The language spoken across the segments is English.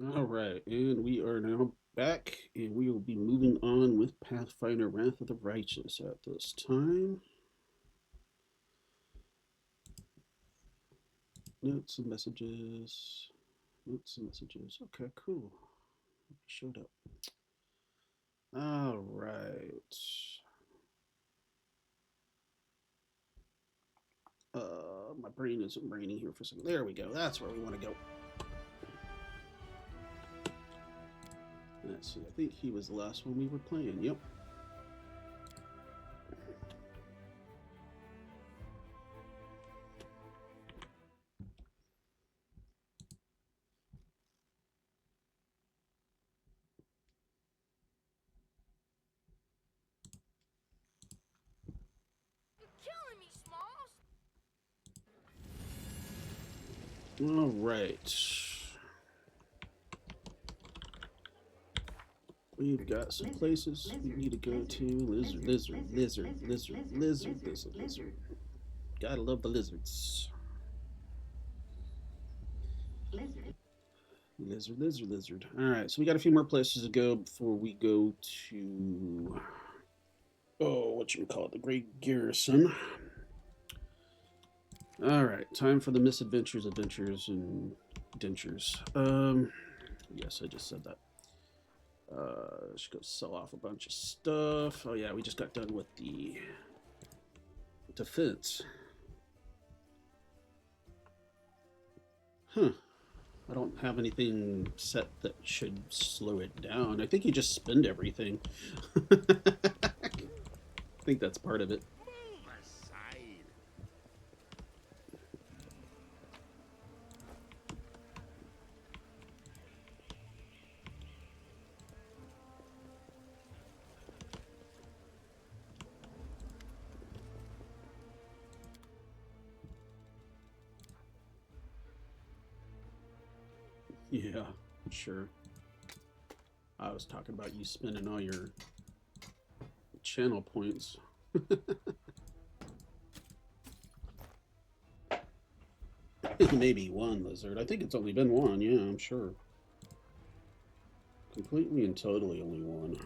All right, and we are now back, and we will be moving on with Pathfinder Wrath of the Righteous at this time. Notes and messages. Notes and messages. Okay, cool. Showed up. All right. My brain isn't braining here for some. There we go. That's where we want to go. Let's see. I think he was the last one we were playing. Yep. Killing me, Smalls. All right. We've got some places we need to go to. Lizard, lizard, lizard, lizard, lizard, lizard, lizard. Gotta love the lizards. Lizard, lizard, lizard. All right, so we got a few more places to go before we go to what you call it, the Grey Garrison. All right, time for the misadventures, adventures, and dentures. Yes, I just said that. Should go sell off a bunch of stuff. Oh yeah, we just got done with the defense. Huh. I don't have anything set that should slow it down. I think you just spend everything. I think that's part of it. Move aside. Yeah, sure. I was talking about you spending all your channel points. Maybe one lizard. I think it's only been one. Yeah, I'm sure. Completely and totally only one.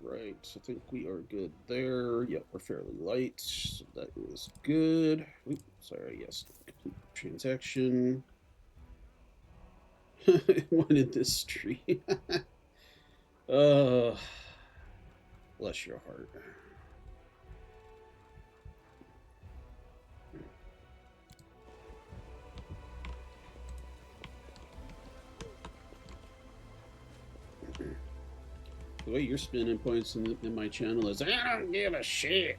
Right. I think we are good there. Yep, we're fairly light. So that is good. Oops, sorry. Yes. Complete transaction. One in this tree. uh, bless your heart. The way you're spending points in my channel is I don't give a shit.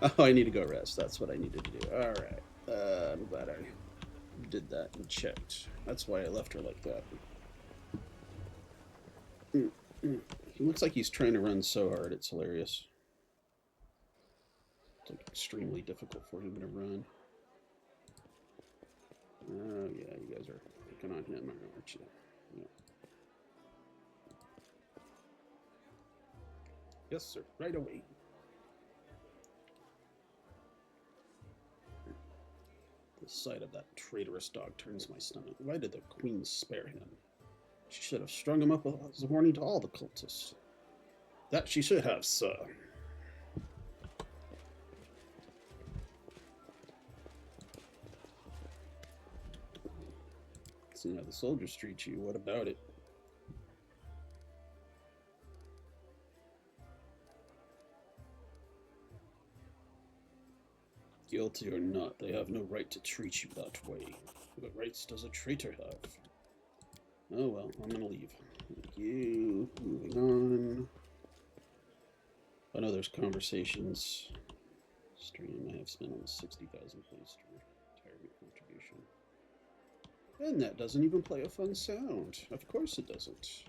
Oh, I need to go rest. That's what I needed to do. All right. I'm glad I did that and checked. That's why I left her like that. He looks like he's trying to run so hard. It's hilarious. It's like extremely difficult for him to run. Oh yeah, you guys are picking on him, aren't you? Yeah. Yes, sir. Right away. The sight of that traitorous dog turns my stomach. Why did the queen spare him? She should have strung him up as a warning to all the cultists. That she should have, sir. See how the soldiers treat you. What about it? Guilty or not, they have no right to treat you that way. What rights does a traitor have? Oh well, I'm gonna leave. Thank you. Moving on. I know there's conversations. Stream. I have spent almost 60,000 plays to retirement contribution. And that doesn't even play a fun sound. Of course it doesn't.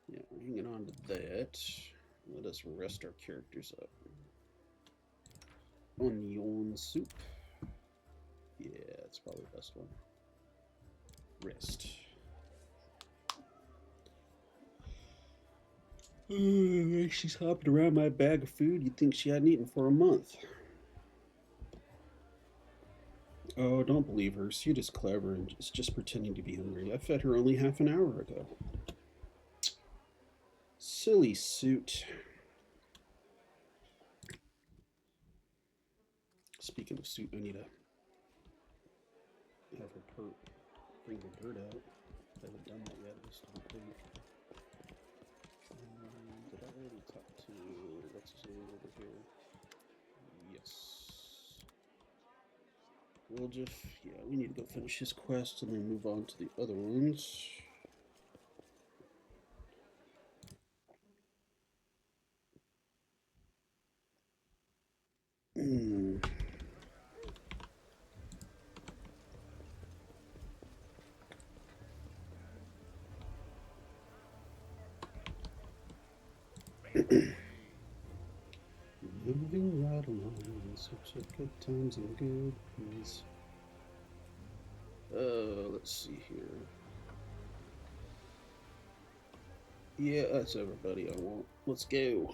Yeah, we're hanging on to that. Let us rest our characters up. Onion soup. Yeah, that's probably the best one. Rest. She's hopping around my bag of food. You'd think she hadn't eaten for a month. Oh, don't believe her. Suit is clever and is just pretending to be hungry. I fed her only half an hour ago. Silly Suit. Speaking of Suit, I need to have her bring her bird out. I haven't done that yet. Just don't think. Did I already talk to what's his name over here? Yes. We'll just, yeah, we need to go finish his quest and then move on to the other ones. Moving right along, such a good times and good things. Let's see here. Yeah, that's everybody I want. Let's go.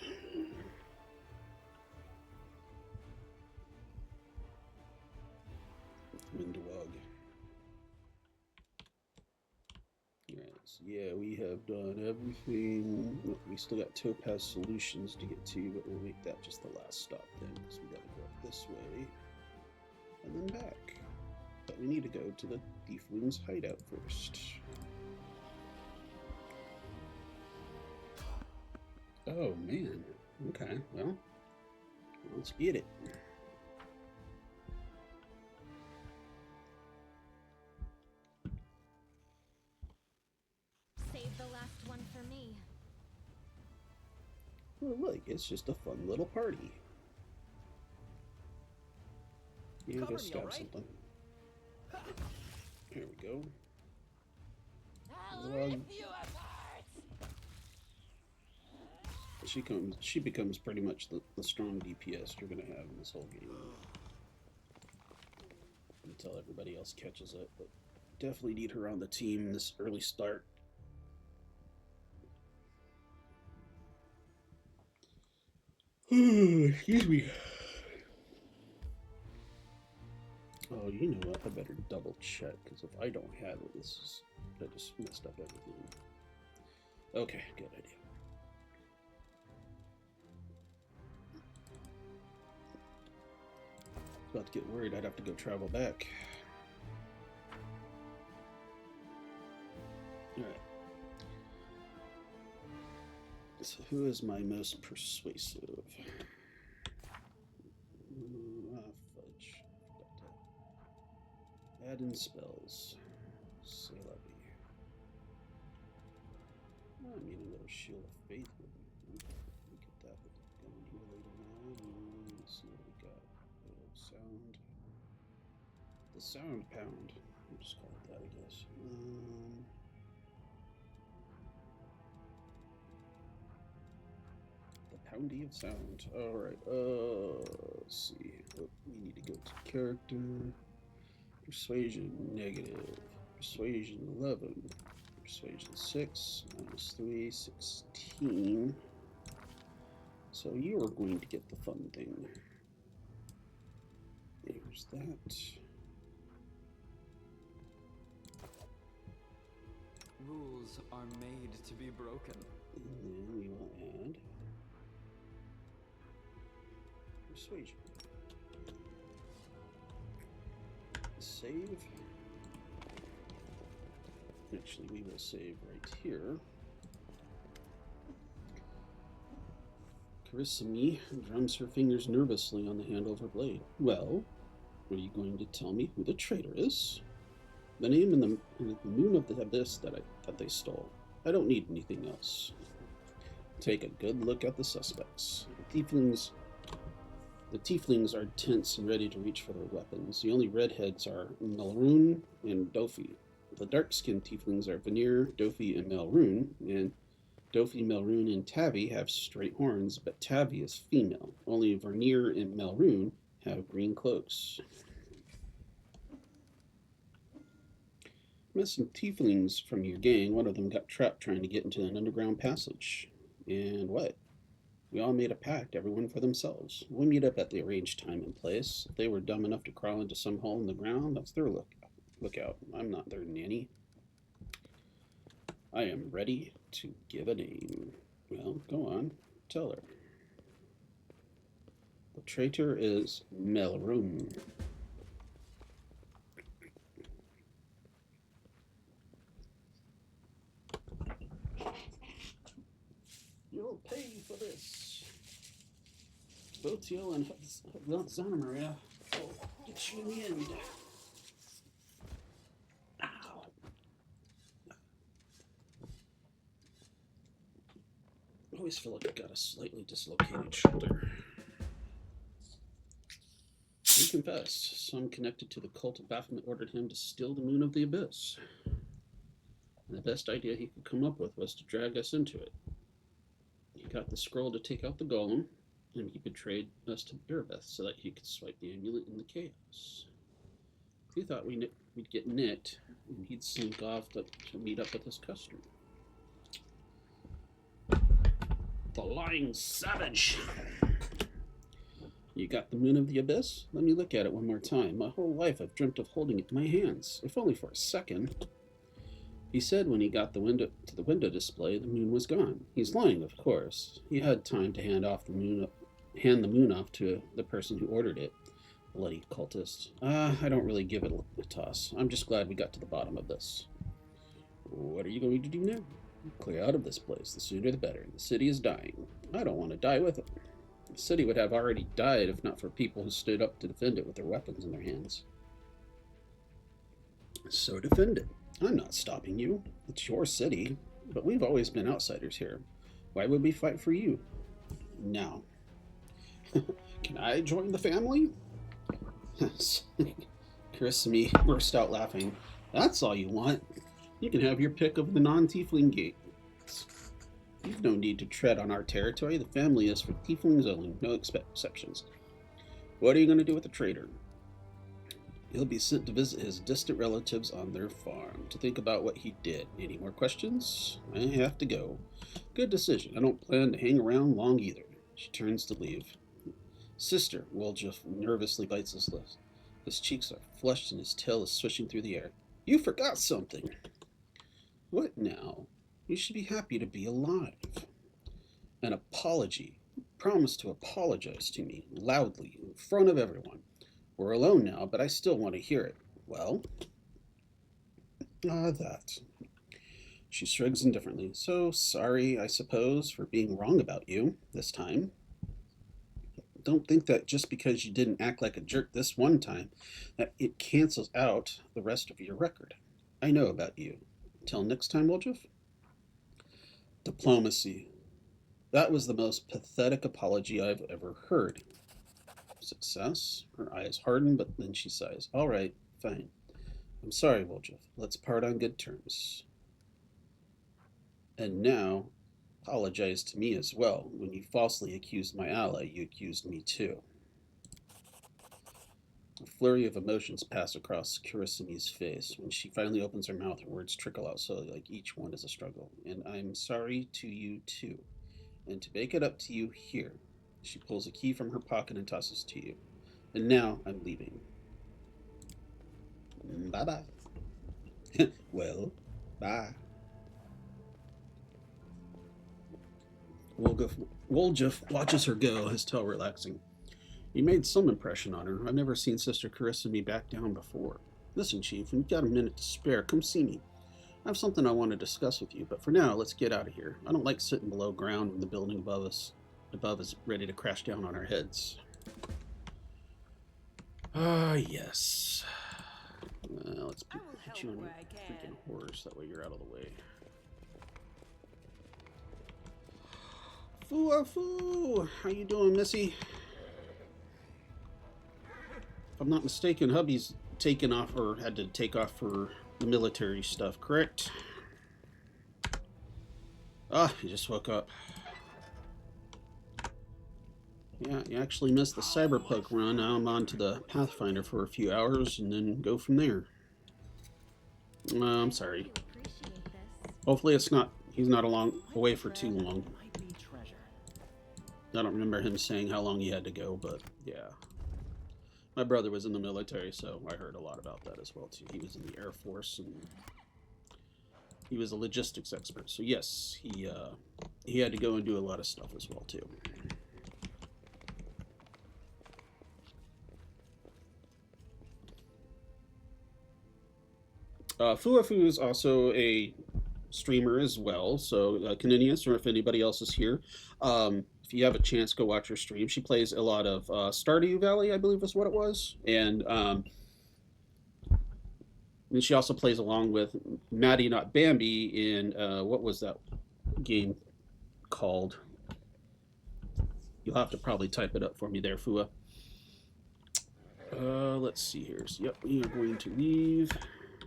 Windwog. Alright, so yeah, we have done everything. We still got Topaz Solutions to get to, but we'll make that just the last stop then, because we gotta go up this way and then back. But we need to go to the Tiefling's hideout first. Oh man. Okay, well, let's get it. Save the last one for me. Well, look, it's just a fun little party. You go stab right? Something. Here we go. I'll rip you apart. She becomes pretty much the strong DPS you're gonna have in this whole game. Until everybody else catches it, but definitely need her on the team in this early start. Excuse me. Oh, you know what? I better double check, because if I don't have it, I just messed up everything. Okay, good idea. About to get worried I'd have to go travel back. Alright. So who is my most persuasive? Fudge. Add in spells. Say la vie. I mean, a little Shield of Faith would be. We get that going here later on. Let's see what we got. Sound. The Sound Pound. We'll just call it that, I guess. The Poundy of Sound. Alright, let's see. Oh, we need to go to character. Persuasion, negative. Persuasion, 11. Persuasion, 6. -3, 16. So you are going to get the fun thing. There's that. Rules are made to be broken. And then we will add persuasion. Save. Actually, we will save right here. Carissimi drums her fingers nervously on the handle of her blade. Well, are you going to tell me who the traitor is? The name and the moon of the abyss that they stole. I don't need anything else. Take a good look at the suspects. The tieflings are tense and ready to reach for their weapons. The only redheads are Melrune and Dofi. The dark-skinned tieflings are Veneer, Dofi, and Melrune, and Dofi, Melrune, and Tavi have straight horns, but Tavi is female. Only Veneer and Melrune have green cloaks. Met some tieflings from your gang. One of them got trapped trying to get into an underground passage. And what? We all made a pact, everyone for themselves. We meet up at the arranged time and place. If they were dumb enough to crawl into some hole in the ground, that's their lookout. I'm not their nanny. I am ready to give a name. Well, go on. Tell her. The traitor is Melroom. You'll pay for this. Botio and Santa Maria will get you in the end. Ow. I always feel like I've got a slightly dislocated shoulder. He confessed. Some connected to the cult of Baphomet ordered him to steal the moon of the abyss. And the best idea he could come up with was to drag us into it. He got the scroll to take out the golem, and he betrayed us to Erebeth so that he could swipe the amulet in the chaos. He thought we'd get nicked, and he'd slink off to meet up with his customer. The lying savage! You got the moon of the abyss? Let me look at it one more time. My whole life I've dreamt of holding it in my hands, if only for a second. He said when he got to the window display, the moon was gone. He's lying, of course. He had time to hand the moon off to the person who ordered it. Bloody cultist. I don't really give it a toss. I'm just glad we got to the bottom of this. What are you going to do now? Clear out of this place. The sooner the better. The city is dying. I don't want to die with it. The city would have already died if not for people who stood up to defend it with their weapons in their hands. So defend it. I'm not stopping you. It's your city, but we've always been outsiders here. Why would we fight for you? Now. Can I join the family? Kirisimi burst out laughing. That's all you want. You can have your pick of the non-tiefling gates. You've no need to tread on our territory. The family is for tieflings only, no exceptions. What are you going to do with the traitor? He'll be sent to visit his distant relatives on their farm to think about what he did. Any more questions? I have to go. Good decision. I don't plan to hang around long either. She turns to leave. Sister, Woljuf nervously bites his lips. His cheeks are flushed and his tail is swishing through the air. You forgot something. What now? You should be happy to be alive. An apology. You promised to apologize to me, loudly, in front of everyone. We're alone now, but I still want to hear it. Well? That. She shrugs indifferently. So sorry, I suppose, for being wrong about you this time. Don't think that just because you didn't act like a jerk this one time, that it cancels out the rest of your record. I know about you. Till next time, Woljuf? Diplomacy. That was the most pathetic apology I've ever heard. Success? Her eyes harden, but then she sighs. All right, fine. I'm sorry, Woljuf. Let's part on good terms. And now, apologize to me as well. When you falsely accused my ally, you accused me too. A flurry of emotions pass across Kirisimi's face. When she finally opens her mouth, her words trickle out slowly, like each one is a struggle. And I'm sorry to you too. And to make it up to you here. She pulls a key from her pocket and tosses to you. And now I'm leaving. Bye-bye. Well, bye. Woljuf watches her go, his tail relaxing. You made some impression on her. I've never seen Sister Kirisimi back down before. Listen, Chief, when you've got a minute to spare, come see me. I have something I want to discuss with you, but for now, let's get out of here. I don't like sitting below ground when the building above is ready to crash down on our heads. Yes. Let's put you on a freaking horse. That way you're out of the way. Foo-ah-foo! How you doing, Missy? If I'm not mistaken, hubby's taken off or had to take off for the military stuff, correct? You just woke up. Yeah, you actually missed the cyberpunk run. Now I'm on to the Pathfinder for a few hours and then go from there. I'm sorry. Hopefully he's not away for too long. I don't remember him saying how long he had to go, but yeah. My brother was in the military, so I heard a lot about that as well too. He was in the Air Force, and he was a logistics expert. So yes, he had to go and do a lot of stuff as well too. Fuafu is also a streamer as well. So Caninius, or if anybody else is here, if you have a chance, go watch her stream. She plays a lot of Stardew Valley, I believe is what it was, and she also plays along with Maddie, not Bambi, in what was that game called? You'll have to probably type it up for me there, Fua. Let's see here. So, yep, we are going to leave.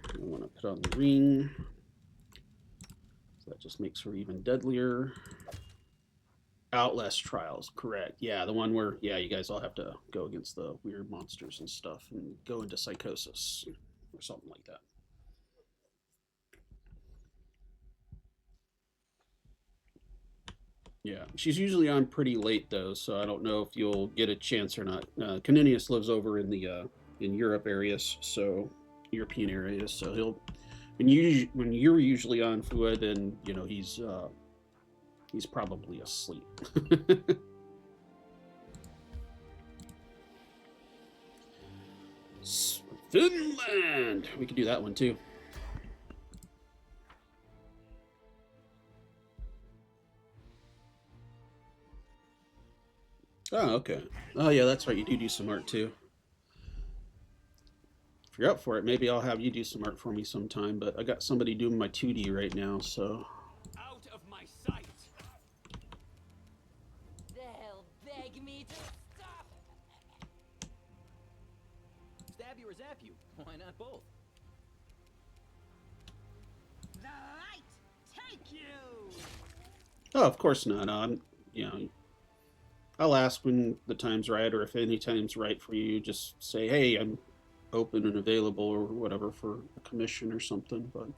I want to put on the ring. So that just makes her even deadlier. Outlast Trials, correct. Yeah, the one where, yeah, you guys all have to go against the weird monsters and stuff and go into psychosis or something like that. Yeah, she's usually on pretty late though, so I don't know if you'll get a chance or not. Caninius lives over in the in Europe areas, so European areas, so he'll when you're usually on Fua, then you know he's probably asleep. Finland, we could do that one too. Oh, okay. Oh, yeah, that's right. You do some art too. If you're up for it, maybe I'll have you do some art for me sometime. But I got somebody doing my 2D right now, so. Out of my sight. They'll beg me to stop. Stab you or zap you? Why not both? The light take you. Oh, of course not. You know, I'll ask when the time's right, or if any time's right for you. Just say, hey, I'm open and available, or whatever, for a commission or something. But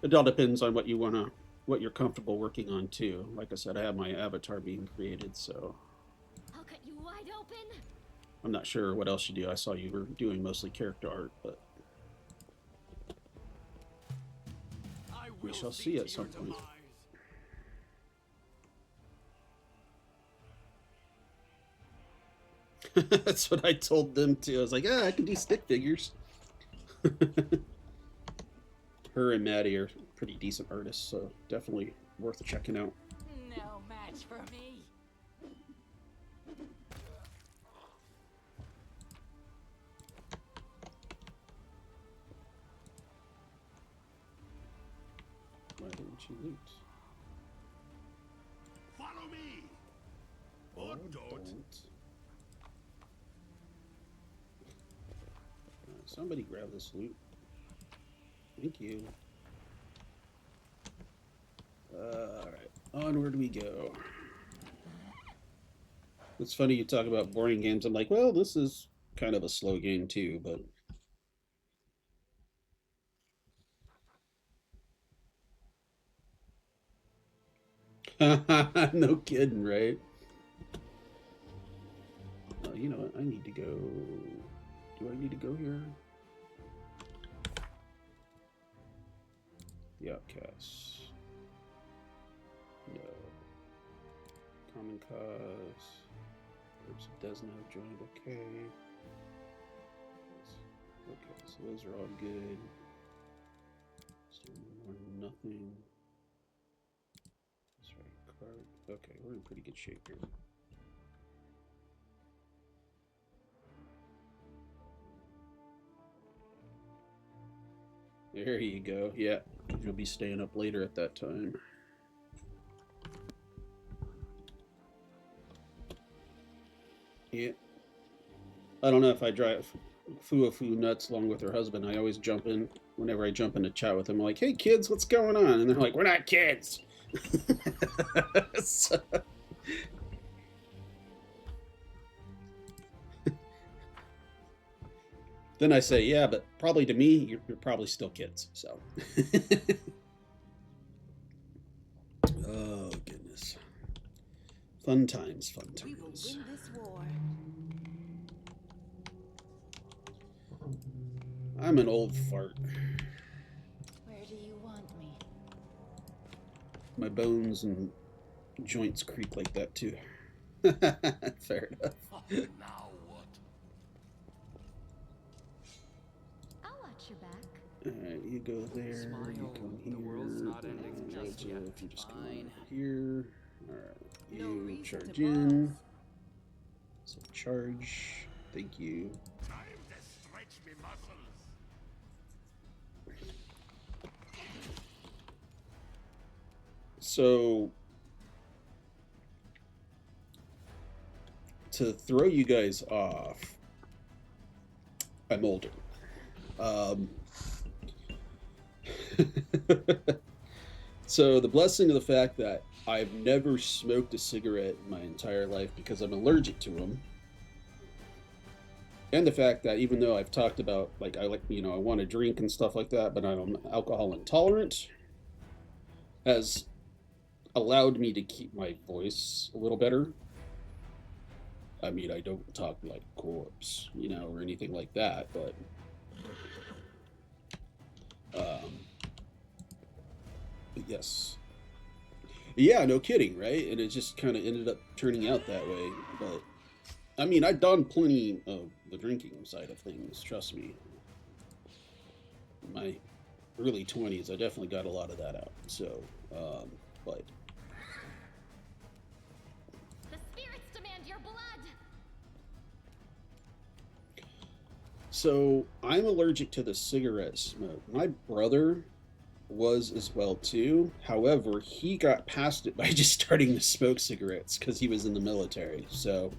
it all depends on what you're comfortable working on too. Like I said, I have my avatar being created, so I'll cut you wide open. I'm not sure what else you do. I saw you were doing mostly character art, but we shall see at some point. That's what I told them too. I was like, I can do stick figures. Her and Maddie are pretty decent artists, so definitely worth checking out. No match for me. Why didn't she loot? Follow me. Or don't. Somebody grab this loot. Thank you. Alright, onward we go. It's funny you talk about boring games. I'm like, well, this is kind of a slow game too, but no kidding, right? You know what? I need to go. Do I need to go here? The Outcasts. No. Common Cause. Groups of Desna have joined. Okay. Okay, so those are all good. Still more nothing. That's right, card. Okay, we're in pretty good shape here. There you go. Yeah, you'll be staying up later at that time. Yeah. I don't know if I drive Fuafu nuts along with her husband. I always jump in whenever I jump in to chat with them. I'm like, hey kids, what's going on? And they're like, we're not kids. So... Then I say, yeah, but probably to me, you're probably still kids. So. Oh, goodness. Fun times, fun We will times. win this war. I'm an old fart. Where do you want me? My bones and joints creak like that too. Fair enough. Now what? I'll watch your back. Alright, you go there. Smile, You come the here. world's not ending and just Jojo, yet. if you just come Fine. over here. Alright, No you reason charge to in. pause. So charge. Thank you. Time to stretch me muscles. So to throw you guys off, I'm older. So the blessing of the fact that I've never smoked a cigarette in my entire life because I'm allergic to them, and the fact that even though I've talked about like I want to drink and stuff like that, but I'm alcohol intolerant, has allowed me to keep my voice a little better. I mean, I don't talk like corpse, or anything like that, but yes. Yeah, no kidding, right? And it just kind of ended up turning out that way. But, I mean, I've done plenty of the drinking side of things, trust me. In my early 20s, I definitely got a lot of that out. So, but... The spirits demand your blood. So, I'm allergic to the cigarette smoke. My brother was as well too. However, he got past it by just starting to smoke cigarettes because he was in the military. So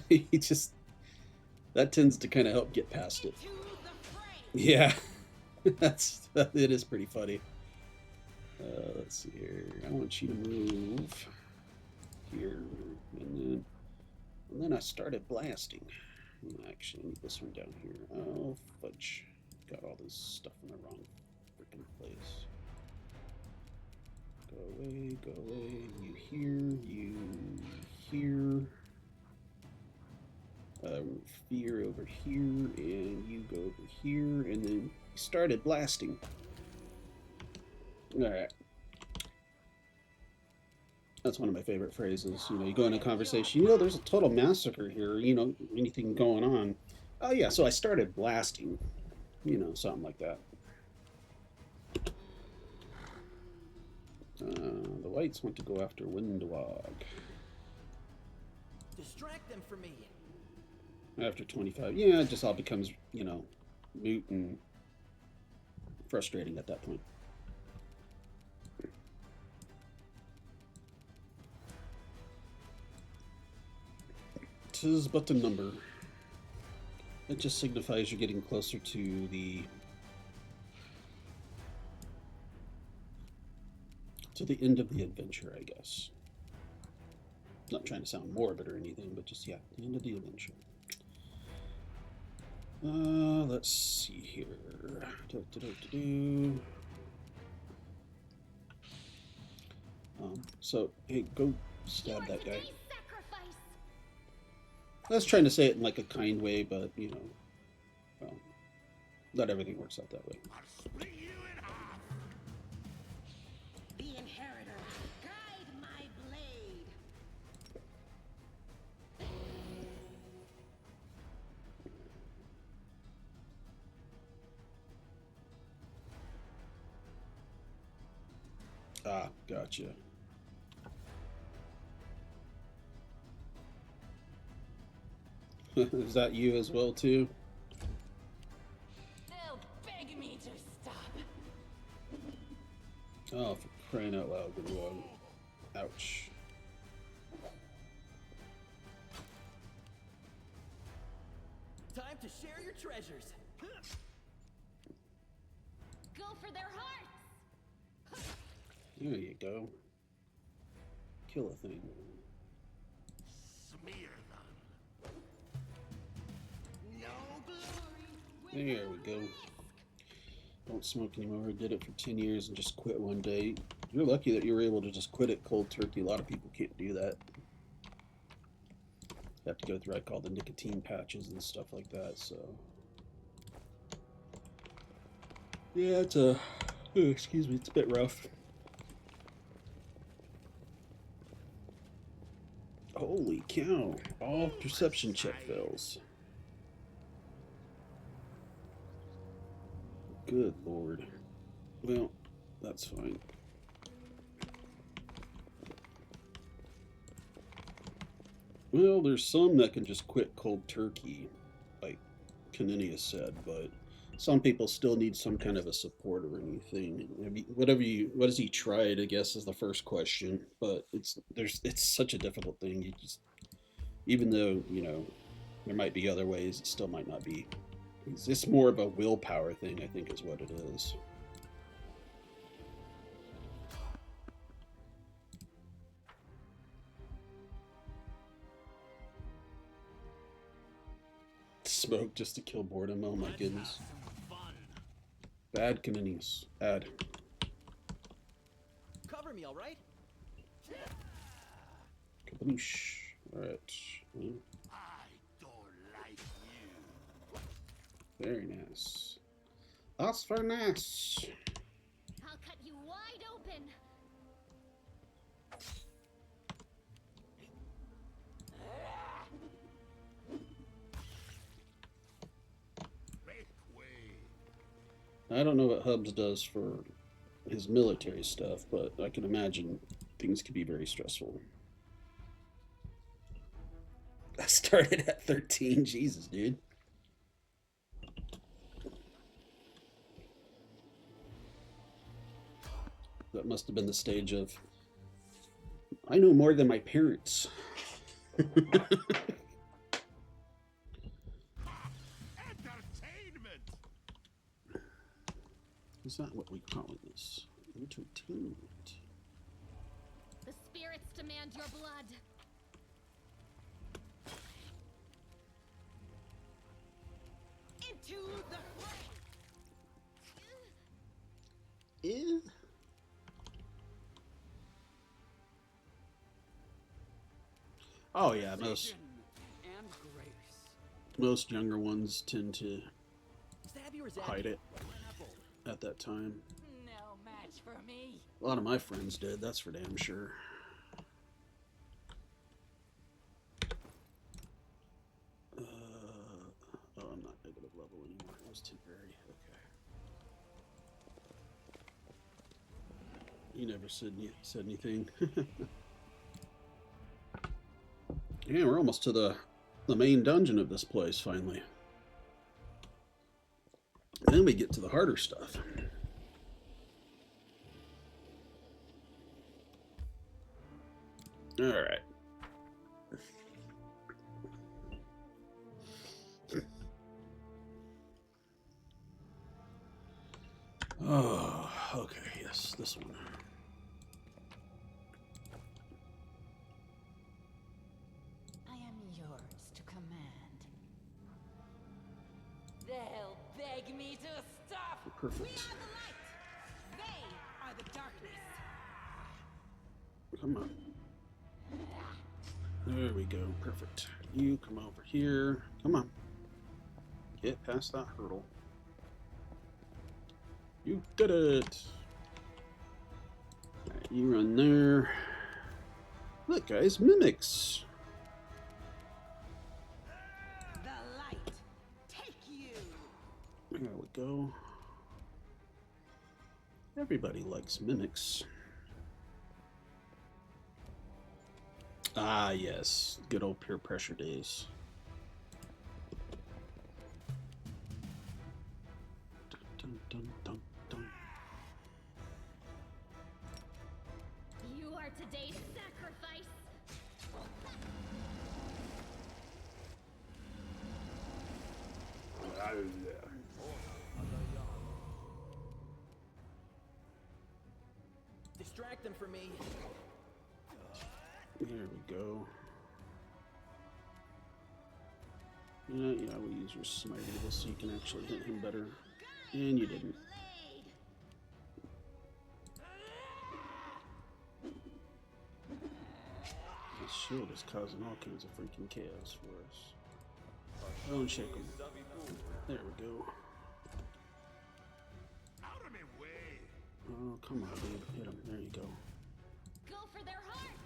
he just that tends to kind of help get past it. To the fray. Yeah, it is pretty funny. Let's see here. I want you to move here, and then I started blasting. Actually, I need this one down here. Oh fudge! Got all this stuff in the wrong freaking place. Go away, go away. You here. Fear over here, and you go over here, and then started blasting. Alright. That's one of my favorite phrases. You go in a conversation, there's a total massacre here, anything going on. Oh yeah, so I started blasting. Something like that. The whites want to go after Windwog. Distract them from me. After 25. Yeah, it just all becomes, moot and frustrating at that point. 'Tis but a number. It just signifies you're getting closer to the end of the adventure, I guess. Not trying to sound morbid or anything, but just, yeah, the end of the adventure. Let's see here. So, hey, go stab that guy. Today's sacrifice. I was trying to say it in like a kind way, but, well, not everything works out that way. I'll split you in half. The inheritor, guide my blade. Ah, gotcha. Is that you as well, too? They'll beg me to stop. Oh, for crying out loud, good one. Ouch. Time to share your treasures. Go for their hearts. There you go. Kill a thing. Smear them. No glory. There we go. Don't smoke anymore. Did it for 10 years and just quit one day. You're lucky that you were able to just quit it cold turkey. A lot of people can't do that. You have to go through like all the nicotine patches and stuff like that. So yeah, it's a excuse me, it's a bit rough. Holy cow! All perception check fails. Good lord. Well, that's fine. Well, there's some that can just quit cold turkey, like Caninius said, but some people still need some kind of a support or anything. I mean, what has he tried? I guess is the first question. But it's such a difficult thing. You just, even though there might be other ways, it still might not be. It's more of a willpower thing, I think, is what it is. Smoke just to kill boredom. Oh my goodness. Bad Caninius. Add. Cover me, all right? Kaboosh. Alright. I don't like you. Very nice. That's very nice. I'll cut you wide open. Make way. I don't know what Hubs does for his military stuff, but I can imagine things could be very stressful. I started at 13. Jesus, dude. That must have been the stage of, I know more than my parents. Entertainment. Is that what we call this? Entertainment. The spirits demand your blood. Into the fray! Eh? Oh yeah, most And grace. younger ones tend to Stab you or zap hide you? it at that time. No match for me. A lot of my friends did, that's for damn sure. Oh, I'm not negative level anymore. It was temporary. Okay. You never said anything. Yeah, we're almost to the main dungeon of this place, finally. Then we get to the harder stuff. All right. Oh, okay, yes, this one. I am yours to command. They'll beg me to stop. We Perfect. are the light! They are the darkness! Come on. There we go. Perfect. You come over here. Come on. Get past that hurdle. You did it! Alright, you run there. Look, guys, mimics. The light! Take you! There we go. Everybody likes mimics. Ah, yes. Good old peer pressure days. Dun, dun, dun, dun. You are today's sacrifice. Distract them for me. There we go. Yeah, we'll use your smite able so you can actually hit him better. And you didn't. Blade! shield is causing all kinds of freaking chaos for us. Don't shake him. There we go. Out of my way. Oh, come on, dude. Hit him. There you go. Go for their hearts!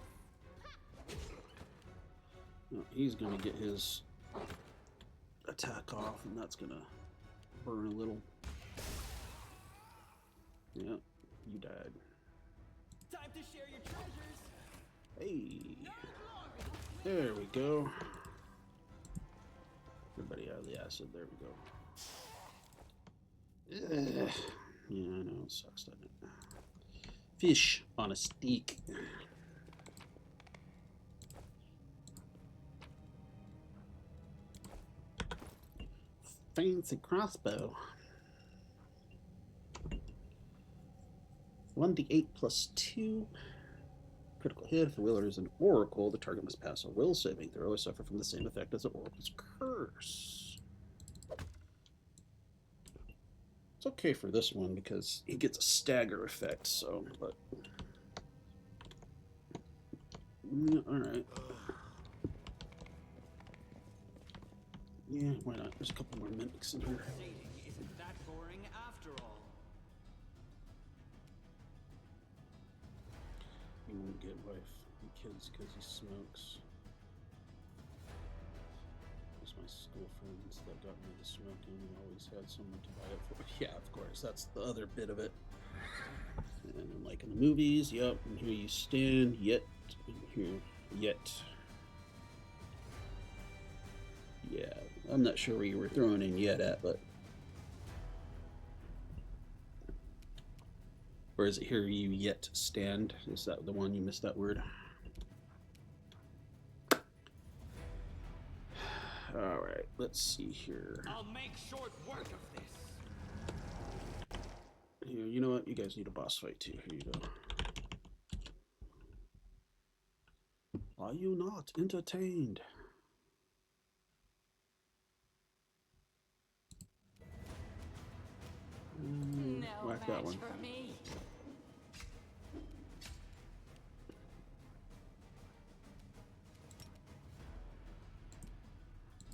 No, he's gonna get his attack off, and that's gonna burn a little. Yep, you died. Time to share your treasures. Hey, there we go. Everybody out of the acid. There we go. Ugh. Yeah, I know it sucks, doesn't it? Fish on a steak. Fancy crossbow. 1d8 plus 2. Critical hit. If the wielders is an oracle, the target must pass a will saving throw or suffer from the same effect as the oracle's curse. It's okay for this one because he gets a stagger effect, so, but... Yeah, alright. Yeah, why not? There's a couple more mimics in here. Dating isn't that boring after all. He won't get wife and kids because he smokes. There's my school friends that got me into smoking and always had someone to buy it for. Yeah, of course, that's the other bit of it. And then, like in the movies, yep, and here you stand, yet, and here, yet. Yeah, I'm not sure where you were throwing in yet at, but. Or is it here you yet stand? Is that the one you missed that word? Alright, let's see here. I'll make short work of this. Here, you know what? You guys need a boss fight too. Here you go. Are you not entertained? No Whack match that one. for me.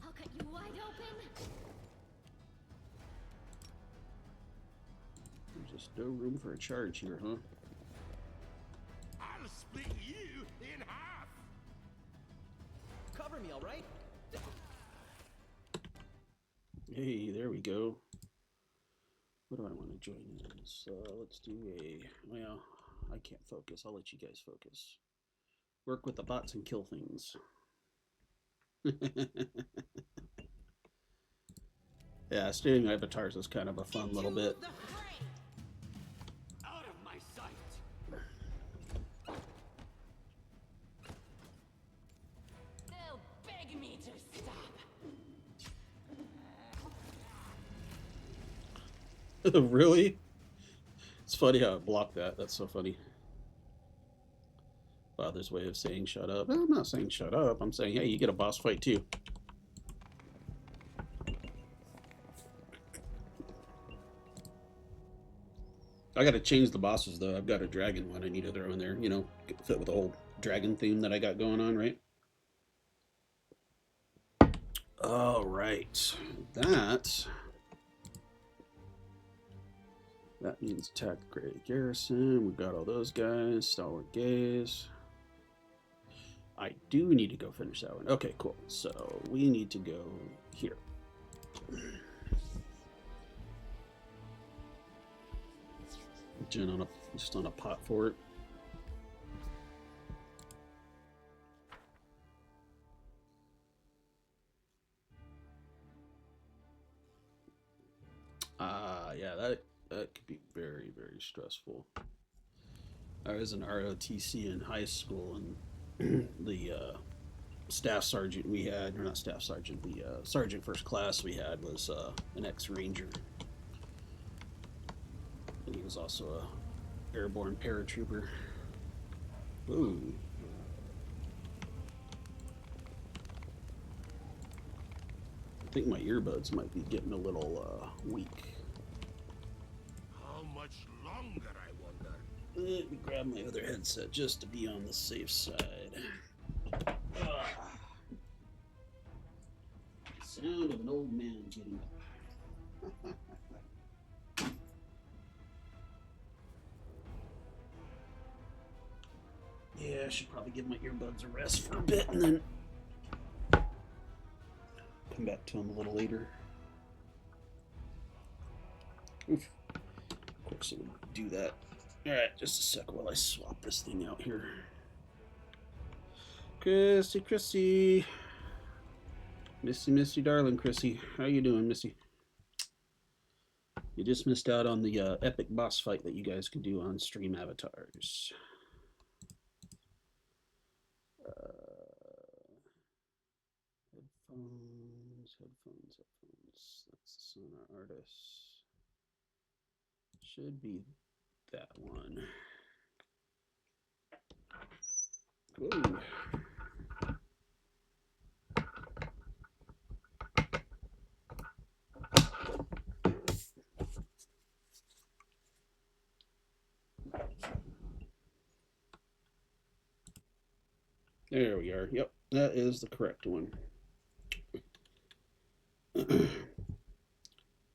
I'll cut you wide open! There's just no room for a charge here, huh? I'll split you in half. Cover me, all right? Hey, there we go. What do I want to join in? So let's do a, well, I can't focus. I'll let you guys focus. Work with the bots and kill things. Yeah, steering avatars is kind of a fun little bit. The fray. Out of my sight. They'll beg me to stop. Really? It's funny how it blocked that. That's so funny. Father's way of saying shut up. Well, I'm not saying shut up. I'm saying, hey, you get a boss fight too. I gotta change the bosses though. I've got a dragon one I need to throw in there, you know, fit with the whole dragon theme that I got going on, right? All right. That means attack Grey Garrison. We've got all those guys. Stalwart Gaze. I do need to go finish that one. Okay, cool. So we need to go here. Just on a pot for it. Yeah, that could be very, very stressful. I was an ROTC in high school, and the staff sergeant we had, or not staff sergeant, the sergeant first class we had was an ex-ranger. And he was also a airborne paratrooper. Ooh. I think my earbuds might be getting a little weak. How much longer, I wonder? Let me grab my other headset just to be on the safe side. Sound of an old man getting up. Yeah, I should probably give my earbuds a rest for a bit and then come back to them a little later. Oof. Of course it would do that. Alright, just a sec while I swap this thing out here. Chrissy. Missy, darling Chrissy. How you doing, Missy? You just missed out on the epic boss fight that you guys can do on stream avatars. Headphones. That's the Sonar Artist. Should be that one. Whoa. There we are. Yep, that is the correct one.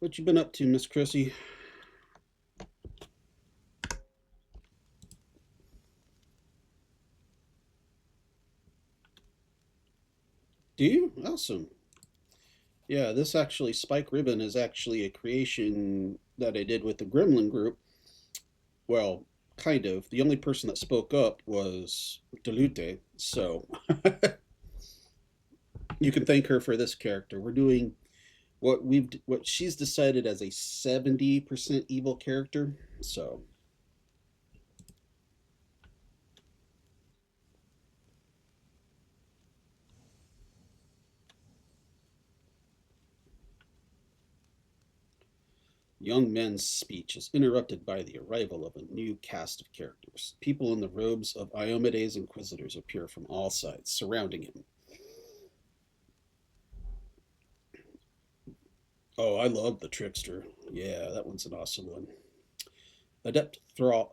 What you been up to, Miss Chrissy? Do you? Awesome. Yeah, this actually, Spike Ribbon is actually a creation that I did with the Gremlin group. Well, kind of. The only person that spoke up was Delute, so you can thank her for this character. We're doing what she's decided as a 70% evil character, so young men's speech is interrupted by the arrival of a new cast of characters. People in the robes of Iomedes Inquisitors appear from all sides, surrounding him. Oh, I love the Trickster. Yeah, that one's an awesome one. Adept Thaw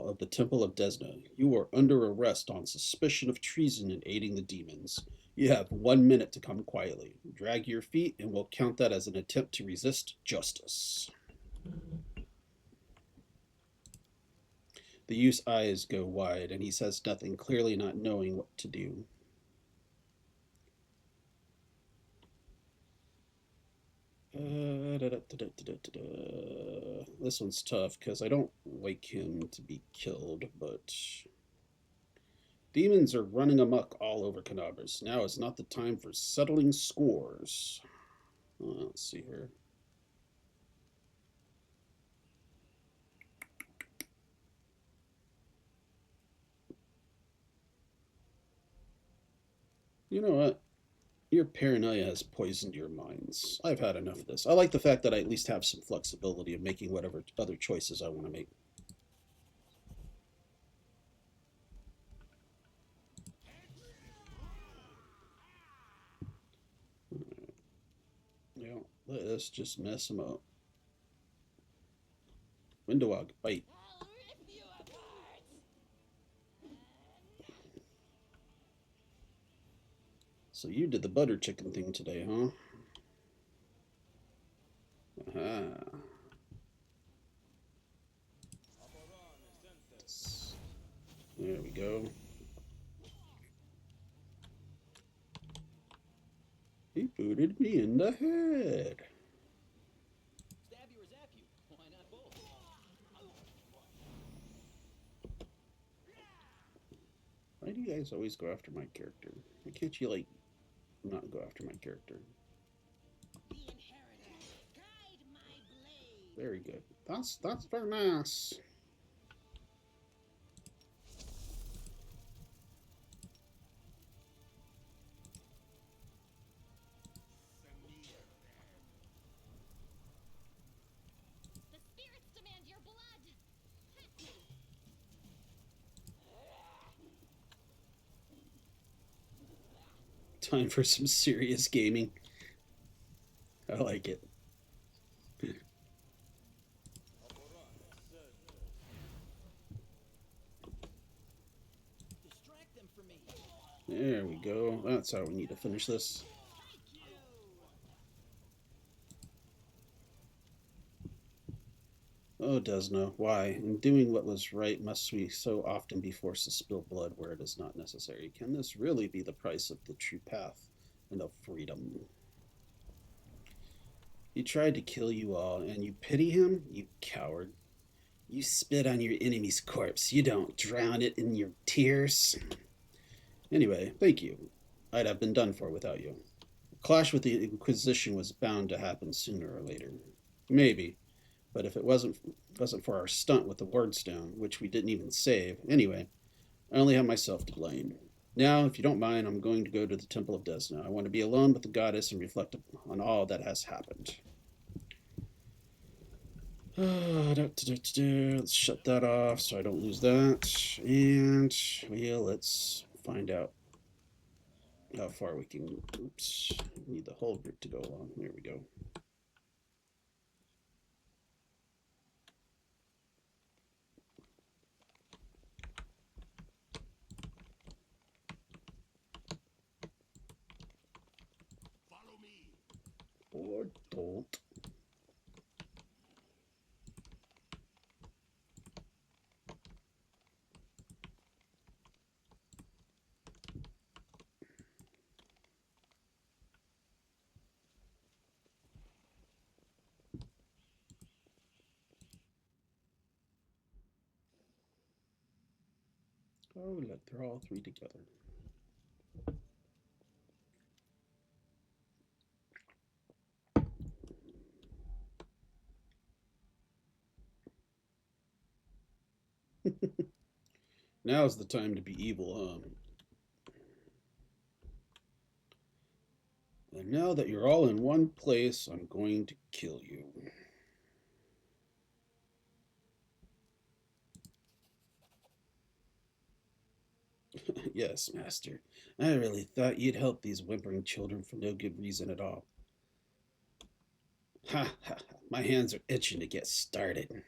of the Temple of Desna, you are under arrest on suspicion of treason and aiding the demons. You have 1 minute to come quietly. Drag your feet, and we'll count that as an attempt to resist justice. The youth's eyes go wide, and he says nothing, clearly not knowing what to do. This one's tough because I don't like him to be killed, but demons are running amok all over Canabras. Now is not the time for settling scores. Let's see here. You know what? Your paranoia has poisoned your minds. I've had enough of this. I like the fact that I at least have some flexibility in making whatever other choices I want to make. Yeah, let's just mess them up. Windowog, bite. I'll rip you apart. So you did the butter chicken thing today, huh? Aha. There we go. He booted me in the head. Stab you or zap you. Why not both? Why do you guys always go after my character? Why can't you, like, not go after my character? The inheritor. Guide my blade. Very good. That's very nice. The spirits demand your blood. Time for some serious gaming. I like it. Distract them from me. There we go. That's how we need to finish this. Oh, Desna, why, in doing what was right, must we so often be forced to spill blood where it is not necessary? Can this really be the price of the true path and of freedom? He tried to kill you all, and you pity him? You coward. You spit on your enemy's corpse. You don't drown it in your tears. Anyway, thank you. I'd have been done for without you. A clash with the Inquisition was bound to happen sooner or later. Maybe. But if it wasn't for our stunt with the Wardstone, which we didn't even save, anyway, I only have myself to blame. Now, if you don't mind, I'm going to go to the Temple of Desna. I want to be alone with the goddess and reflect on all that has happened. Let's shut that off so I don't lose that. And well, let's find out how far we can. Oops, need the whole group to go along. There we go. Follow me. Or don't. Oh, look, they're all three together. Now's the time to be evil, huh? And now that you're all in one place, I'm going to kill you. Yes, Master. I really thought you'd help these whimpering children for no good reason at all. Ha ha ha. My hands are itching to get started.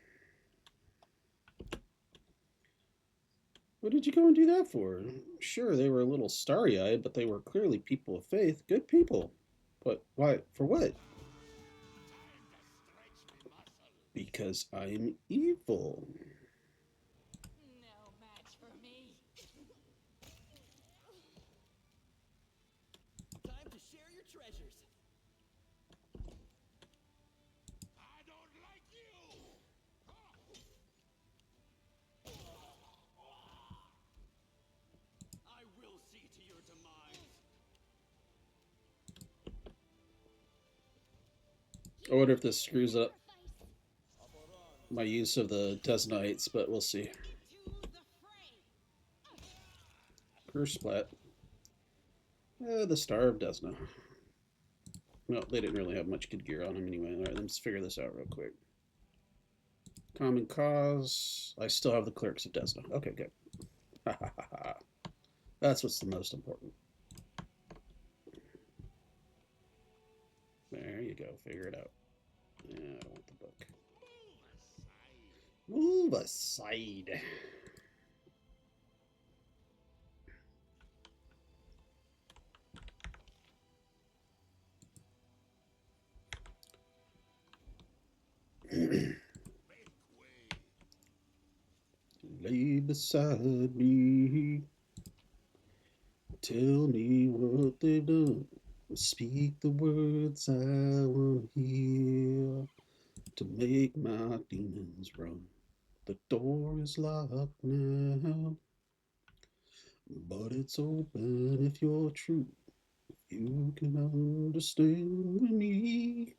What did you go and do that for? Sure, they were a little starry eyed, but they were clearly people of faith. Good people. But why? For what? Because I'm evil. No match for me. Time to share your treasures. I don't like you. I will see to your demise. I wonder if this screws up my use of the Tesnites, but we'll see. Into the fray. Curse splat. The Star of Desna. Well, they didn't really have much good gear on them anyway. Alright, let's figure this out real quick. Common cause. I still have the Clerics of Desna. Okay, good. That's what's the most important. There you go. Figure it out. Yeah, I don't want the book. Move aside. Lay beside me. Tell me what they've done. Speak the words I want to hear to make my demons run. The door is locked now, but it's open if you're true. If you can understand me,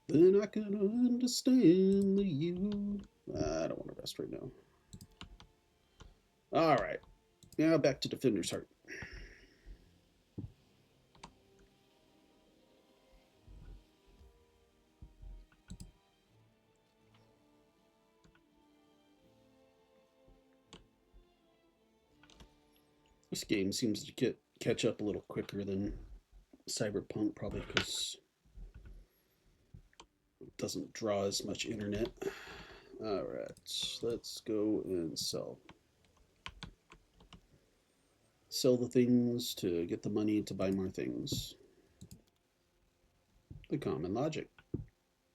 then I can understand you. I don't want to rest right now. All right, now back to Defender's Heart. This game seems to catch up a little quicker than Cyberpunk, probably because it doesn't draw as much internet. All right, let's go and sell. Sell the things to get the money to buy more things. The common logic.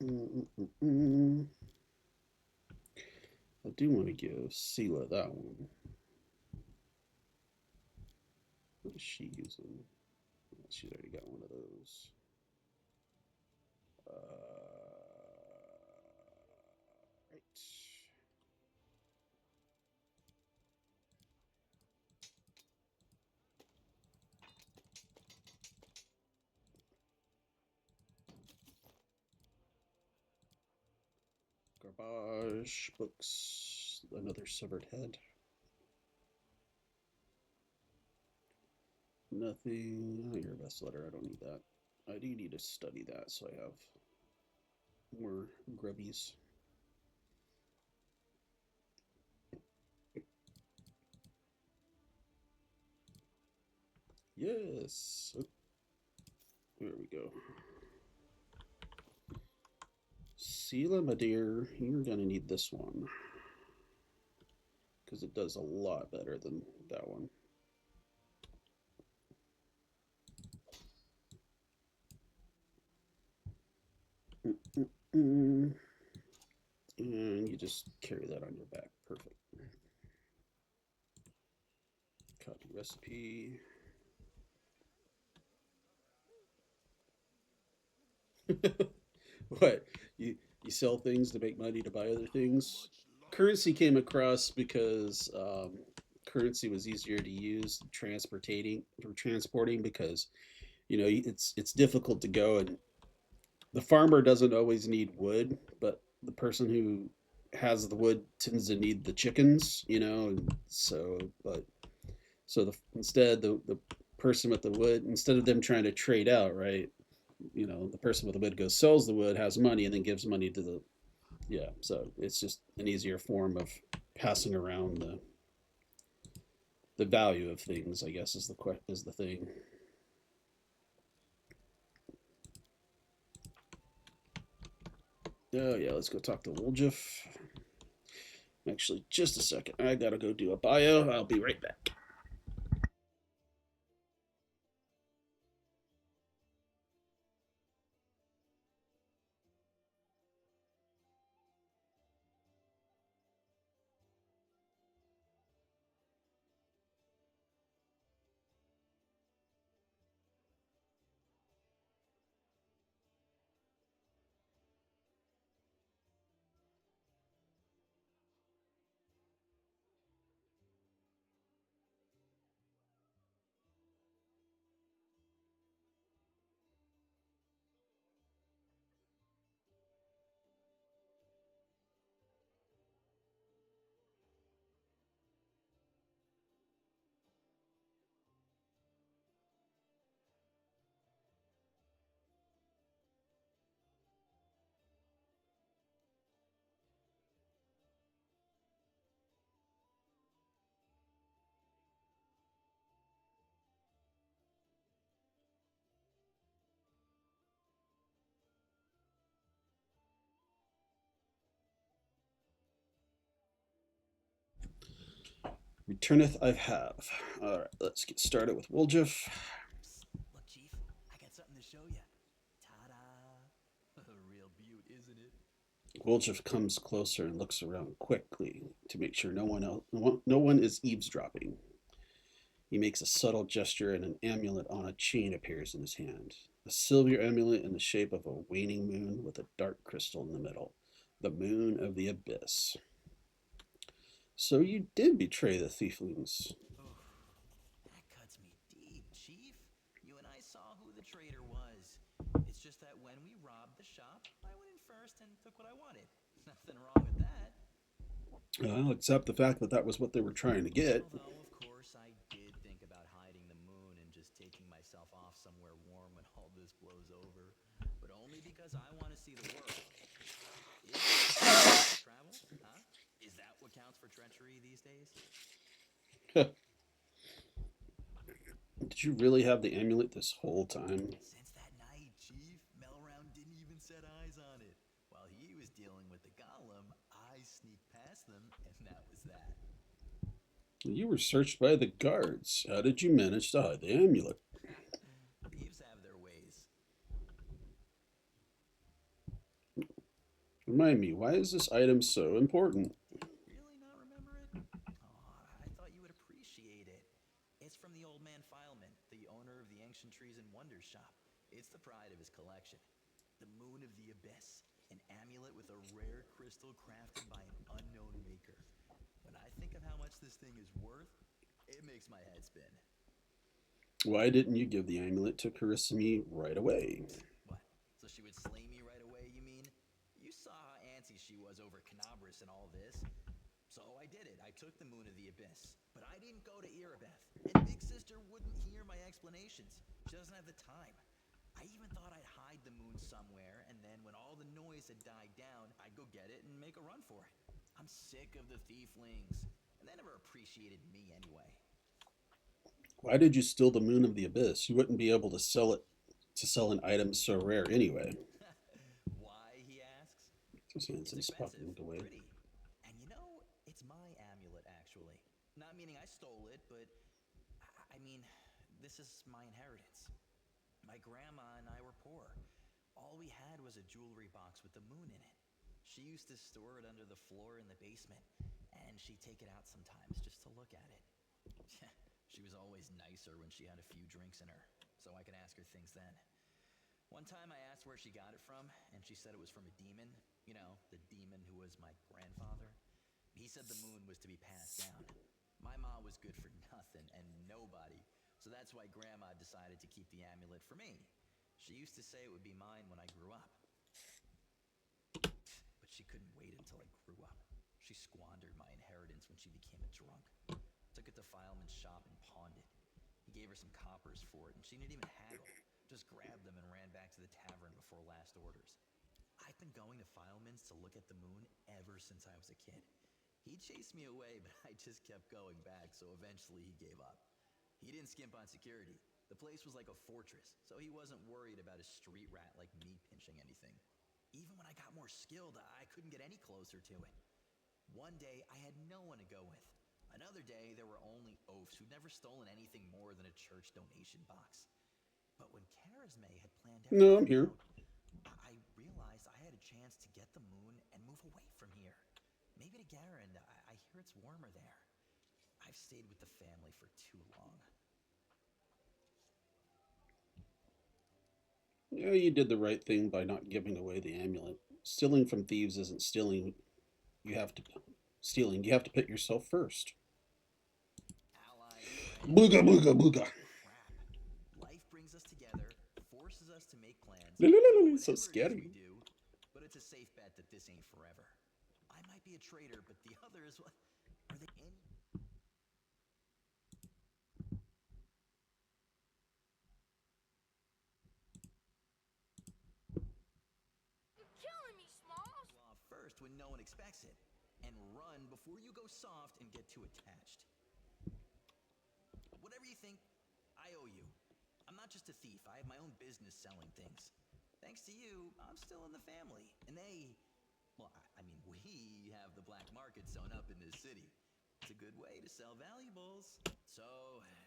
I do want to give Sela that one. What is she using? Oh, she's already got one of those. Right. Garbage, books, another severed head. Nothing. Oh, your best letter. I don't need that. I do need to study that so I have more grubbies. Yes. Oh, there we go. Sela, my dear, you're going to need this one. Because it does a lot better than that one. And you just carry that on your back. Perfect. Copy recipe. What? You sell things to make money to buy other things? Currency came across because currency was easier to use transporting because it's difficult to go, and the farmer doesn't always need wood, but the person who has the wood tends to need the chickens, and instead the person with the wood, instead of them trying to trade out, right, the person with the wood goes sells the wood, has money, and then gives money to the yeah. So it's just an easier form of passing around the value of things, I guess, is the thing. Oh yeah, let's go talk to Woljif. Actually, just a second. I gotta go do a bio. I'll be right back. Returneth I have. All right, let's get started with Woljif. Look, Chief, I got something to show you. Ta-da! A real beaut, isn't it? Woljif comes closer and looks around quickly to make sure no one is eavesdropping. He makes a subtle gesture and an amulet on a chain appears in his hand. A silver amulet in the shape of a waning moon with a dark crystal in the middle. The moon of the abyss. So you did betray the thieflings. Oh, that cuts me deep, Chief. You and I saw who the traitor was. It's just that when we robbed the shop, I went in first and took what I wanted. Nothing wrong with that. Well, except the fact that that was what they were trying to get. Although, of course, I did think about hiding the moon and just taking myself off somewhere warm when all this blows over. But only because I want to see the world. Is that travel? Huh? Is that what counts for treachery these days? Did you really have the amulet this whole time? Since that night, Chief, Melround didn't even set eyes on it. While he was dealing with the golem, I sneaked past them, and that was that. You were searched by the guards. How did you manage to hide the amulet? Thieves have their ways. Remind me, why is this item so important? Really not remember it? Aw, I thought you would appreciate it. It's from the old man Fileman, the owner of the Ancient Trees and Wonders shop. It's the pride of his collection. The Moon of the Abyss, an amulet with a rare crystal crafted by an unknown maker. When I think of how much this thing is worth, it makes my head spin. Why didn't you give the amulet to Carissimi right away? What? So she would slay me right away, you mean? You saw how antsy she was over Canabras and all this. So I did it. I took the Moon of the Abyss. But I didn't go to Erebeth. And Big Sister wouldn't hear my explanations. She doesn't have the time. I even thought I'd hide the moon somewhere, and then when all the noise had died down, I'd go get it and make a run for it. I'm sick of the thieflings. And they never appreciated me anyway. Why did you steal the Moon of the Abyss? You wouldn't be able to sell an item so rare anyway. Why, he asks? Just hands It's his pocket expensive, away. pretty. And you know, it's my amulet, actually. Not meaning I stole it, but I mean, this is my inheritance. My grandma and I were poor. All we had was a jewelry box with the moon in it. She used to store it under the floor in the basement, and she'd take it out sometimes just to look at it. She was always nicer when she had a few drinks in her, so I could ask her things then. One time I asked where she got it from, and she said it was from a demon. You know, the demon who was my grandfather. He said the moon was to be passed down. My mom was good for nothing and nobody, so that's why Grandma decided to keep the amulet for me. She used to say it would be mine when I grew up. But she couldn't wait until I grew up. She squandered my inheritance when she became a drunk. Took it to Fileman's shop and pawned it. He gave her some coppers for it, and she didn't even haggle. Just grabbed them and ran back to the tavern before last orders. I've been going to Fileman's to look at the moon ever since I was a kid. He chased me away, but I just kept going back, so eventually he gave up. He didn't skimp on security. The place was like a fortress, so he wasn't worried about a street rat like me pinching anything. Even when I got more skilled, I couldn't get any closer to it. One day, I had no one to go with. Another day, there were only oafs who'd never stolen anything more than a church donation box. But when Charisme had planned No, I'm everything here. out, I realized I had a chance to get the moon and move away from here. Maybe to Garen. I hear it's warmer there. I've stayed with the family for too long. Yeah, you did the right thing by not giving away the amulet. Stealing from thieves isn't stealing. You have to stealing. You have to put yourself first. Allies, friends, Booga booga booga. crap. Life brings us together, forces us to make plans. La, la, la, la, Whatever so it is scary. we do, but it's a safe bet that this ain't forever. I might be a traitor, but the others, what? Are they in? You're killing me, Smalls. Off first when no one expects it, and run before you go soft and get too attached. Whatever you think, I owe you. I'm not just a thief. I have my own business selling things. Thanks to you, I'm still in the family, and I mean, we have the black market sewn up in this city. It's a good way to sell valuables. So,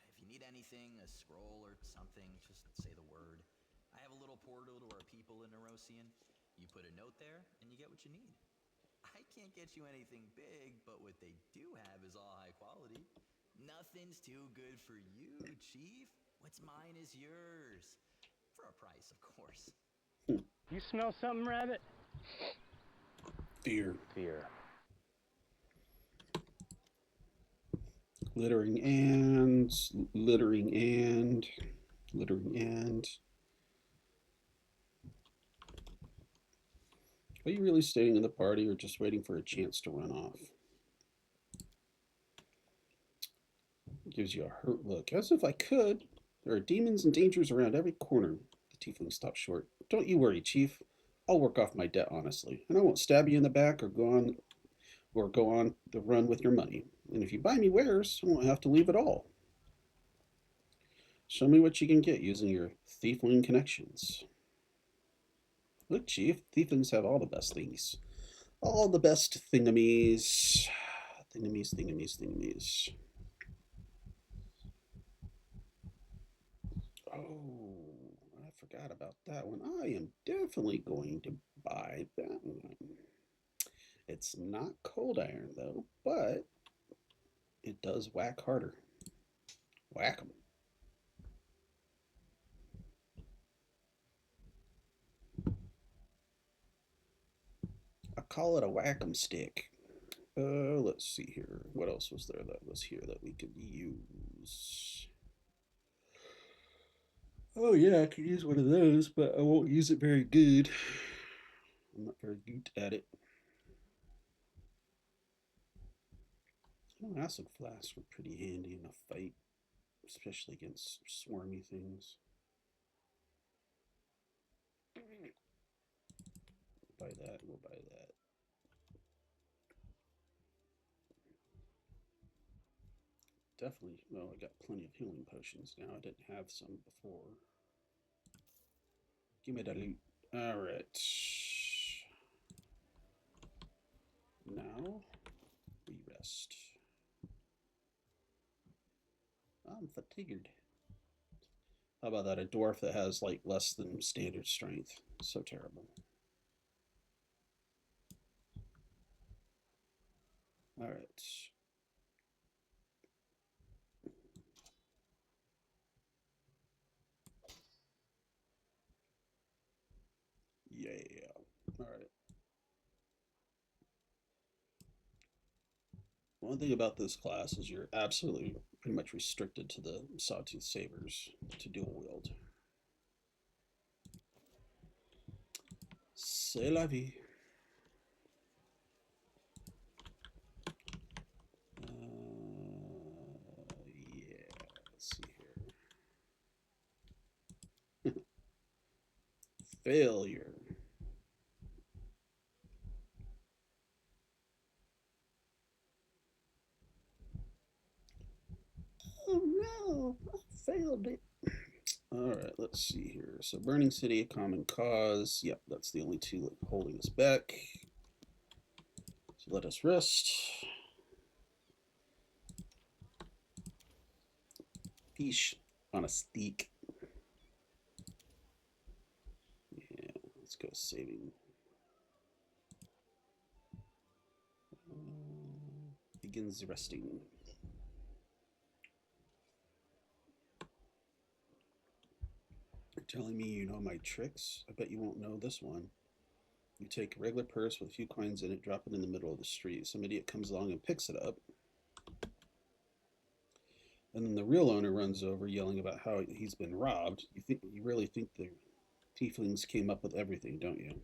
if you need anything, a scroll or something, just say the word. I have a little portal to our people in Nerosian. You put a note there, and you get what you need. I can't get you anything big, but what they do have is all high quality. Nothing's too good for you, Chief. What's mine is yours. For a price, of course. You smell something, Rabbit? Fear. Fear. Littering and littering and littering and. Are you really staying in the party or just waiting for a chance to run off? Gives you a hurt look. As if I could. There are demons and dangers around every corner. The tiefling stopped short. Don't you worry, Chief. I'll work off my debt honestly, and I won't stab you in the back or go on the run with your money. And if you buy me wares, I won't have to leave at all. Show me what you can get using your thiefling connections. Look, Chief, thieflings have all the best things. All the best thingamies. Thingamies. Oh, I forgot about that one. I am definitely going to buy that one. It's not cold iron though, but it does whack harder. Whack 'em. I call it a whack 'em stick. Let's see here. What else was there that was here that we could use? Oh yeah, I could use one of those, but I won't use it very good. I'm not very good at it. Oh, acid flasks were pretty handy in a fight, especially against swarmy things. Buy that, we'll buy that. Definitely, well, I got plenty of healing potions now. I didn't have some before. Give me the loot. Alright. Now, we rest. I'm fatigued. How about that? A dwarf that has like less than standard strength. So terrible. Alright. Yeah. Alright. One thing about this class is you're absolutely pretty much restricted to the Sawtooth Sabers to dual wield. C'est la vie. Yeah, let's see here. Failure. Oh no, I failed it. All right, let's see here. So Burning City, Common Cause. Yep, that's the only two holding us back. So let us rest. Fish on a steak. Yeah, let's go saving. Begins resting. You're telling me you know my tricks? I bet you won't know this one. You take a regular purse with a few coins in it, drop it in the middle of the street. Some idiot comes along and picks it up. And then the real owner runs over yelling about how he's been robbed. You really think the tieflings came up with everything, don't you?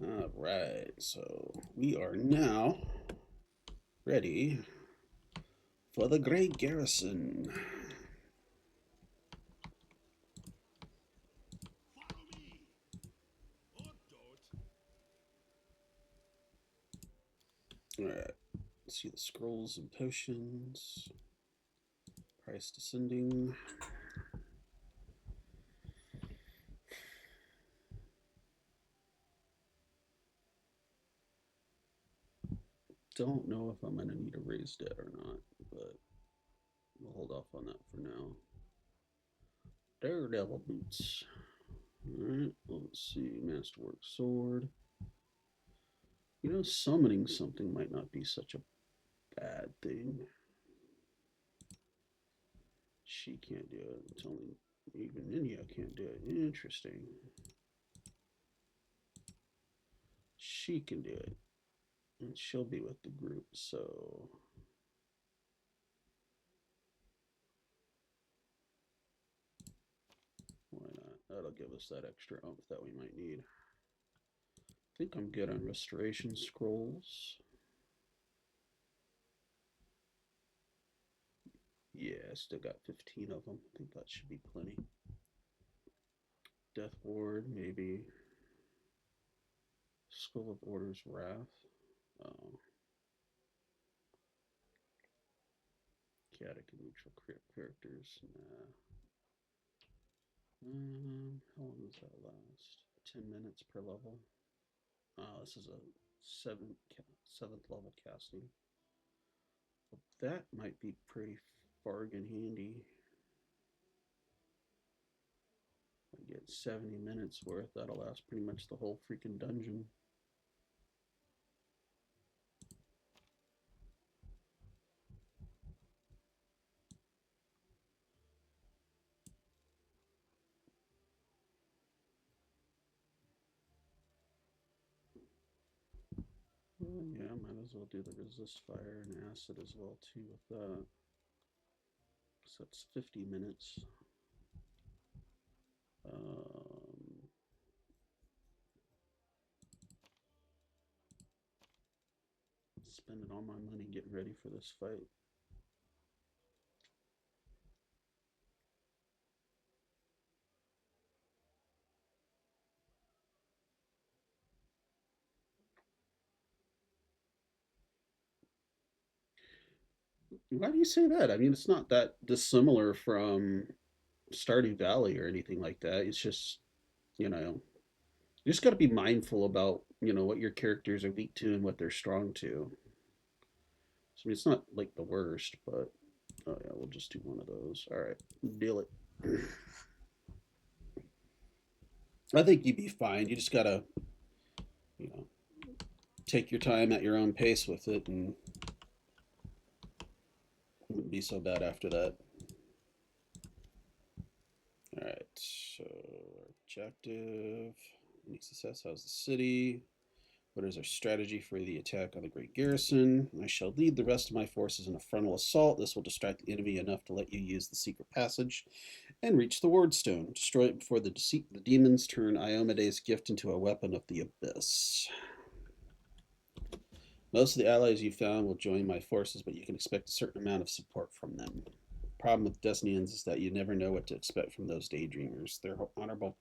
All right, so we are now ready for the Grey Garrison. Follow me. Or don't. All right, let's see the scrolls and potions. Price descending. Don't know if I'm going to need a raised debt or not, but we'll hold off on that for now. Daredevil boots. Alright, let's see. Masterwork sword. You know, summoning something might not be such a bad thing. She can't do it. It's only even Ninya can't do it. Interesting. She can do it. And she'll be with the group, so why not? That'll give us that extra oomph that we might need. I think I'm good on restoration scrolls. Yeah, I still got 15 of them. I think that should be plenty. Death Ward, maybe. Skull of Order's Wrath. Oh. Chaotic and neutral characters. Nah. How long does that last? 10 minutes per level. This is a seventh level casting. Well, that might be pretty Bargain handy. I get 70 minutes worth. That'll last pretty much the whole freaking dungeon. Well, yeah, might as well do the resist fire and acid as well too with that. So that's 50 minutes. Spending all my money getting ready for this fight. Why do you say that? I mean, it's not that dissimilar from Stardew Valley or anything like that. It's just, you know, you just got to be mindful about, what your characters are weak to and what they're strong to. So, I mean, it's not like the worst, but oh yeah, we'll just do one of those. All right, deal it. I think you'd be fine. You just gotta, you know, take your time at your own pace with it, and it wouldn't be so bad after that. All right, so objective. Unique success. How's the city? What is our strategy for the attack on the Grey Garrison? I shall lead the rest of my forces in a frontal assault. This will distract the enemy enough to let you use the secret passage and reach the ward stone. Destroy it before the demons turn Iomede's gift into a weapon of the abyss. Most of the allies you found will join my forces, but you can expect a certain amount of support from them. The problem with Destinians is that you never know what to expect from those daydreamers. Their honorable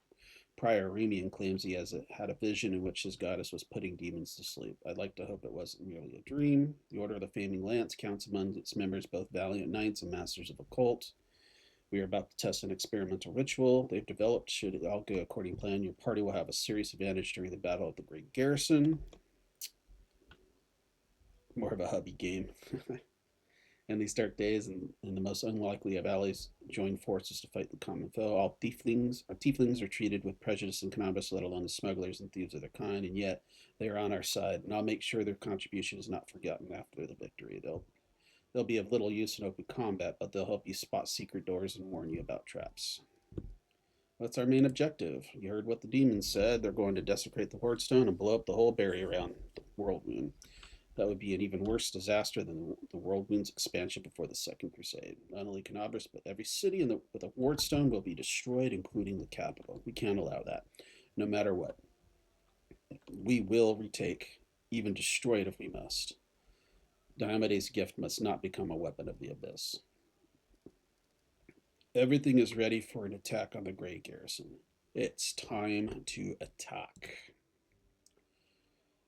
Prior Remian claims he had a vision in which his goddess was putting demons to sleep. I'd like to hope it wasn't merely a dream. The Order of the Flaming Lance counts among its members both valiant knights and masters of occult. We are about to test an experimental ritual they've developed. Should it all go according to plan, your party will have a serious advantage during the battle at the Grey Garrison. More of a hubby game. In these dark days, and the most unlikely of allies join forces to fight the common foe. All tieflings are treated with prejudice in Cannabis, let alone the smugglers and thieves of their kind, and yet they are on our side, and I'll make sure their contribution is not forgotten after the victory. They'll be of little use in open combat, but they'll help you spot secret doors and warn you about traps. That's our main objective. You heard what the demons said. They're going to desecrate the Hordestone and blow up the whole barrier around the World Moon. That would be an even worse disaster than the World Moon's expansion before the Second Crusade. Not only Canabras, but every city with a Wardstone will be destroyed, including the capital. We can't allow that, no matter what. We will retake, even destroy it if we must. Diomedes' gift must not become a weapon of the abyss. Everything is ready for an attack on the Grey Garrison. It's time to attack.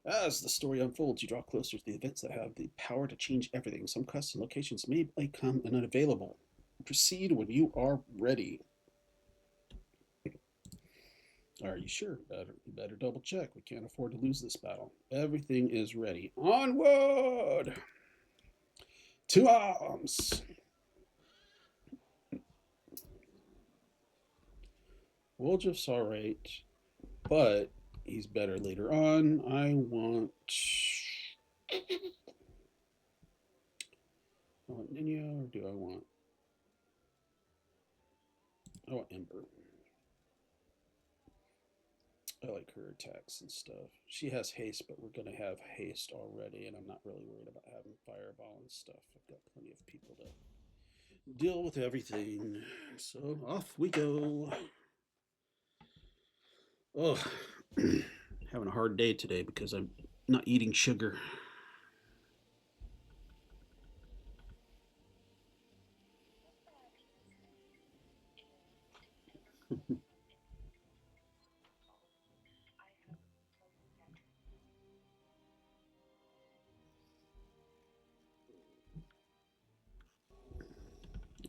As the story unfolds, you draw closer to the events that have the power to change everything. Some quests and locations may become unavailable. Proceed when you are ready. Are you sure? You better double check. We can't afford to lose this battle. Everything is ready. Onward! To arms! Woljeff's alright, but he's better later on. I want Ninja, or do I want Ember. I like her attacks and stuff. She has haste, but we're going to have haste already, and I'm not really worried about having fireball and stuff. I've got plenty of people to deal with everything. So off we go. Oh, having a hard day today because I'm not eating sugar.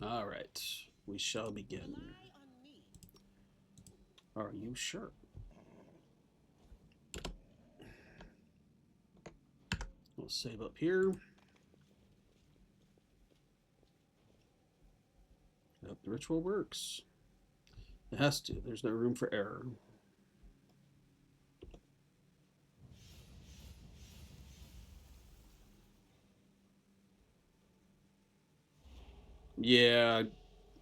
All right, we shall begin. Are you sure? We'll save up here. the ritual works. It has to. There's no room for error. Yeah,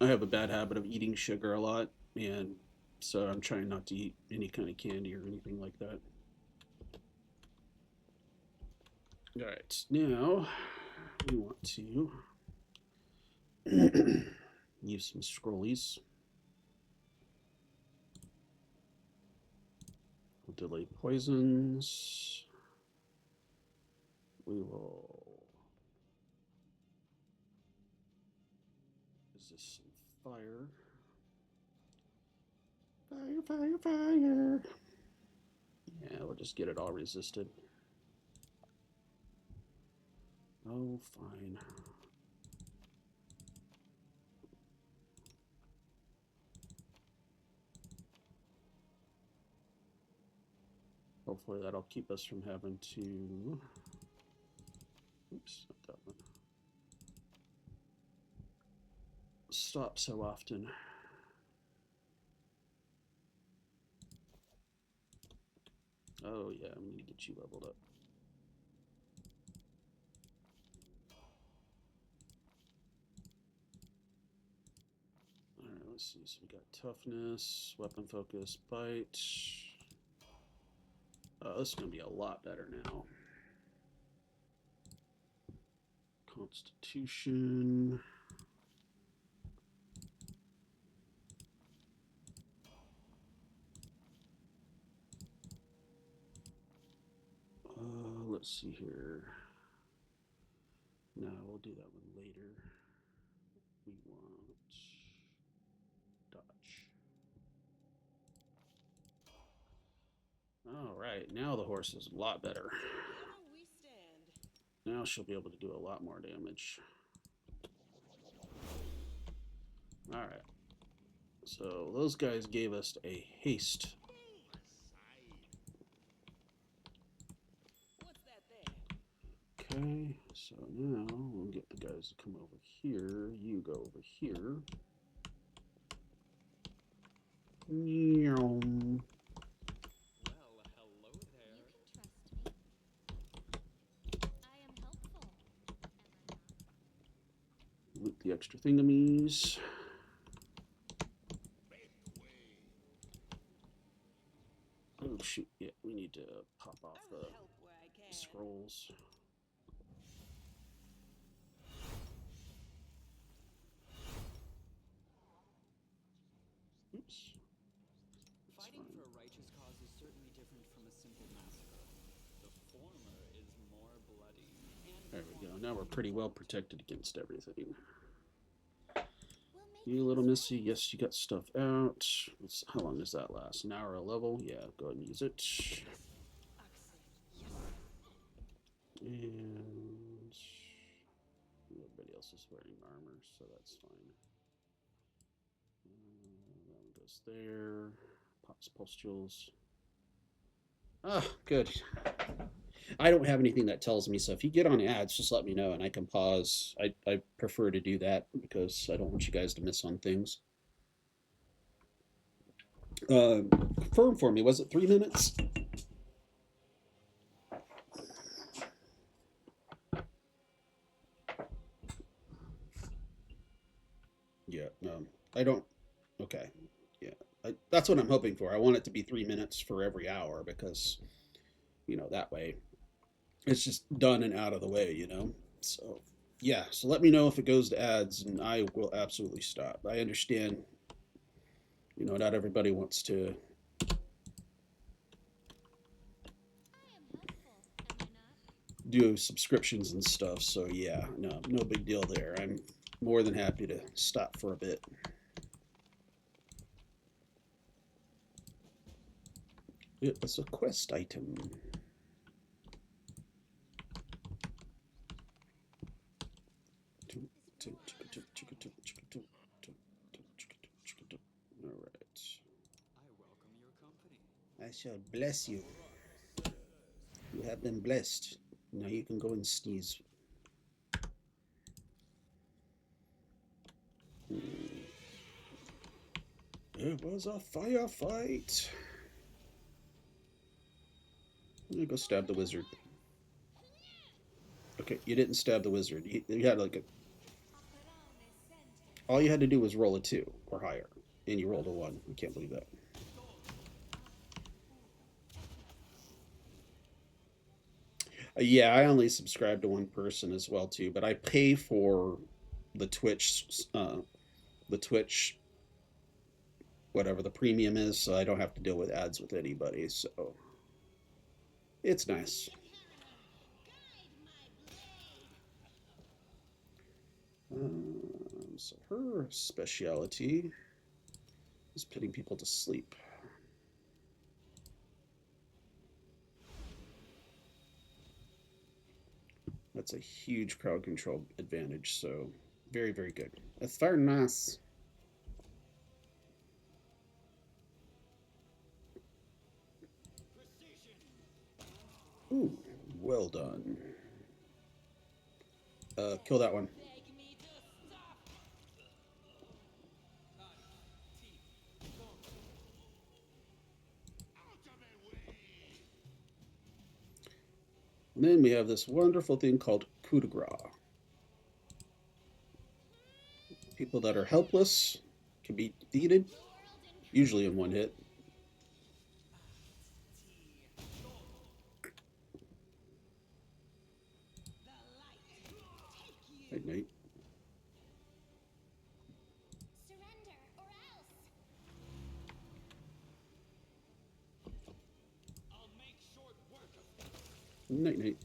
I have a bad habit of eating sugar a lot, and so I'm trying not to eat any kind of candy or anything like that. All right, now we want to use some scrollies. We'll delay poisons. We will resist some fire. Fire, fire, fire. Yeah, we'll just get it all resisted. Oh, fine. Hopefully that'll keep us from having to... Oops, not that one. Stop so often. Oh yeah, I'm gonna get you leveled up. Alright, let's see. So we got toughness, weapon focus, bite. Oh, this is gonna be a lot better now. Constitution. Let's see here. No, we'll do that one later. We want dodge. All right, now the horse is a lot better. We stand. Now she'll be able to do a lot more damage. All right. So those guys gave us a haste. What's that there? Okay, so now we'll get the guys to come over here. You go over here. Well, hello there. You can trust me. I am helpful, am I not? Loot the extra thingamies. Oh shoot, yeah, we need to pop off I the will help where I can. scrolls. Oops. That's Fighting fine. for a righteous cause is certainly different from a simple massacre. The former is more bloody and There we go. Now we're pretty well protected against everything. We'll make You little things missy, yes, you got stuff out. How long does that last? An hour a level? Yeah, go ahead and use it. And everybody else is wearing armor, so that's fine. That one goes there. Pops pustules. Ah, good. I don't have anything that tells me, so if you get on ads, just let me know and I can pause. I prefer to do that because I don't want you guys to miss on things. Confirm for me, was it 3 minutes? Yeah, no, I don't. Okay, yeah, that's what I'm hoping for. I want it to be 3 minutes for every hour because, that way it's just done and out of the way, So, yeah, so let me know if it goes to ads and I will absolutely stop. I understand, not everybody wants to. I am helpful, am I not? Do subscriptions and stuff, so yeah, no big deal there. I'm more than happy to stop for a bit. It was a quest item. All right. I welcome your company. I shall bless you. You have been blessed. Now you can go and sneeze. It was a firefight. I'm gonna go stab the wizard. Okay, you didn't stab the wizard. You had like a. All you had to do was roll a 2 or higher, and you rolled a 1. I can't believe that. Yeah, I only subscribe to one person as well too, but I pay for the Twitch, whatever the premium is, so I don't have to deal with ads with anybody. So it's nice. So her speciality is putting people to sleep. That's a huge crowd control advantage, so very, very good. That's very nice. Ooh, well done. Kill that one. And then we have this wonderful thing called coup de grace. People that are helpless can be defeated, usually in one hit. Night night. Surrender or else. I'll make short work of Night night.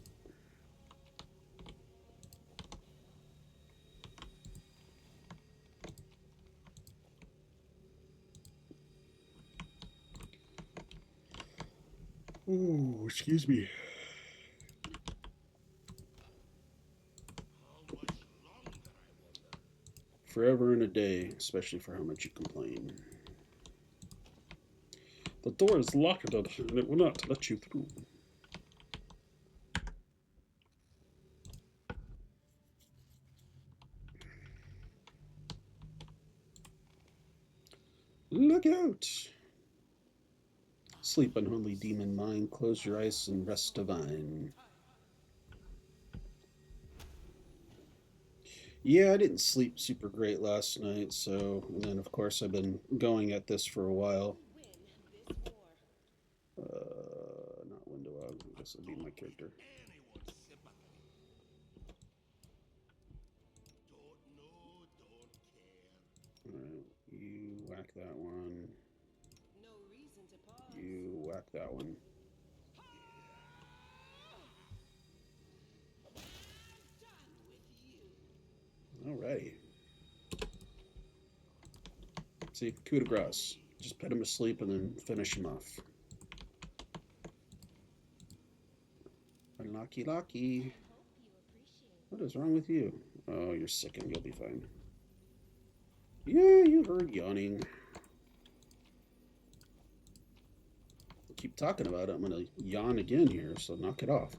Ooh, excuse me. how much longer, I wonder. Forever and a day, especially for how much you complain. The door is locked and it will not let you through. Look out! Sleep, unholy demon mind. Close your eyes and rest divine. Yeah, I didn't sleep super great last night, so, and then of course I've been going at this for a while. Win this war. Not window out. I guess it'll be my character. Anyone's sympathy. Don't know, don't care. Alright, you whack that one. No reason to pause. You whack that one. Done with you. Alrighty. See, coup de grace. Just put him to sleep and then finish him off. Unlucky, lucky. Hope you appreciate. What is wrong with you? Oh, you're sick and you'll be fine. Yeah, you heard yawning. Keep talking about it. I'm gonna yawn again here, so knock it off.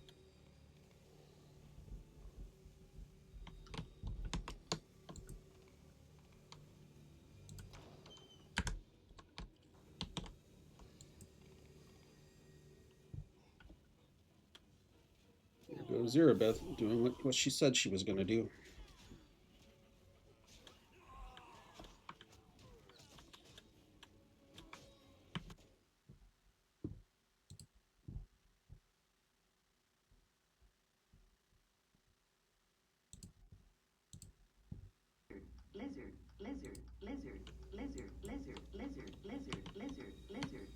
There goes Irabeth doing what she said she was gonna do. Lizard, lizard, lizard, lizard, lizard, lizard, lizard, lizard, lizard,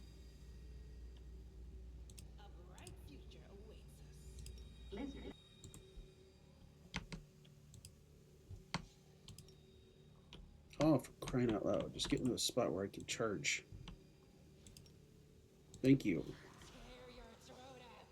A bright future awaits us. lizard. Oh, for crying out loud. Just get into a spot where I can charge. Thank you. Tear your throat out.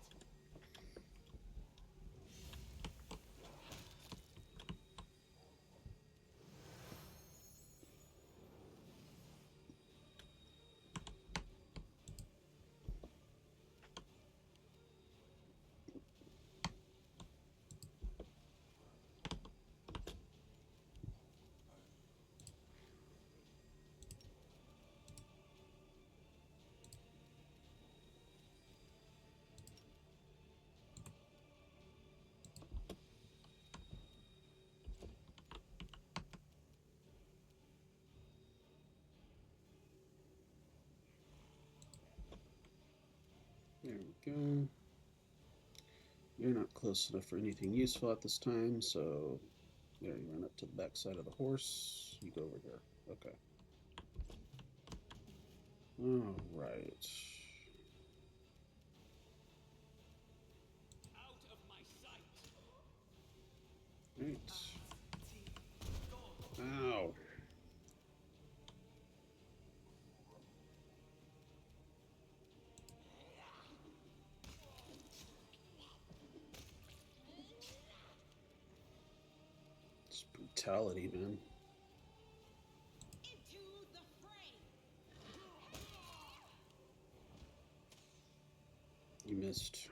we go. You're not close enough for anything useful at this time, so there, you run up to the back side of the horse. You go over here. Okay. All right. Out of my sight. Right. Ow. It's brutality, man. Into the fray. You missed.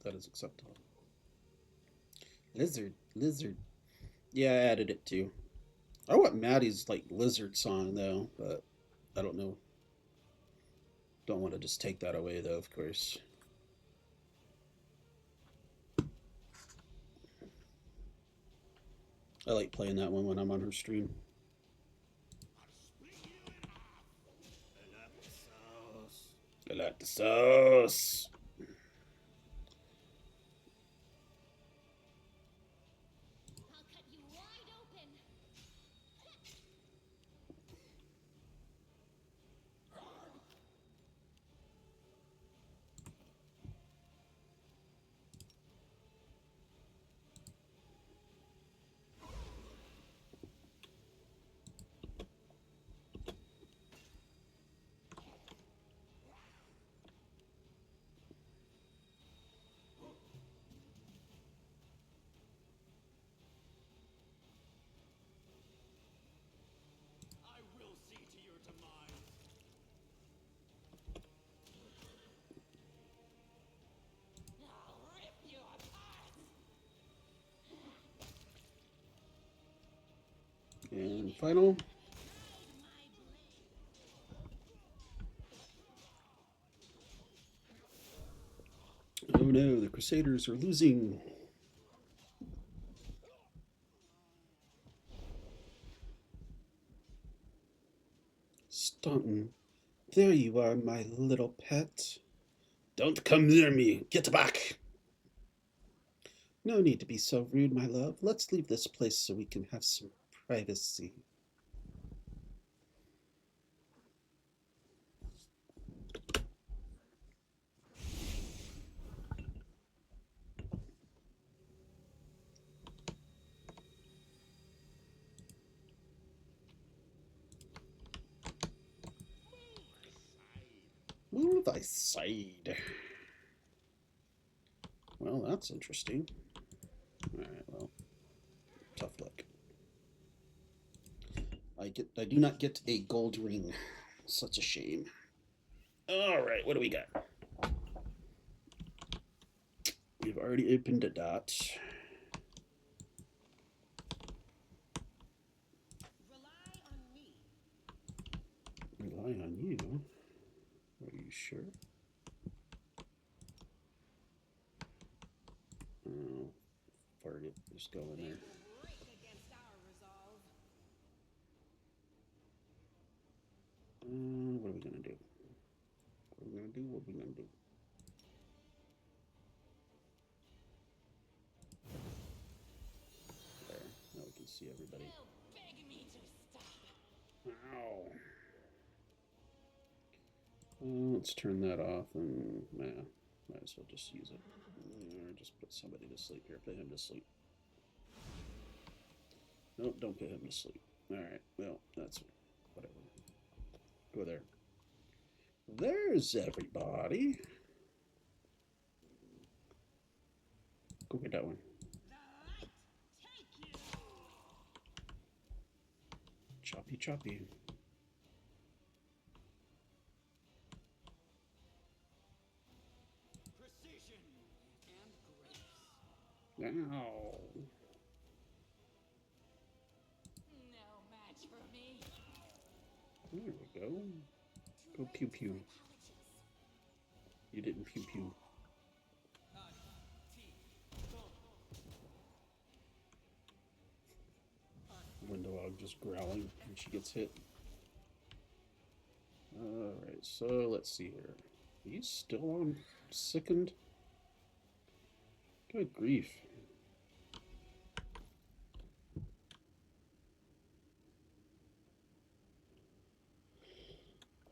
That is acceptable. Lizard, lizard. Yeah, I added it too. I want Maddie's like lizard song though, but I don't know. Don't want to just take that away though, of course. I like playing that one when I'm on her stream. I like the sauce. I'll cut you wide open. I will see to your demise. I'll rip you apart. And final. Oh no, the Crusaders are losing. Staunton, there you are, my little pet. Don't come near me. Get back. No need to be so rude, my love. Let's leave this place so we can have some privacy. Move thy side. Well, that's interesting. Alright, well, tough luck. I do not get a gold ring. Such a shame. Alright, what do we got? We've already opened a dot. Rely on me. Rely on you? Are you sure? Oh, fart it. Just go in there. Break against our resolve. What are we gonna do? What are we gonna do? What are we gonna do? There. Now we can see everybody. They'll beg me to stop. Ow. Let's turn that off and might as well just use it. Or just put somebody to sleep here. Put him to sleep. Nope, don't put him to sleep. Alright, well, that's whatever. Go there. There's everybody. Go get that one. The light take you. Choppy, choppy. Precision and grace. Now. No match for me. There we go. Go pew pew. You didn't pew pew. Windowog just growling when she gets hit. Alright, so let's see here. He's still on sickened? Good grief.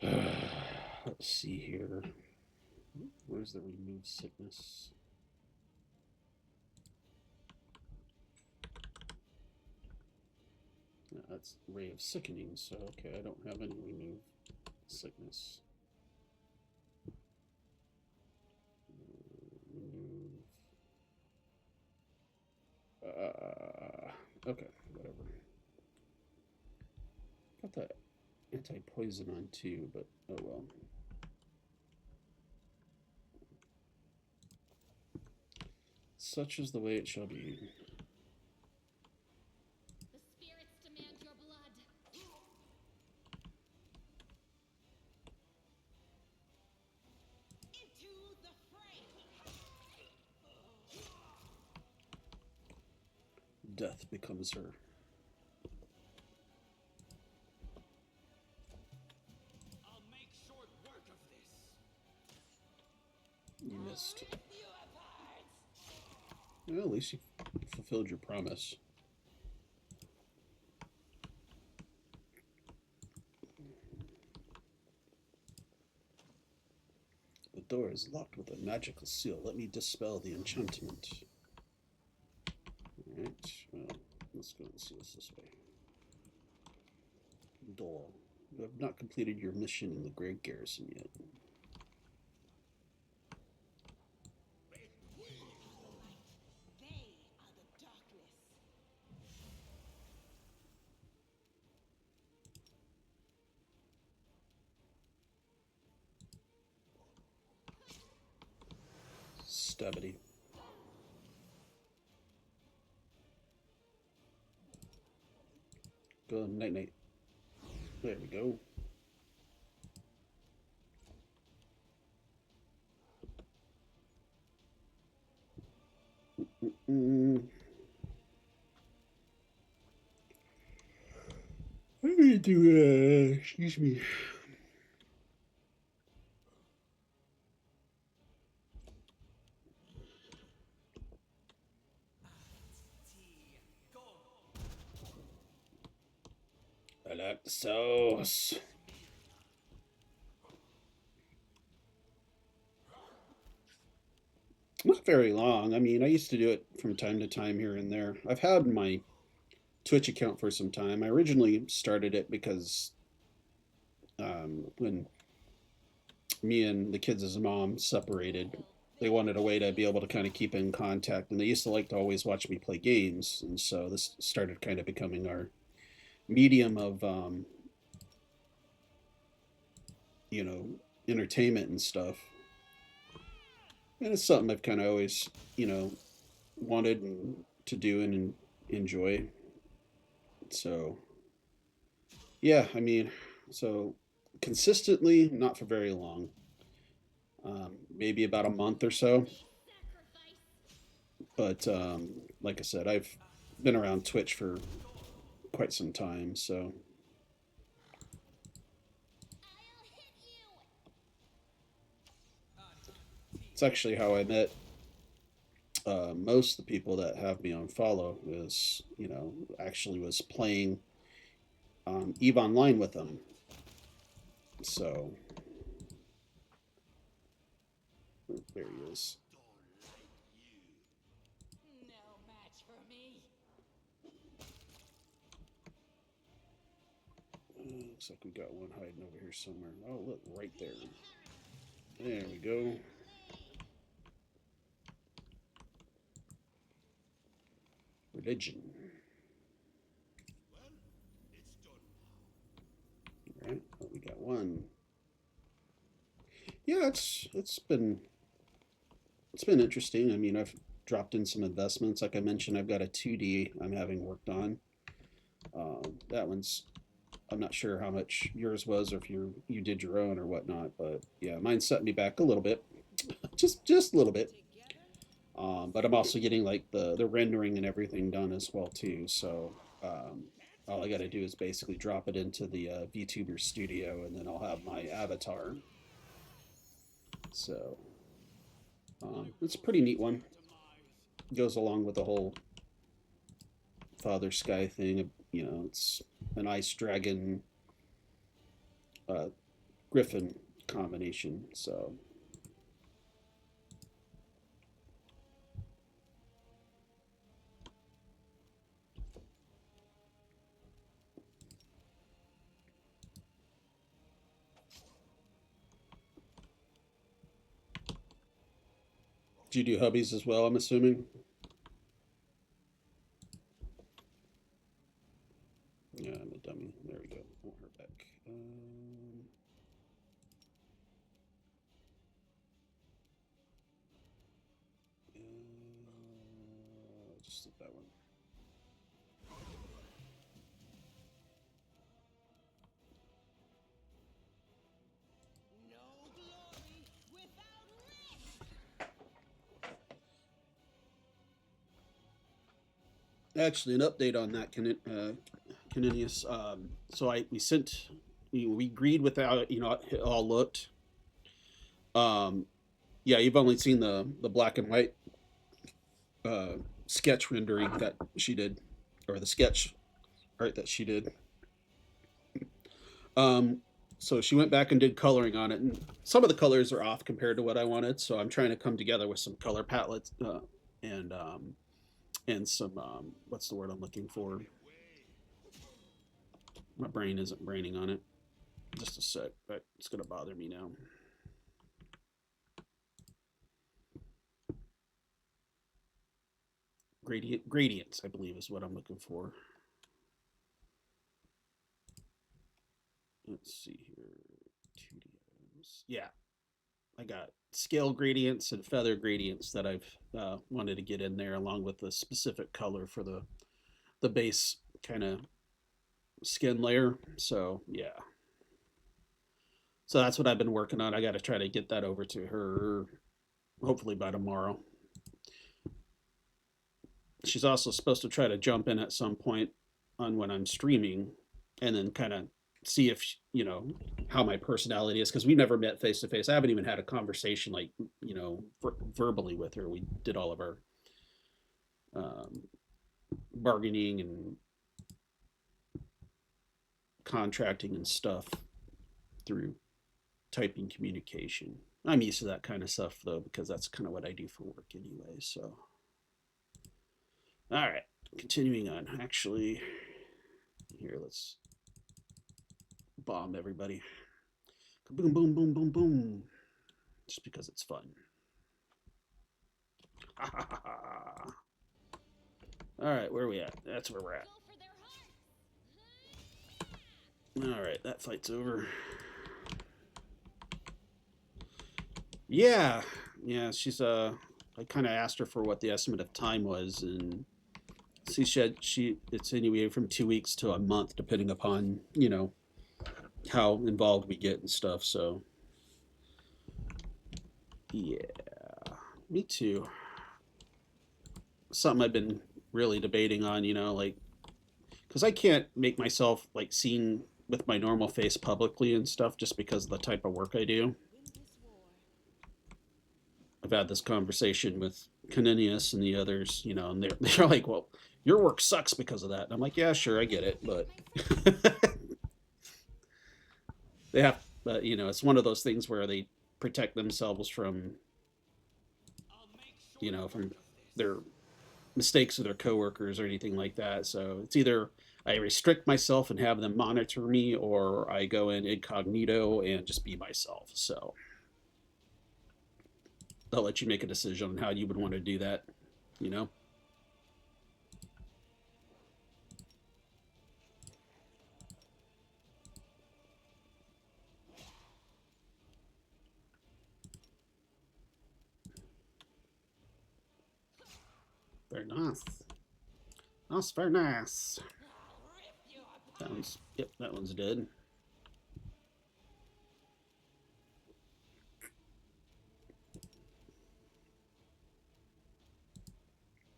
Let's see here. Where's the remove sickness? That's Ray of Sickening, so okay, I don't have any remove sickness. Okay, whatever. Got that anti-poison on too, but oh well. Such is the way it shall be. The spirits demand your blood. Into the fray. Death becomes her. I'll make short work of this. You missed. Rip you apart! Well, at least you fulfilled your promise. The door is locked with a magical seal. Let me dispel the enchantment. Alright, well, let's go and see this way. Door. You have not completed your mission in the Grey Garrison yet. They are the darkness. Stabity. Go night night. There we go. I need to, excuse me. I like the sauce. Not very long. I mean, I used to do it from time to time here and there. I've had my Twitch account for some time. I originally started it because when me and the kids' mom separated, they wanted a way to be able to kind of keep in contact, and they used to like to always watch me play games, and so this started kind of becoming our medium of you know, entertainment and stuff. And it's something I've kind of always, you know, wanted to do and enjoy. So yeah, I mean, so consistently, not for very long. Maybe about a month or so. But like I said, I've been around Twitch for quite some time, so it's actually how I met most of the people that have me on follow. Is, you know, actually was playing Eve Online with them. So there he is. No match for me. Looks like we got one hiding over here somewhere. Oh, look, right there. There we go. Religion. Well, it's done now. All right, well, we got one. Yeah, it's been interesting. I mean, I've dropped in some investments. Like I mentioned, I've got a 2D I'm having worked on. That one's, I'm not sure how much yours was, or if you did your own or whatnot, but yeah, mine set me back a little bit, just a little bit. But I'm also getting like the rendering and everything done as well too. So all I got to do is basically drop it into the VTuber Studio, and then I'll have my avatar. So it's a pretty neat one. Goes along with the whole Father Sky thing. You know, it's an ice dragon griffin combination. So do you do hubbies as well, I'm assuming? Yeah, I'm a dummy. There we go. Want her back. Just did that one. No glory without risk. Actually, an update on that, Caninius. So we agreed without, you know, it all looked. Yeah, you've only seen the black and white sketch rendering that she did, or the sketch art that she did. Um, so she went back and did coloring on it, and some of the colors are off compared to what I wanted. So I'm trying to come together with some color palettes and some what's the word I'm looking for? My brain isn't braining on it. Just a sec, but it's gonna bother me now. Gradients, I believe, is what I'm looking for. Let's see here. 2DMs. Yeah, I got scale gradients and feather gradients that I've wanted to get in there, along with the specific color for the base kind of skin layer. So yeah, so that's what I've been working on. I got to try to get that over to her, hopefully by tomorrow. She's also supposed to try to jump in at some point on when I'm streaming, and then kind of see if, you know, how my personality is, because we never met face to face. I haven't even had a conversation, like, you know, verbally with her. We did all of our bargaining and contracting and stuff through typing communication. I'm used to that kind of stuff though, because that's kind of what I do for work anyway. So all right, continuing on. Actually, here, let's bomb everybody. Boom, boom, boom, boom, boom. Just because it's fun. All right, where are we at? That's where we're at. All right, that fight's over. Yeah, she's I kind of asked her for what the estimate of time was, and she said it's anywhere from 2 weeks to a month, depending upon, you know, how involved we get and stuff. So yeah, me too. Something I've been really debating on, you know, like, because I can't make myself like seen with my normal face publicly and stuff, just because of the type of work I do. I've had this conversation with Caninius and the others, you know, and they're like, well, your work sucks because of that. And I'm like, yeah, sure, I get it, but they have, you know, it's one of those things where they protect themselves from, you know, from their mistakes with their coworkers or anything like that. So it's either I restrict myself and have them monitor me, or I go in incognito and just be myself. So I'll let you make a decision on how you would want to do that, you know? Very nice. That's very nice. That one's, yep, that one's dead.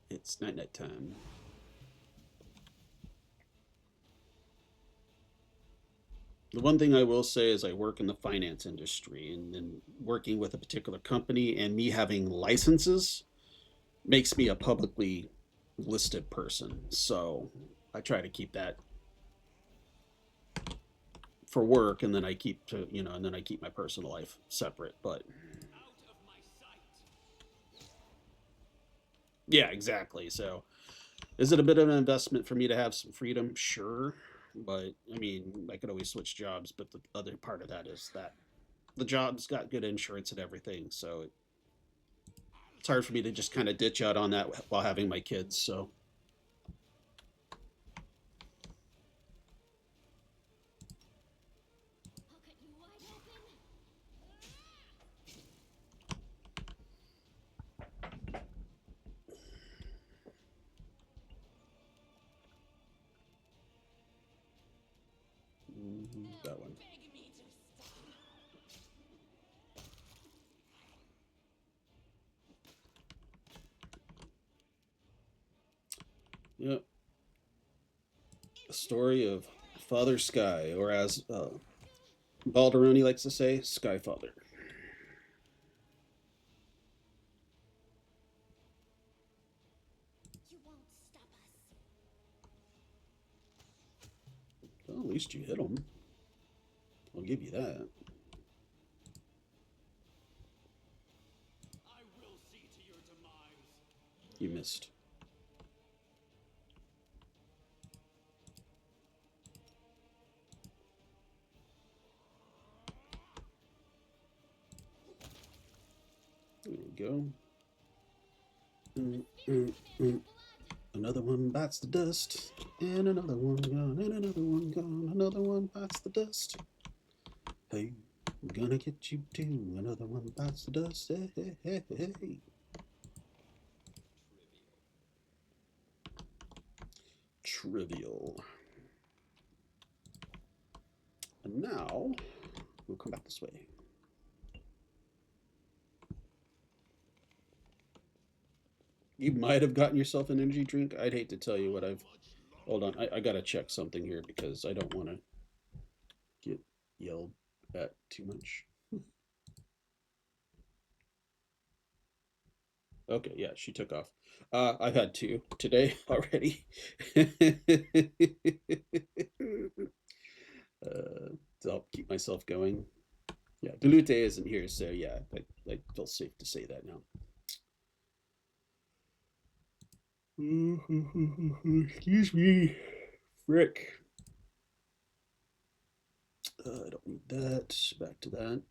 It's night time. The one thing I will say is I work in the finance industry, and then working with a particular company and me having licenses makes me a publicly listed person. So I try to keep that for work, and then I keep to and then I keep my personal life separate. But Out of my sight. yeah, exactly. So is it a bit of an investment for me to have some freedom? Sure. But I mean, I could always switch jobs. But the other part of that is that the job's got good insurance and everything. So it's hard for me to just kind of ditch out on that while having my kids. So I'll cut you wide open. that one. Beg me to stop. Yep. A story of Father Sky, or as Balderoni likes to say, Sky Father. You won't stop us. Well, at least you hit him. I'll give you that. I will see to your demise. You missed. There we go. Another one bites the dust, and another one gone, and another one gone. Another one bites the dust. Hey, I'm gonna get you too. Another one bites the dust. Hey, hey, hey, hey. Trivial. And now we'll come back this way. You might have gotten yourself an energy drink. I'd hate to tell you what I've. Hold on, I gotta check something here because I don't want to get yelled at too much. Okay, yeah, she took off. I've had two today already. To help keep myself going. Yeah, Galute isn't here, so yeah, I feel safe to say that now. Excuse me, frick. I don't need that. Back to that.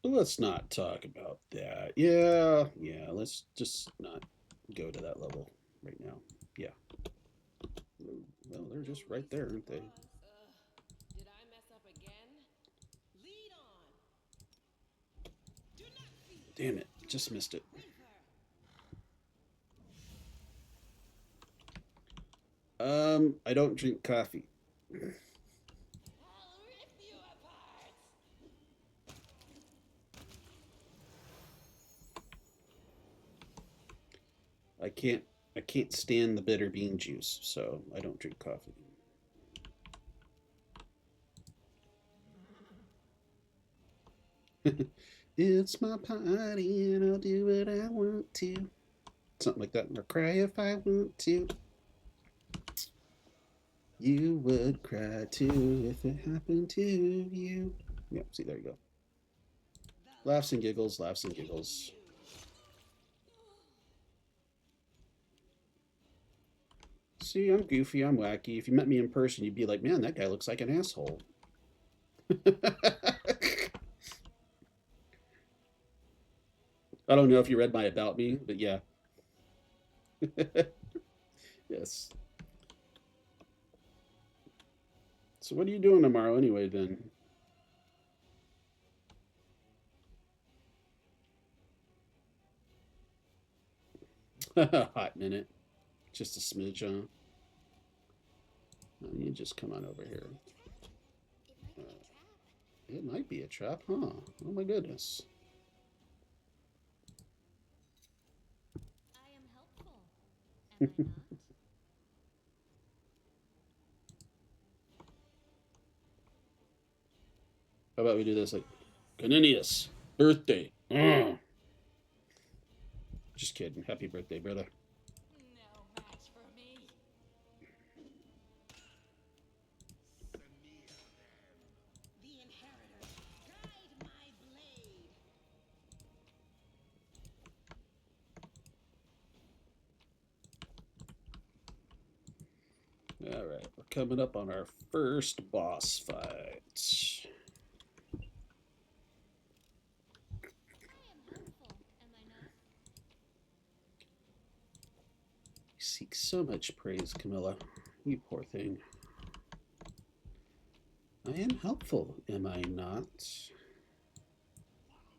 Let's not talk about that. Yeah, let's just not go to that level right now. Yeah. Well, they're just right there, aren't they? Did I mess up again? Lead on. Do not fear. Damn it, just missed it. I don't drink coffee. I'll rip you apart. I can't stand the bitter bean juice, so I don't drink coffee. It's my party and I'll do what I want to. Something like that. Or cry if I want to. You would cry too if it happened to you. Yep, see, there you go. Laughs and giggles, laughs and giggles. See, I'm goofy, I'm wacky. If you met me in person, you'd be like, man, that guy looks like an asshole. I don't know if you read my About Me, but yeah. Yes. So what are you doing tomorrow anyway, then? Hot minute. Just a smidge, huh? You just come on over here. It might be a trap. It might be a trap, huh? Oh my goodness. I am helpful. Am I not? How about we do this like, Caninius, birthday. Just kidding. Happy birthday, brother. No match for me. The inheritor, guide my blade. Alright, we're coming up on our first boss fight. I am helpful, am I not? You seek so much praise, Camilla. You poor thing. I am helpful, am I not?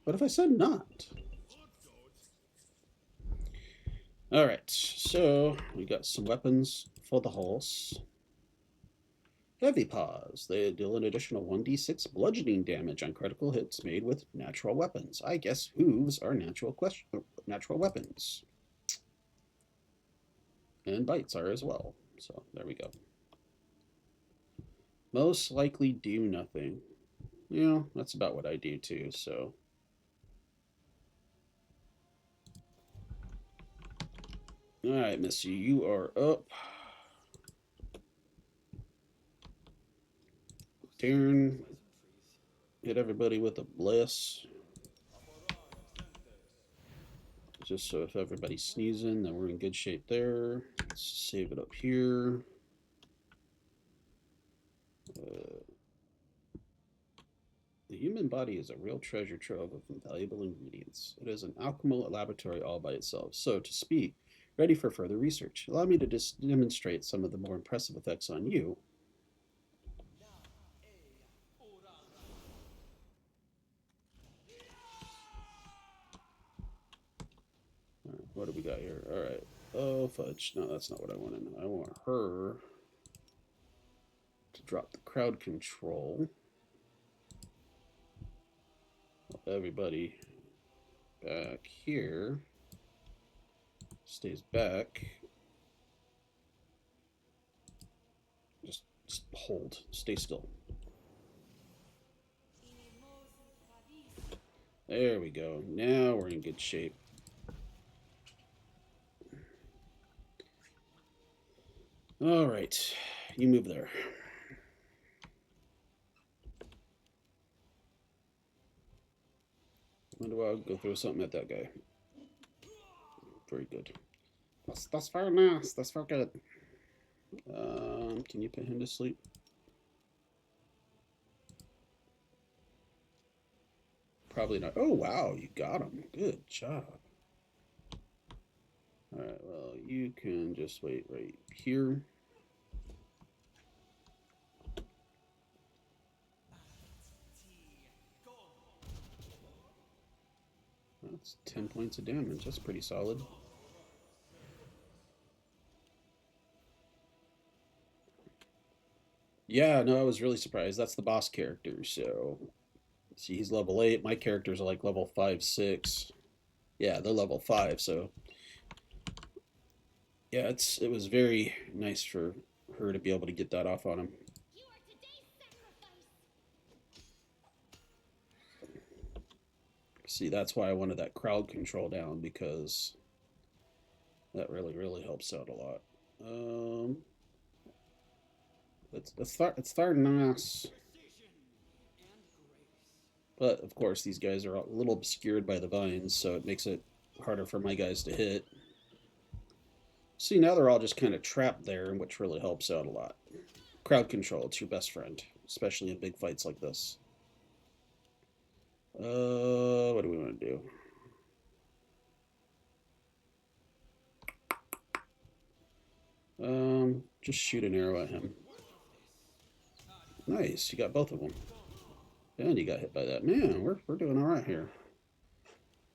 What if I said not? Alright, so we got some weapons for the horse. Heavy paws. They deal an additional 1d6 bludgeoning damage on critical hits made with natural weapons. I guess hooves are natural weapons. And bites are as well. So there we go. Most likely do nothing. Yeah, that's about what I do too, so. Alright, Missy, you are up. Darren, hit everybody with a bless. Just so if everybody's sneezing, then we're in good shape there. Let's save it up here. The human body is a real treasure trove of valuable ingredients. It is an alchemical laboratory all by itself. So, to speak, ready for further research. Allow me to demonstrate some of the more impressive effects on you. Right, what do we got here? All right. Oh, fudge. No, that's not what I wanted. I want her to drop the crowd control. Everybody back here stays back. Just hold. Stay still. There we go. Now we're in good shape. All right. You move there. When do I go throw something at that guy? Very good. That's very nice. That's very good. Can you put him to sleep? Probably not. Oh, wow. You got him. Good job. All right. Well, you can just wait right here. That's 10 points of damage. That's pretty solid. Yeah, no, I was really surprised. That's the boss character. So, see, he's level 8. My characters are like level 5, 6. Yeah, they're level 5. So, yeah, it was very nice for her to be able to get that off on him. You are today's sacrifice. See, that's why I wanted that crowd control down, because that really helps out a lot. It's starting nice. But, of course, these guys are a little obscured by the vines, so it makes it harder for my guys to hit. See, now they're all just kind of trapped there, which really helps out a lot. Crowd control, it's your best friend, especially in big fights like this. What do we want to do? Just shoot an arrow at him. Nice, you got both of them. And you got hit by that. Man, we're doing all right here.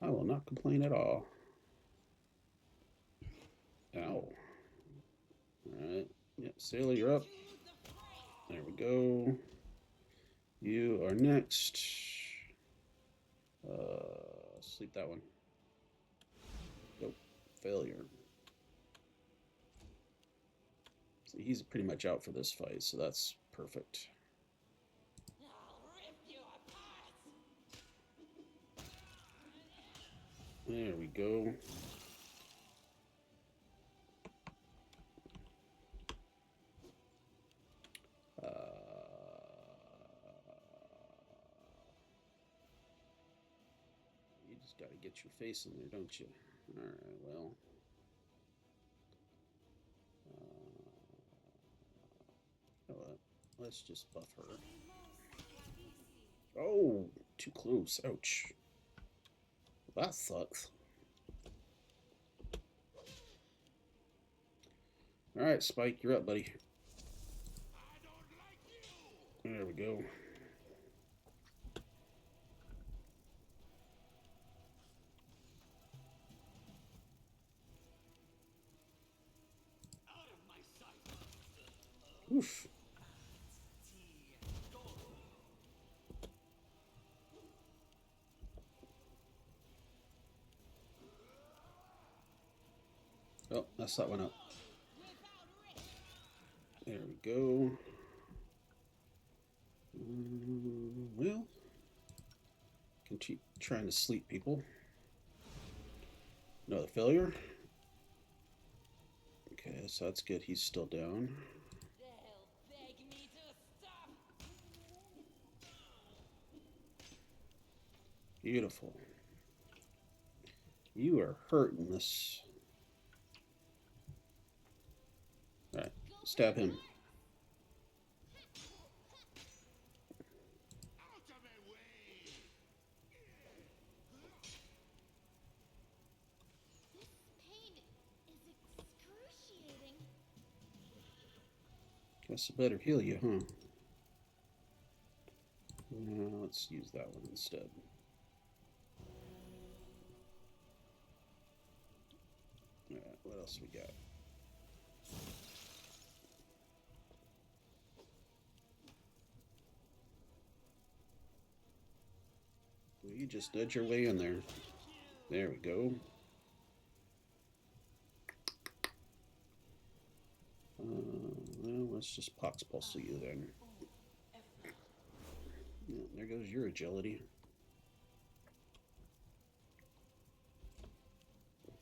I will not complain at all. Ow. Alright. Yep, Sailor, you're up. There we go. You are next. Sleep that one. Nope. Failure. So he's pretty much out for this fight, so that's perfect. I'll rip you apart. There we go. You just got to get your face in there, don't you? All right, well. Let's just buff her. Oh, too close. Ouch. That sucks. All right, Spike, you're up, buddy. There we go. Oof. Oh, messed that one up. There we go. Well, can keep trying to sleep people. Another failure. Okay, so that's good. He's still down. They'll beg me to stop. Beautiful. You are hurting this. All right, stab him. Pain is excruciating. Guess I better heal you, huh? No, let's use that one instead. Alright, what else we got? Well, you just nudge your way in there. There we go. Well, let's just pox pulse you then. Yeah, there goes your agility.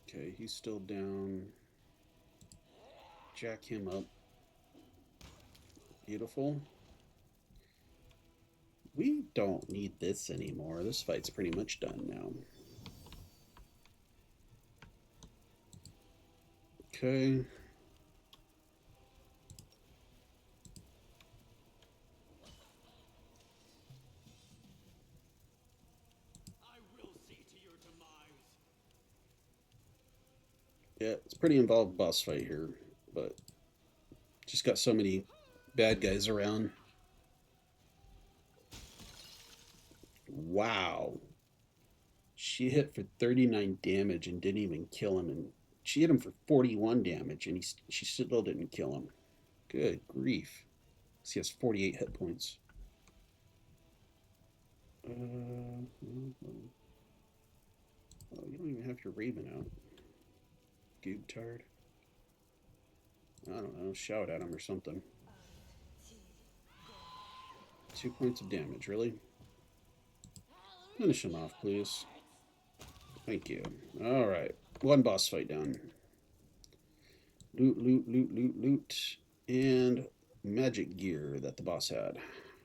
Okay, he's still down. Jack him up. Beautiful. We don't need this anymore. This fight's pretty much done now. Okay. Yeah, it's a pretty involved boss fight here, but just got so many bad guys around. Wow. She hit for 39 damage and didn't even kill him, and she hit him for 41 damage, and she still didn't kill him. Good grief. He has 48 hit points. Oh, you don't even have your Raven out. Goob tard. I don't know, shout at him or something. 2 points of damage, really? Finish him off, please. Thank you. Alright, one boss fight down. Loot, loot, loot, loot, loot. And magic gear that the boss had.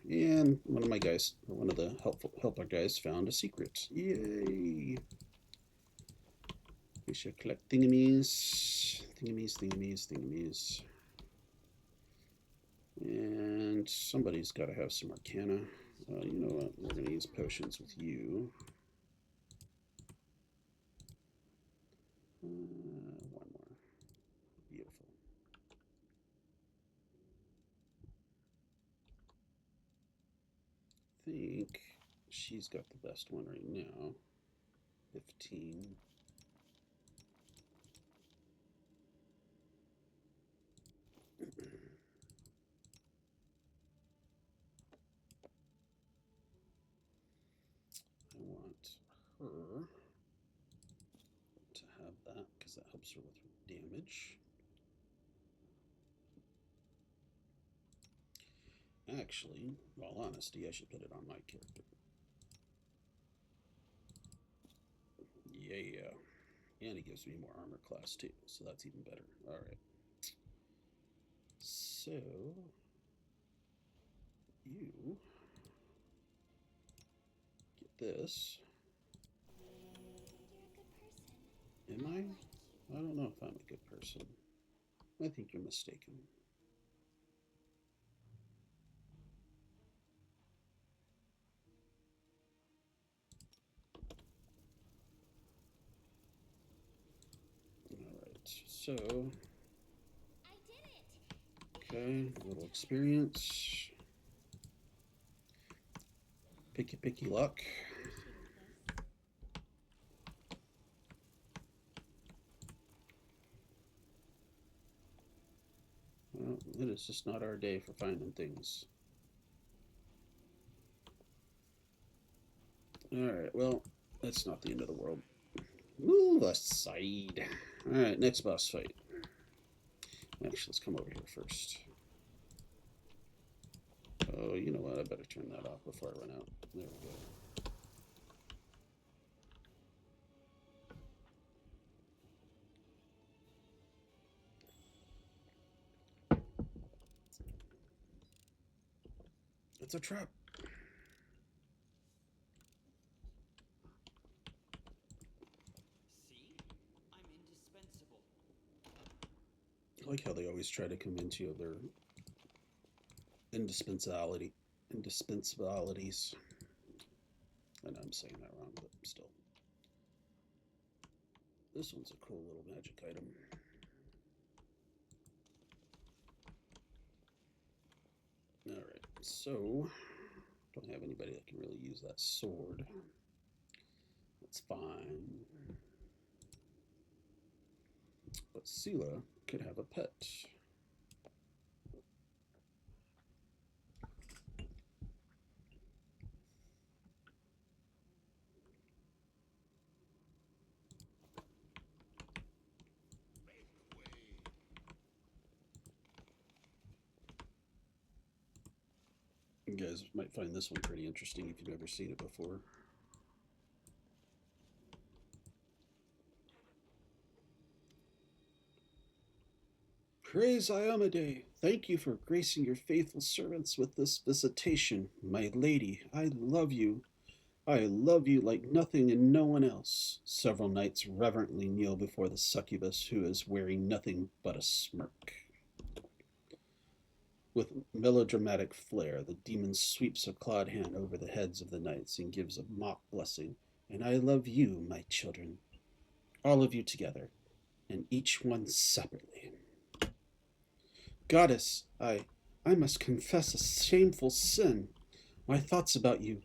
And one of the helper guys found a secret. Yay! We should collect thingamies. Thingamies, thingamies, thingamies. And somebody's got to have some arcana. You know what? We're going to use potions with you. One more. Beautiful. I think she's got the best one right now. 15. I want her to have that because that helps her with damage. Actually, in all honesty, I should put it on my character. Yeah. And he gives me more armor class too, so that's even better. Alright. So, you get this. You're a good person. Am I? Like you. I don't know if I'm a good person. I think you're mistaken. Alright, so, I did it. okay, a little experience. Picky luck. Well, it is just not our day for finding things. Alright, well, that's not the end of the world. Move aside. Alright, next boss fight. Actually, let's come over here first. Oh, you know what? I better turn that off before I run out. There we go. It's a trap. See? I'm indispensable. I like how they always try to come into their indispensabilities. I know I'm saying that wrong, but still. This one's a cool little magic item. Alright, so don't have anybody that can really use that sword. That's fine. But Sela could have a pet. You guys might find this one pretty interesting if you've never seen it before. Praise Iamade, thank you for gracing your faithful servants with this visitation. My lady, I love you. I love you like nothing and no one else. Several knights reverently kneel before the succubus, who is wearing nothing but a smirk. With melodramatic flair, the demon sweeps a clawed hand over the heads of the knights and gives a mock blessing. And I love you, my children, all of you together, and each one separately. Goddess, I must confess a shameful sin. My thoughts about you,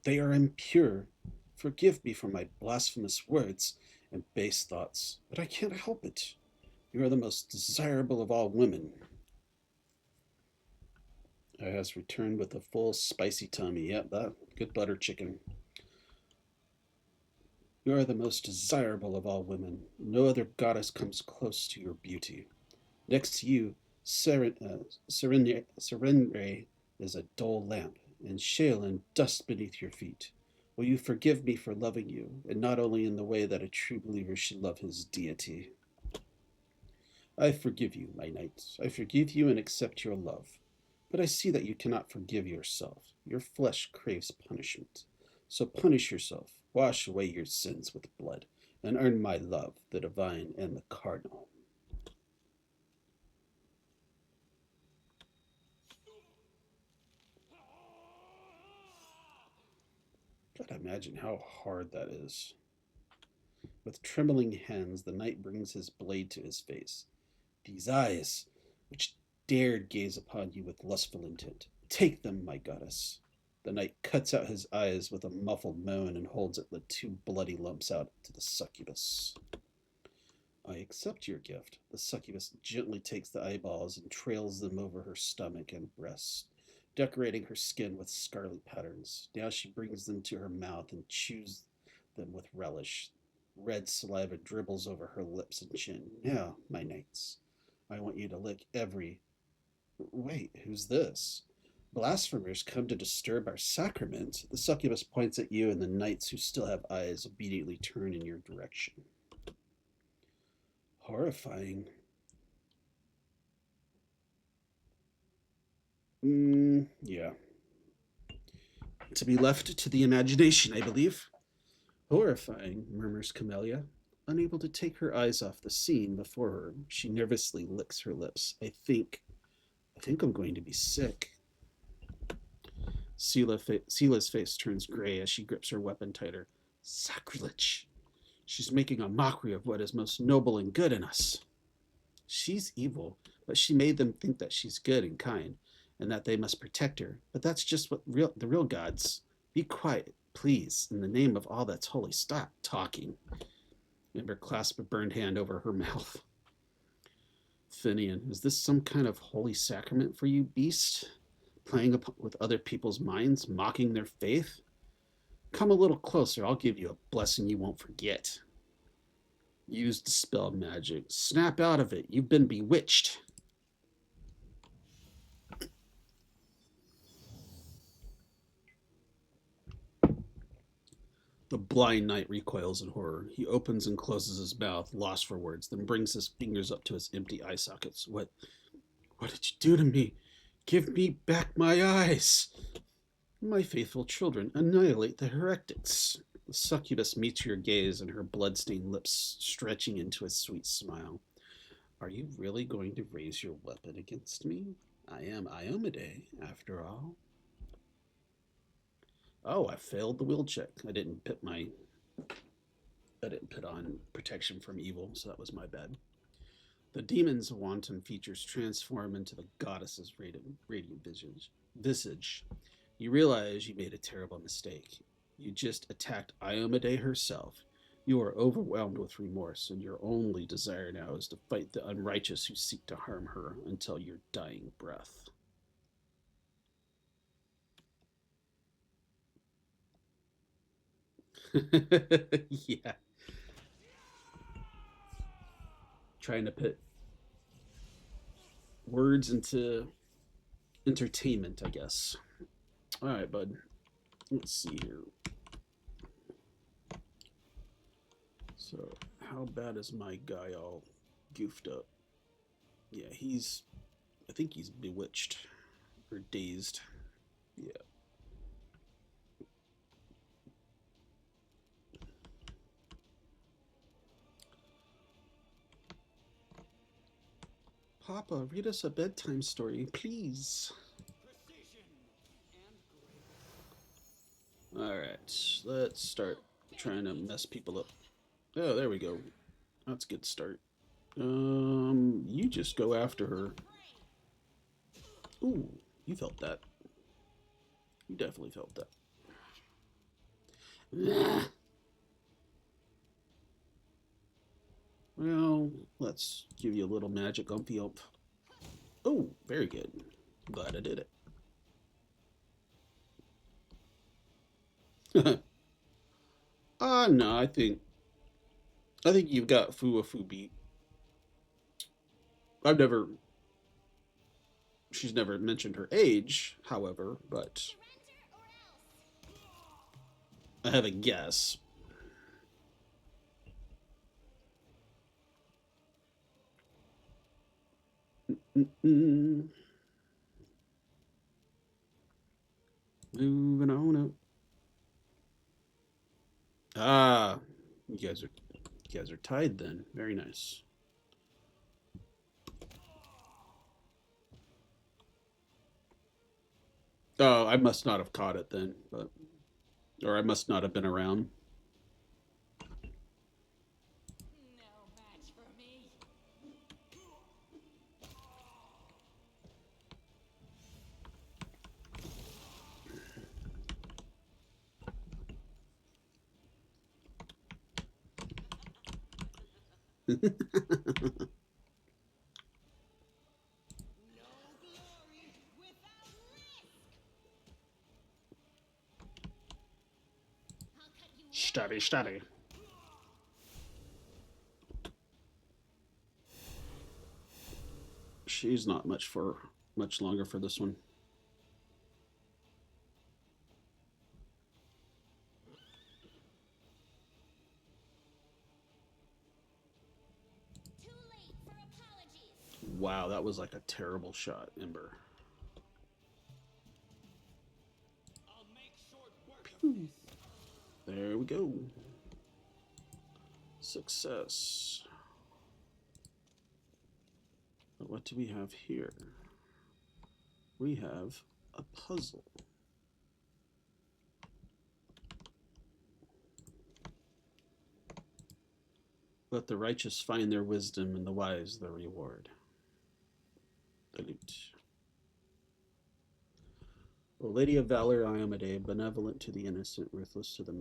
they are impure. Forgive me for my blasphemous words and base thoughts, but I can't help it. You are the most desirable of all women. I has returned with a full spicy tummy. Yep, that good butter chicken. You are the most desirable of all women. No other goddess comes close to your beauty. Next to you, Serenre is a dull lamp, and shale and dust beneath your feet. Will you forgive me for loving you, and not only in the way that a true believer should love his deity? I forgive you, my knights. I forgive you and accept your love. But I see that you cannot forgive yourself. Your flesh craves punishment. So punish yourself, wash away your sins with blood, and earn my love, the divine and the cardinal. Gotta imagine how hard that is. With trembling hands, the knight brings his blade to his face. These eyes, which dared gaze upon you with lustful intent, take them, my goddess. The knight cuts out his eyes with a muffled moan and holds it the two bloody lumps out to the succubus. I accept your gift. The succubus gently takes the eyeballs and trails them over her stomach and breasts, decorating her skin with scarlet patterns. Now she brings them to her mouth and chews them with relish. Red saliva dribbles over her lips and chin. Now, my knights, I want you to lick every... Wait, who's this? Blasphemers come to disturb our sacrament. The succubus points at you, and the knights who still have eyes immediately turn in your direction. Horrifying. Yeah. To be left to the imagination, I believe. Horrifying, murmurs Camellia. Unable to take her eyes off the scene before her, she nervously licks her lips. I think I'm going to be sick. Sela's face turns gray as she grips her weapon tighter. Sacrilege! She's making a mockery of what is most noble and good in us. She's evil, but she made them think that she's good and kind, and that they must protect her. But that's just what the real gods. Be quiet, please, in the name of all that's holy. Stop talking. Amber clasped a burned hand over her mouth. Finian, is this some kind of holy sacrament for you, beast? Playing with other people's minds, mocking their faith? Come a little closer, I'll give you a blessing you won't forget. Use dispel magic. Snap out of it, you've been bewitched. The blind knight recoils in horror. He opens and closes his mouth, lost for words, then brings his fingers up to his empty eye sockets. What did you do to me? Give me back my eyes! My faithful children, annihilate the heretics. The succubus meets your gaze and her blood-stained lips stretching into a sweet smile. Are you really going to raise your weapon against me? I am Iomade, after all. Oh, I failed the will check. I didn't put on protection from evil, so that was my bad. The demon's wanton features transform into the goddess's radiant visage. You realize you made a terrible mistake. You just attacked Iomade herself. You are overwhelmed with remorse, and your only desire now is to fight the unrighteous who seek to harm her until your dying breath. Yeah. Trying to put words into entertainment, I guess. All right, bud. Let's see here. So, how bad is my guy all goofed up? Yeah, I think he's bewitched or dazed. Yeah. Papa, read us a bedtime story, please. Alright, let's start trying to mess people up. Oh, there we go. That's a good start. You just go after her. Ooh, you felt that. You definitely felt that. Well, let's give you a little magic umpy ump. Oh, very good. Glad I did it. No, I think you've got Fu beat. She's never mentioned her age, however, but I have a guess. Moving on up. Ah, you guys are tied then. Very nice. Oh, I must not have caught it then, or I must not have been around. No match for me. Steady. She's not much longer for this one. Wow, that was like a terrible shot, Ember. I'll make short work of this. There we go. Success. But what do we have here? We have a puzzle. Let the righteous find their wisdom and the wise their reward. The loot. O Lady of Valor, Iamade, benevolent to the innocent, ruthless to the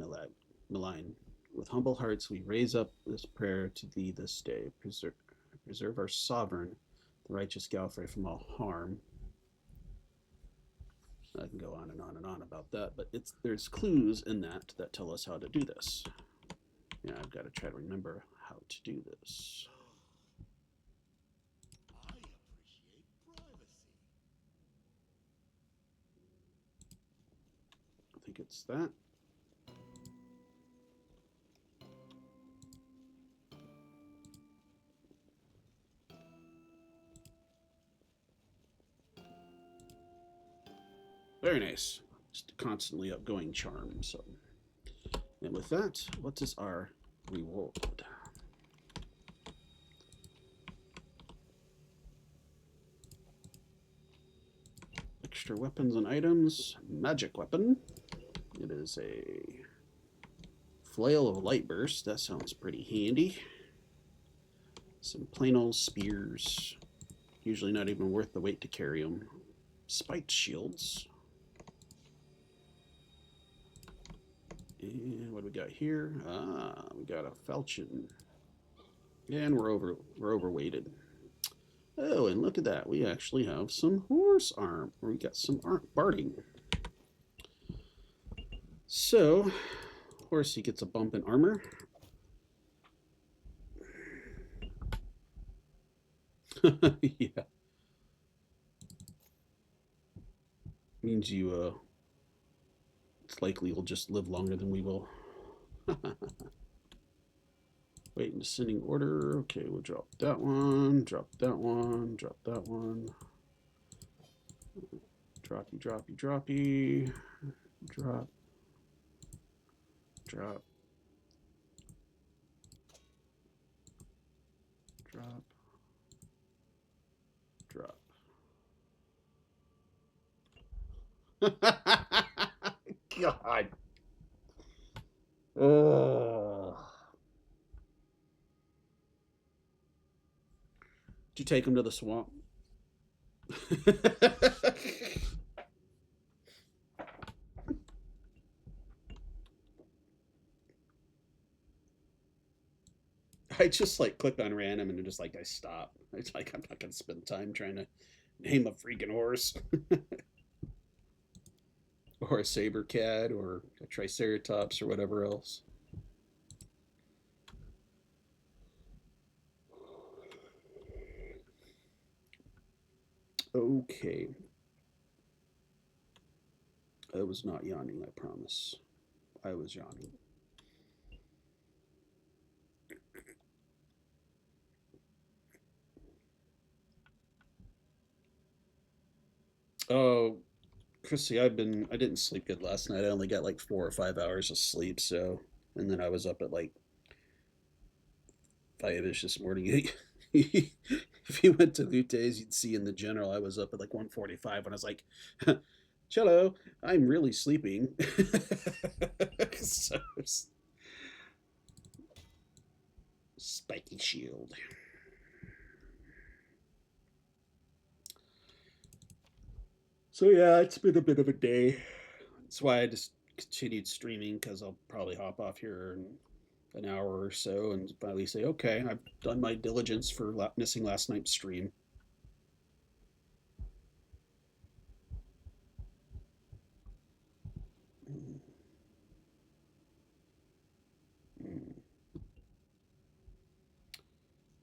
malign. With humble hearts we raise up this prayer to thee this day. Preserve our sovereign, the righteous Galfrey, from all harm. I can go on and on and on about that, but there's clues in that tell us how to do this. Yeah, I've got to try to remember how to do this. I appreciate privacy. I think it's that. Very nice. Just a constantly upgoing charm. So, and with that, what is our reward? Extra weapons and items. Magic weapon. It is a flail of light burst. That sounds pretty handy. Some plain old spears. Usually not even worth the weight to carry them. Spiked shields. And what do we got here? We got a falchion. And we're overweighted. Oh, and look at that. We actually have some horse arm. We got some barding. So, horsey gets a bump in armor. Yeah. Means you, it's likely you'll just live longer than we will. Wait in descending order. Okay, we'll drop that one, drop that one, drop that one. Droppy, droppy, droppy. Drop. Drop. Drop. Drop. God. Ugh. Did you take him to the swamp? I just like click on random and just like I stop. It's like I'm not gonna spend time trying to name a freaking horse. Or a saber cat or a triceratops or whatever else. Okay. I was not yawning, I promise. I was yawning. Oh, Chrissy, I didn't sleep good last night. I only got like 4 or 5 hours of sleep, so, and then I was up at like 5-ish this morning. If you went to Lute's, you'd see in the general I was up at like 1:45 and I was like, cello, I'm really sleeping. So, spiky shield. So yeah, it's been a bit of a day. That's why I just continued streaming, because I'll probably hop off here in an hour or so and finally say, okay, I've done my diligence for missing last night's stream.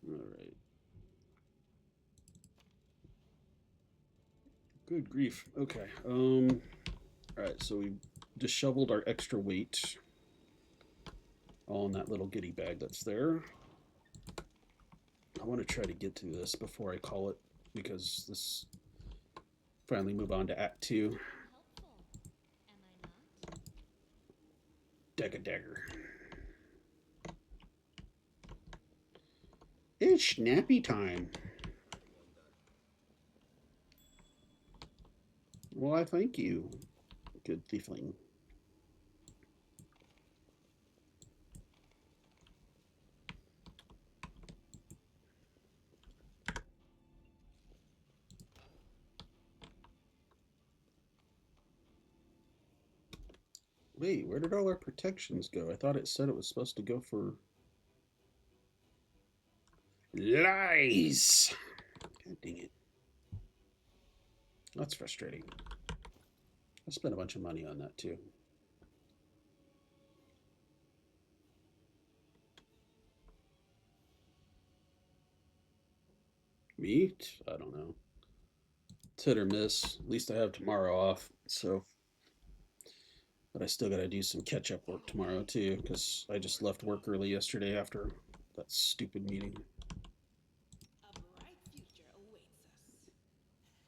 All right. Good grief. Okay. All right. So we disheveled our extra weight all in that little goodie bag that's there. I want to try to get through this before I call it, because this finally move on to Act 2. Helpful, am I not? Deck a dagger. It's snappy time. Well, I thank you, good thiefling. Wait, where did all our protections go? I thought it said it was supposed to go for... Lies! God dang it. That's frustrating. I spent a bunch of money on that too. Meat? I don't know. It's hit or miss. At least I have tomorrow off, so... But I still gotta do some catch-up work tomorrow too, because I just left work early yesterday after that stupid meeting. A bright future awaits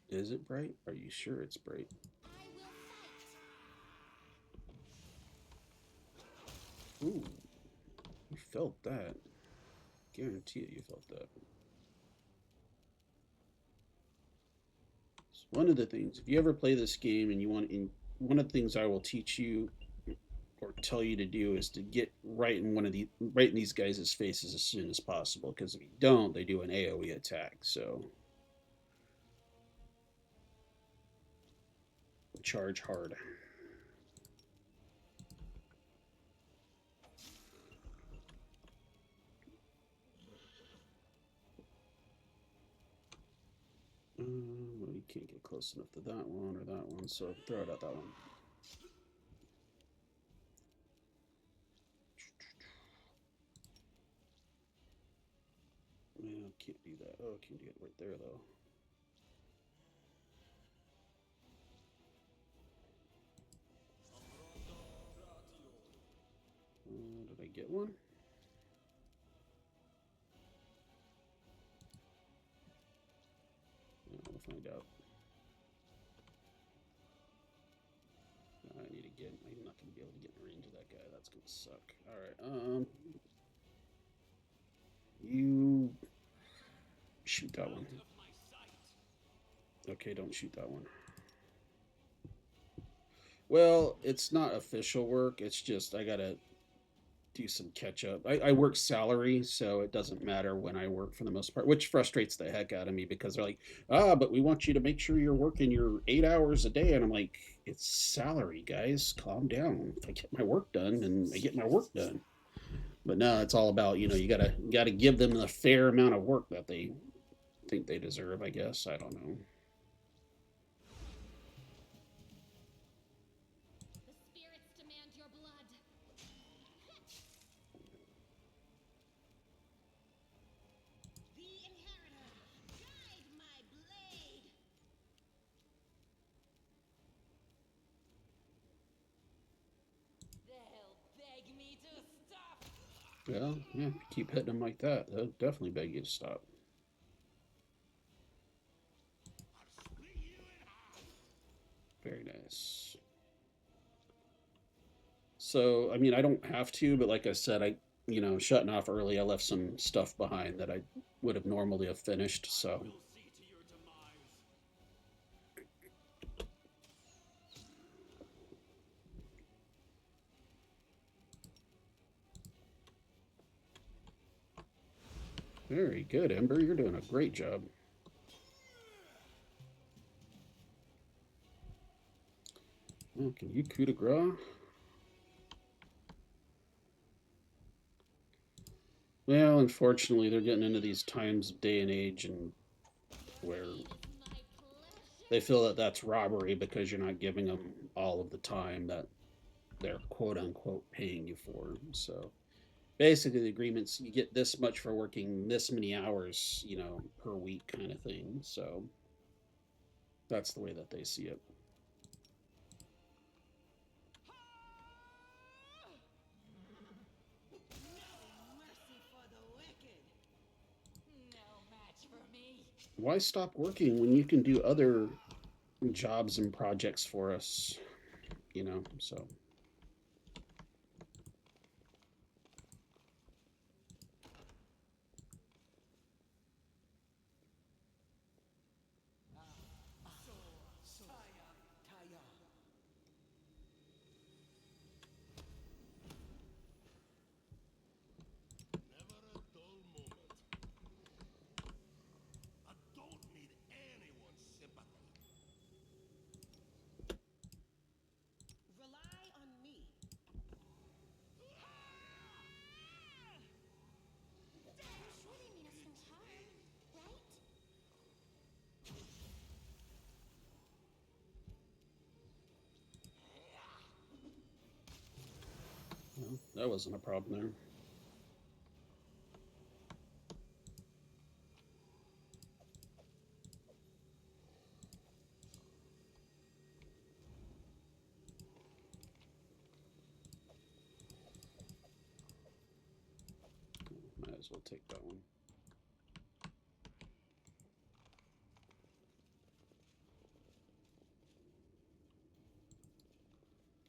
us. Is it bright? Are you sure it's bright? I will fight. Ooh, you felt that. Guarantee it, you felt that. It's one of the things, if you ever play this game and you want, one of the things I will teach you or tell you to do is to get right in these guys' faces as soon as possible, because if you don't, they do an AoE attack. So charge hard. Well, you can't get close enough to that one or that one, so throw it at that one. Yeah, can't do that. Oh, can do it right there though. Did I get one? We'll find out. I need to get. I'm not going to be able to get in range of that guy. That's going to suck. All right. You shoot that one. Okay, don't shoot that one. Well, it's not official work. It's just I gotta do some catch up. I work salary, so it doesn't matter when I work for the most part, which frustrates the heck out of me because they're like, but we want you to make sure you're working your 8 hours a day. And I'm like, it's salary, guys. Calm down. I get my work done and I get my work done. But no, it's all about, you gotta give them the fair amount of work that they think they deserve, I guess. I don't know. The spirits demand your blood. The inheritor, guide my blade. They'll beg me to stop. Well, yeah, if you keep hitting them like that, they'll definitely beg you to stop. Very nice. So, I mean, I don't have to, but like I said, shutting off early, I left some stuff behind that I would have normally have finished, so. We'll see to your demise. Very good, Ember. You're doing a great job. Oh, can you coup de grace? Well, unfortunately, they're getting into these times of day and age and where they feel that that's robbery because you're not giving them all of the time that they're quote-unquote paying you for. So basically the agreement's you get this much for working this many hours, per week kind of thing. So that's the way that they see it. No mercy for the wicked. No Why stop working when you can do other jobs and projects for us? You know, so. Never a dull moment. I don't need anyone's sympathy. Rely on me. You surely mean us no harm, right? Well, that wasn't a problem there. Might as well take that one.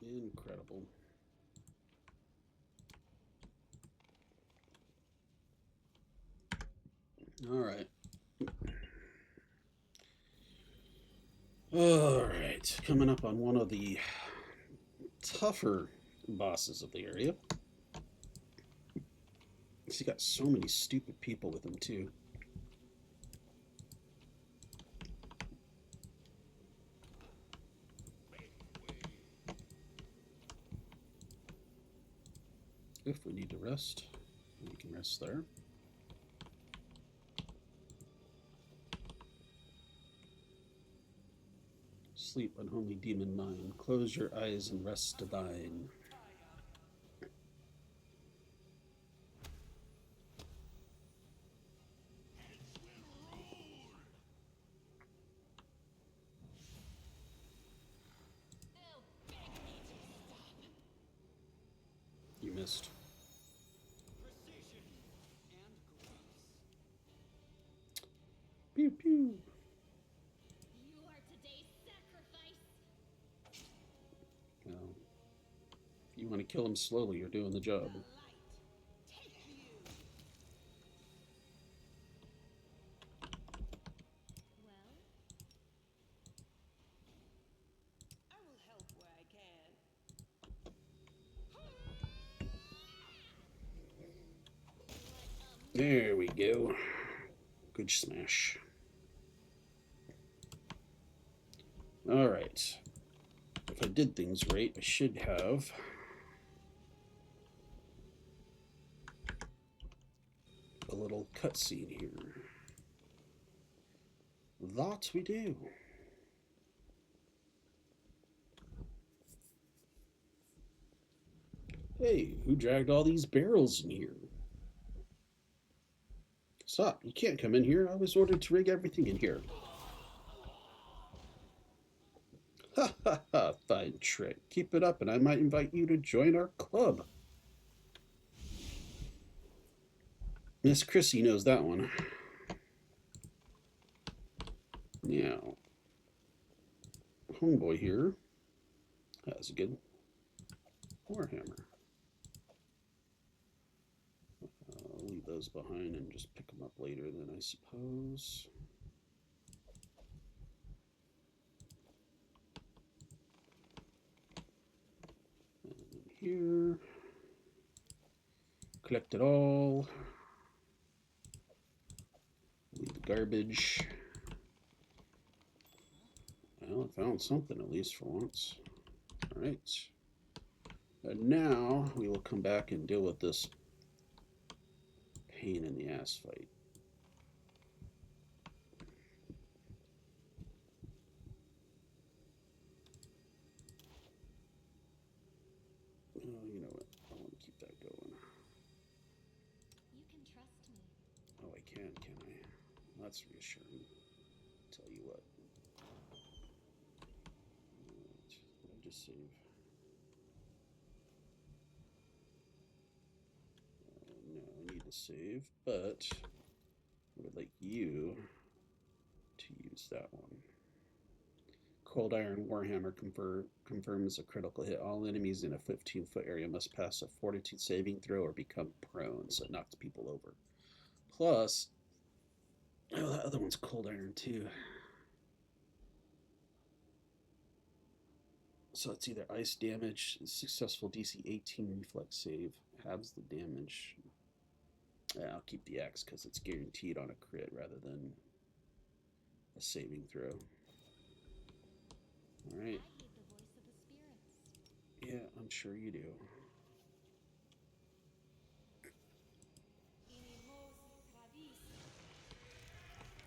Incredible. All right. All right. Coming up on one of the tougher bosses of the area. He's got so many stupid people with him, too. If we need to rest, we can rest there. Sleep unholy demon mind. Close your eyes and rest divine. They'll beg me to stop. You missed. Precision and grace. Pew pew. You are today's sacrifice. Well, if you want to kill him slowly, you're doing the job. The light. Take you. Well, I will help where I can. There we go. Good smash. All right. If I did things right, I should have a little cutscene here. That we do. Hey, who dragged all these barrels in here? Stop, you can't come in here. I was ordered to rig everything in here. Ha ha ha, fine trick. Keep it up and I might invite you to join our club. Miss Chrissy knows that one. Now, homeboy here has a good warhammer. I'll leave those behind and just pick them up later then, I suppose. And then here, collect it all. Leave the garbage. Well, I found something at least for once. All right. And now we will come back and deal with this pain in the ass fight. Oh, you know what? I want to keep that going. you can trust me. Oh, I can I? That's reassuring. Tell you what. Right. Did I just save? No, I need to save, but I would like you It's that one. Cold Iron Warhammer confirms a critical hit. All enemies in a 15-foot area must pass a Fortitude saving throw or become prone, so it knocks people over. Plus, oh, that other one's Cold Iron too. So it's either ice damage, successful DC 18 reflex save, halves the damage. Yeah, I'll keep the axe because it's guaranteed on a crit rather than a saving throw. All right. I heed the voice of the spirits. Yeah, I'm sure you do.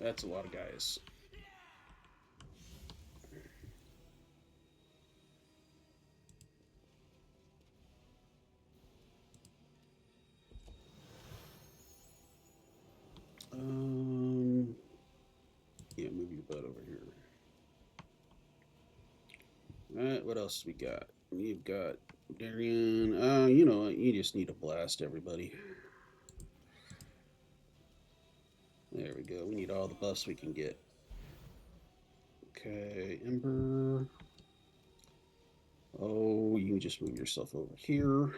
That's a lot of guys. Yeah, move your butt over here. Alright, what else we got? We've got Darian. You know what? You just need to blast everybody. There we go. We need all the buffs we can get. Okay, Ember. Oh, you can just move yourself over here.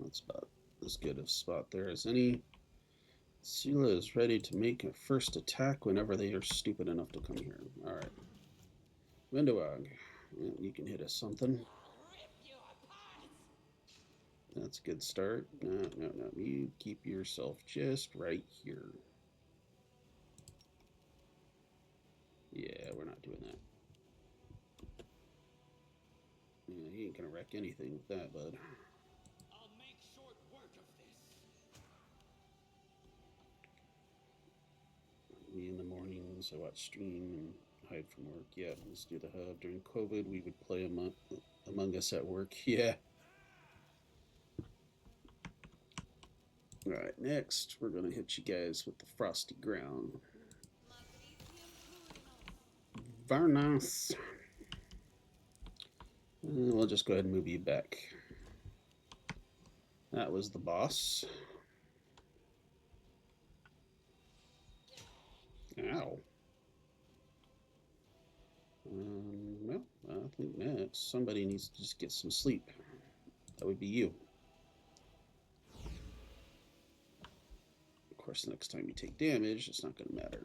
That's about as good a spot there as any. Sela is ready to make a first attack whenever they are stupid enough to come here. Alright. Windowag. Yeah, you can hit us something. That's a good start. No. You keep yourself just right here. Yeah, we're not doing that. Yeah, you ain't gonna wreck anything with that, bud. I'll make short work of this. Me in the mornings, I watch stream and hide from work. Yeah, let's do the hub. During COVID, we would play Among Us at work. Yeah. Alright, next, we're gonna hit you guys with the Frosty Ground. Varnas. We'll just go ahead and move you back. That was the boss. Ow. Well, I think next somebody needs to just get some sleep. That would be you. Of course, the next time you take damage, it's not going to matter.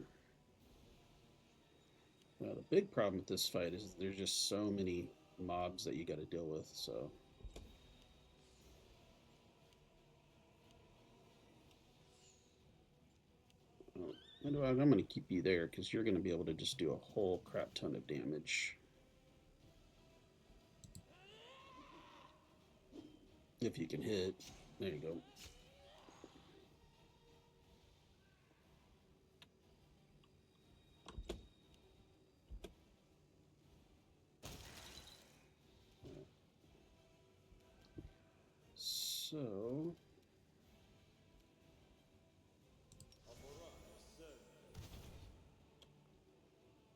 Well, the big problem with this fight is there's just so many mobs that you got to deal with, so. I'm going to keep you there because you're going to be able to just do a whole crap ton of damage. If you can hit. There you go. So.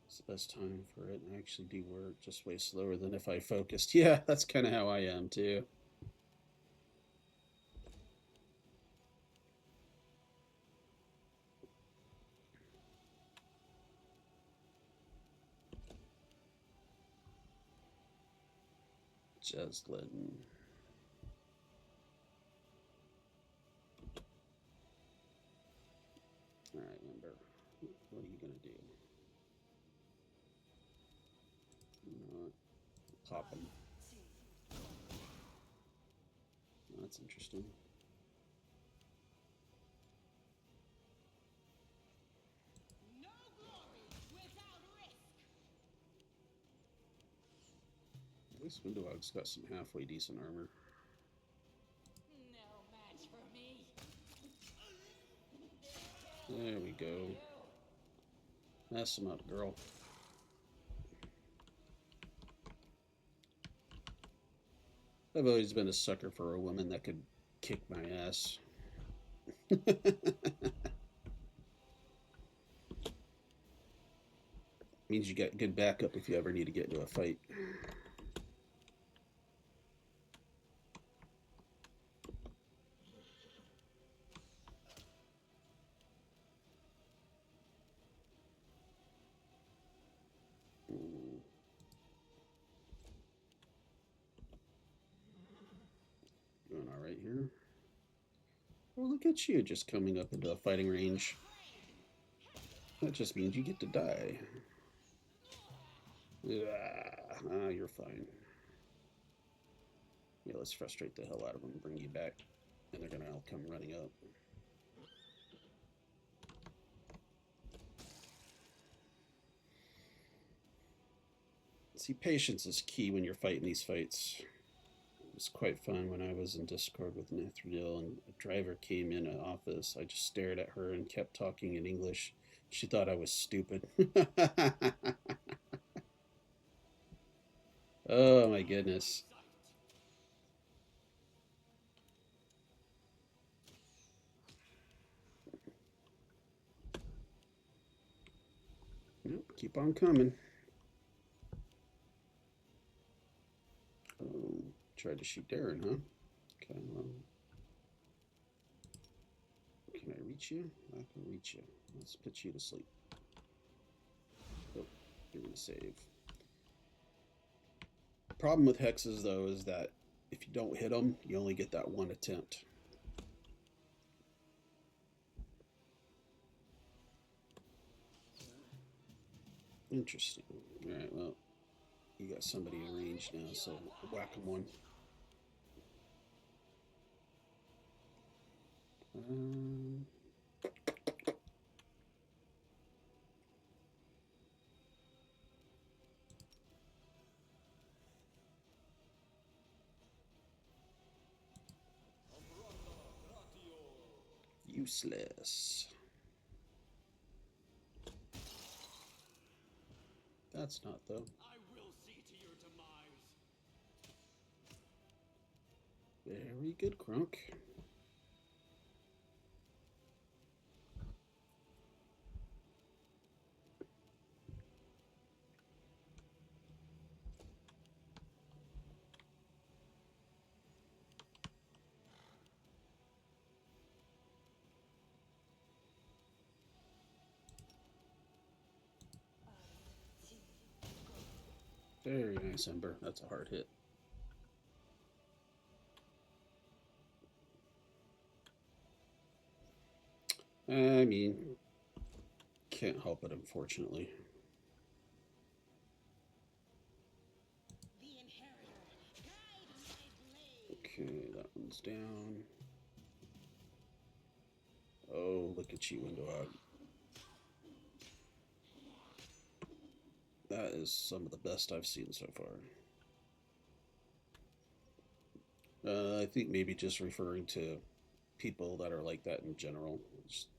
It's the best time for it and actually do work, just way slower than if I focused. Yeah, that's kind of how I am too. Just letting. All right, Ember, what are you gonna do? Pop him. That's interesting. No glory without risk. At least Windowog's got some halfway decent armor. No match for me. There we go. Mess him up, girl. I've always been a sucker for a woman that could kick my ass. Means you got good backup if you ever need to get into a fight. here. Oh, look at you just coming up into a fighting range. That just means you get to die. Ah, you're fine. Yeah, let's frustrate the hell out of them, bring you back, and they're gonna all come running up. See, patience is key when you're fighting these fights. It was quite fun when I was in Discord with Nethril and a driver came in an office. I just stared at her and kept talking in English. She thought I was stupid. Oh my goodness. Nope, keep on coming. Oh, tried to shoot Darren, huh? Okay, well. Can I reach you? I can reach you. Let's put you to sleep. Oh, you're gonna save. Problem with hexes, though, is that if you don't hit them, you only get that one attempt. Interesting. Alright, well, you got somebody in range now, so whack him one. Useless. That's not, though. I will see to your demise. Very good, Crunk. Very nice, Ember. That's a hard hit. I mean, can't help it, unfortunately. Okay, that one's down. Oh, look at you, Window Out. That is some of the best I've seen so far. I think maybe just referring to people that are like that in general. Just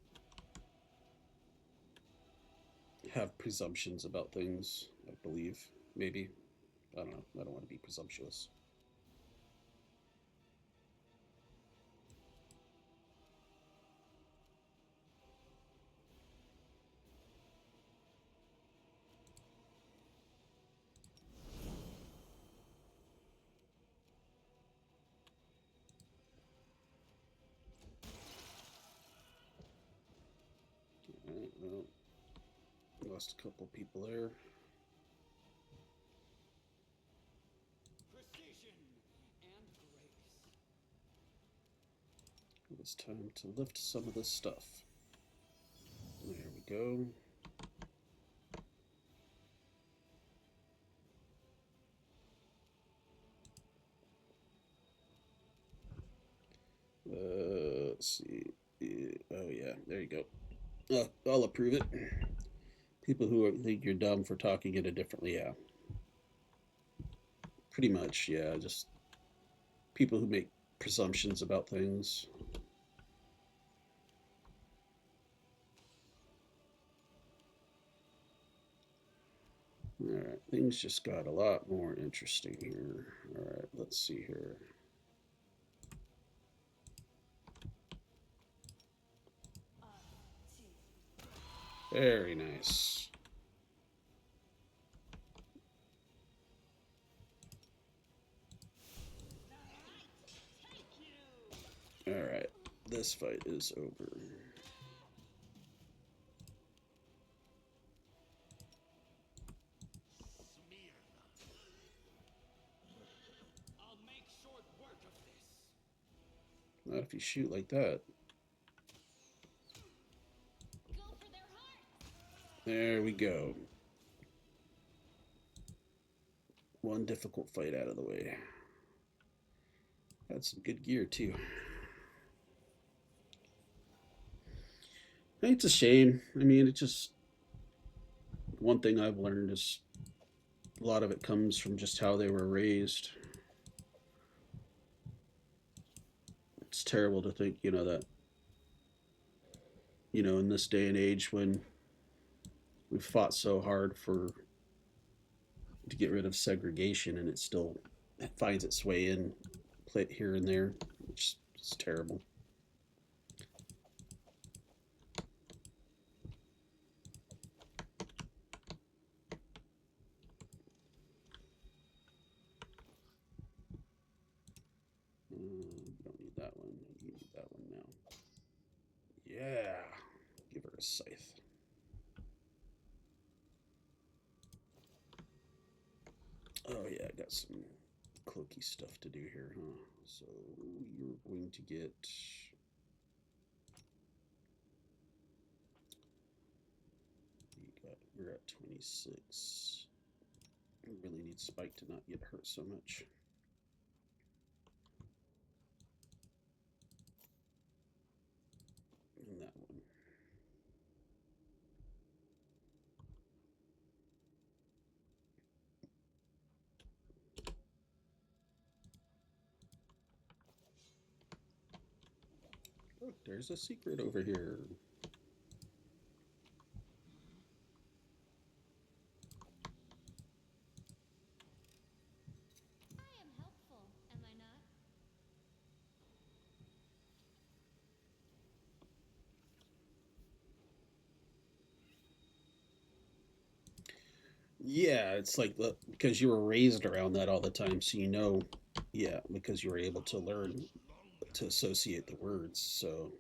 have presumptions about things, I believe. Maybe. I don't know. I don't want to be presumptuous. Alright, well, lost a couple people there. Precision and grace. It's time to lift some of this stuff. There we go. Let's see. Oh yeah, there you go. I'll approve it. People who think you're dumb for talking it differently, yeah. Pretty much, yeah. Just people who make presumptions about things. Alright, things just got a lot more interesting here. Alright, let's see here. Very nice. Alright, this fight is over. Smear them. I'll make short work of this. Not if you shoot like that. Go for their heart. There we go. One difficult fight out of the way. Had some good gear too. It's a shame. I mean, it just, one thing I've learned is a lot of it comes from just how they were raised. It's terrible to think, that, in this day and age when we've fought so hard to get rid of segregation, and it still finds its way in here and there. It's terrible. Don't need that one. You need that one now. Yeah. Give her a scythe. Oh yeah, I got some cloaky stuff to do here, huh? So you're going to get... We're at 26. We really need Spike to not get hurt so much. And that one. Look, there's a secret over here. I am helpful, am I not? Yeah, it's like because you were raised around that all the time, so yeah, because you were able to learn to associate the words, so.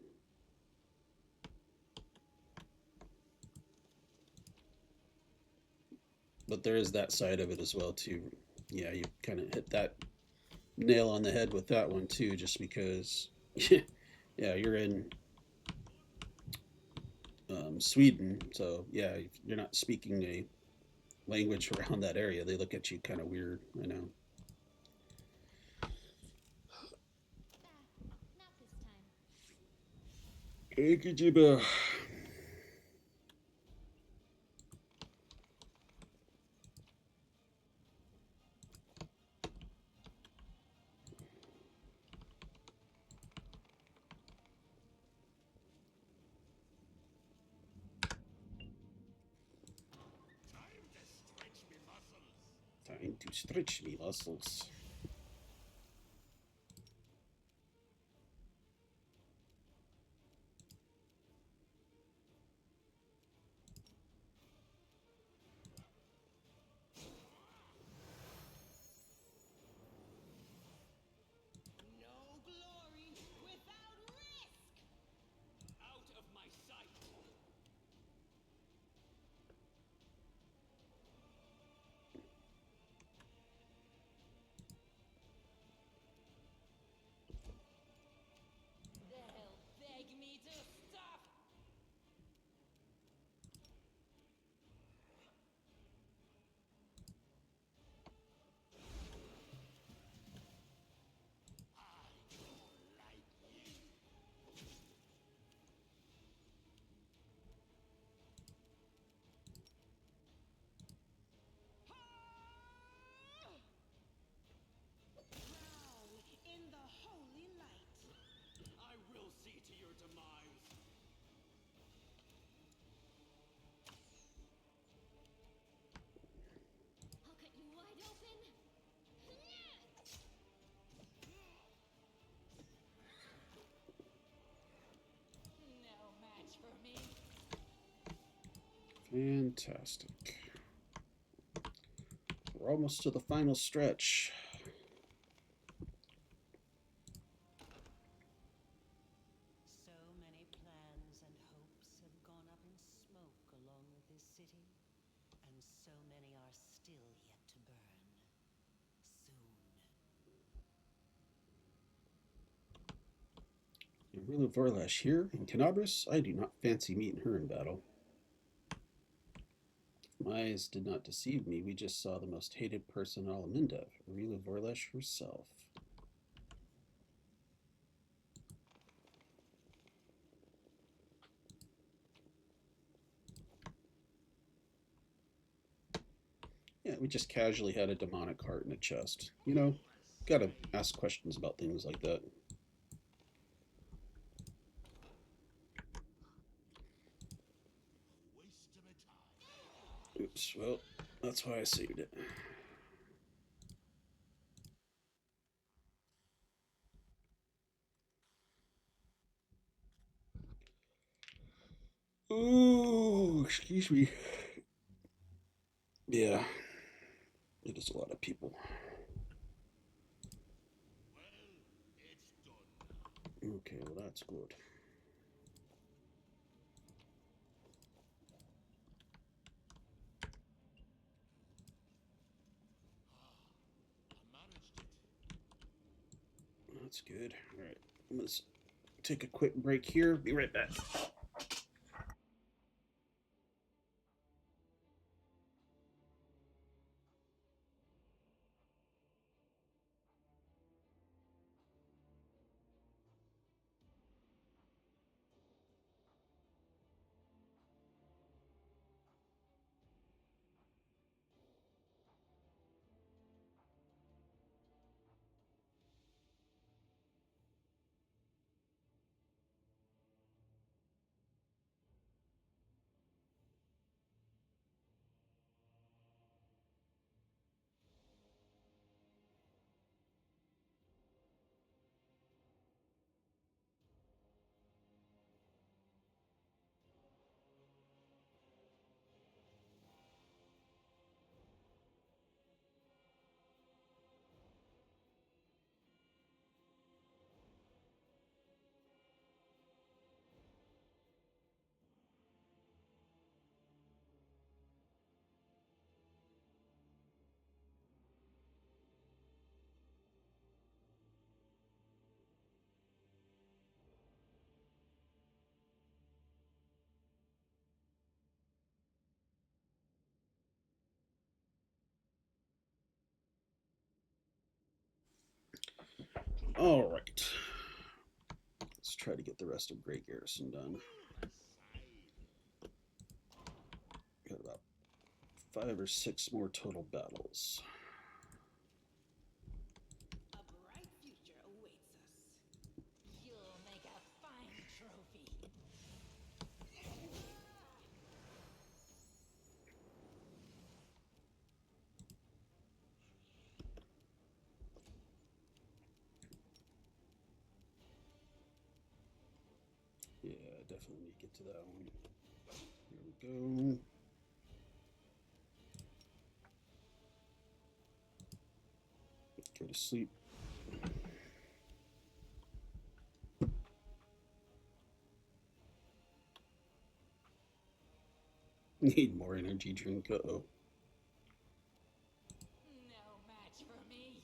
But there is that side of it as well, too. Yeah, you kind of hit that nail on the head with that one, too, just because, yeah, you're in Sweden, so yeah, you're not speaking a language around that area. They look at you kind of weird, I know. Not this time. Hey, Kajiba. Time to stretch me muscles. No glory without risk! Out of my sight! They'll beg me to stop. Now, in the holy light. I will see to your demise. I'll cut you wide open. No match for me. Fantastic. We're almost to the final stretch. So many plans and hopes have gone up in smoke along with this city, and so many are still yet to burn. Soon. Rila Vorlash here in Canabras. I do not fancy meeting her in battle. My eyes did not deceive me. We just saw the most hated person in all of Mindev, Rila Vorlash herself. Yeah, we just casually had a demonic heart in a chest. You know, gotta ask questions about things like that. Oops, well, that's why I saved it. Ooh, excuse me. Yeah, it is a lot of people. Okay, well that's good. That's good. All right, let's take a quick break here. Be right back. All right. Let's try to get the rest of Grey Garrison done. Got about 5 or 6 more total battles. A bright future awaits us. You'll make a fine trophy. Yeah, definitely need to get to that one. Here we go. Go to sleep. Need more energy drink. Uh-oh. No match for me.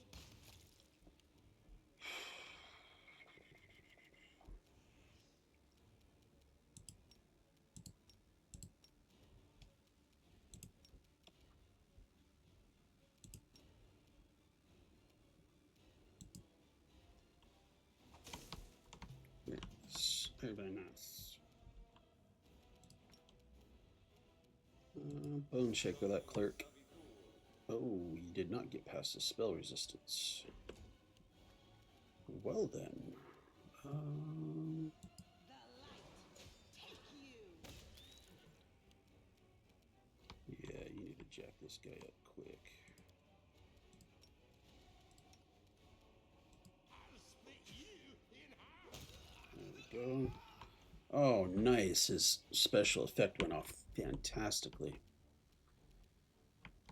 Yes, very nice. Bone check with that clerk. Oh, you did not get past the spell resistance. Well then. The light, take you. Yeah, you need to jack this guy up quick. There we go. Oh, nice. His special effect went off fantastically.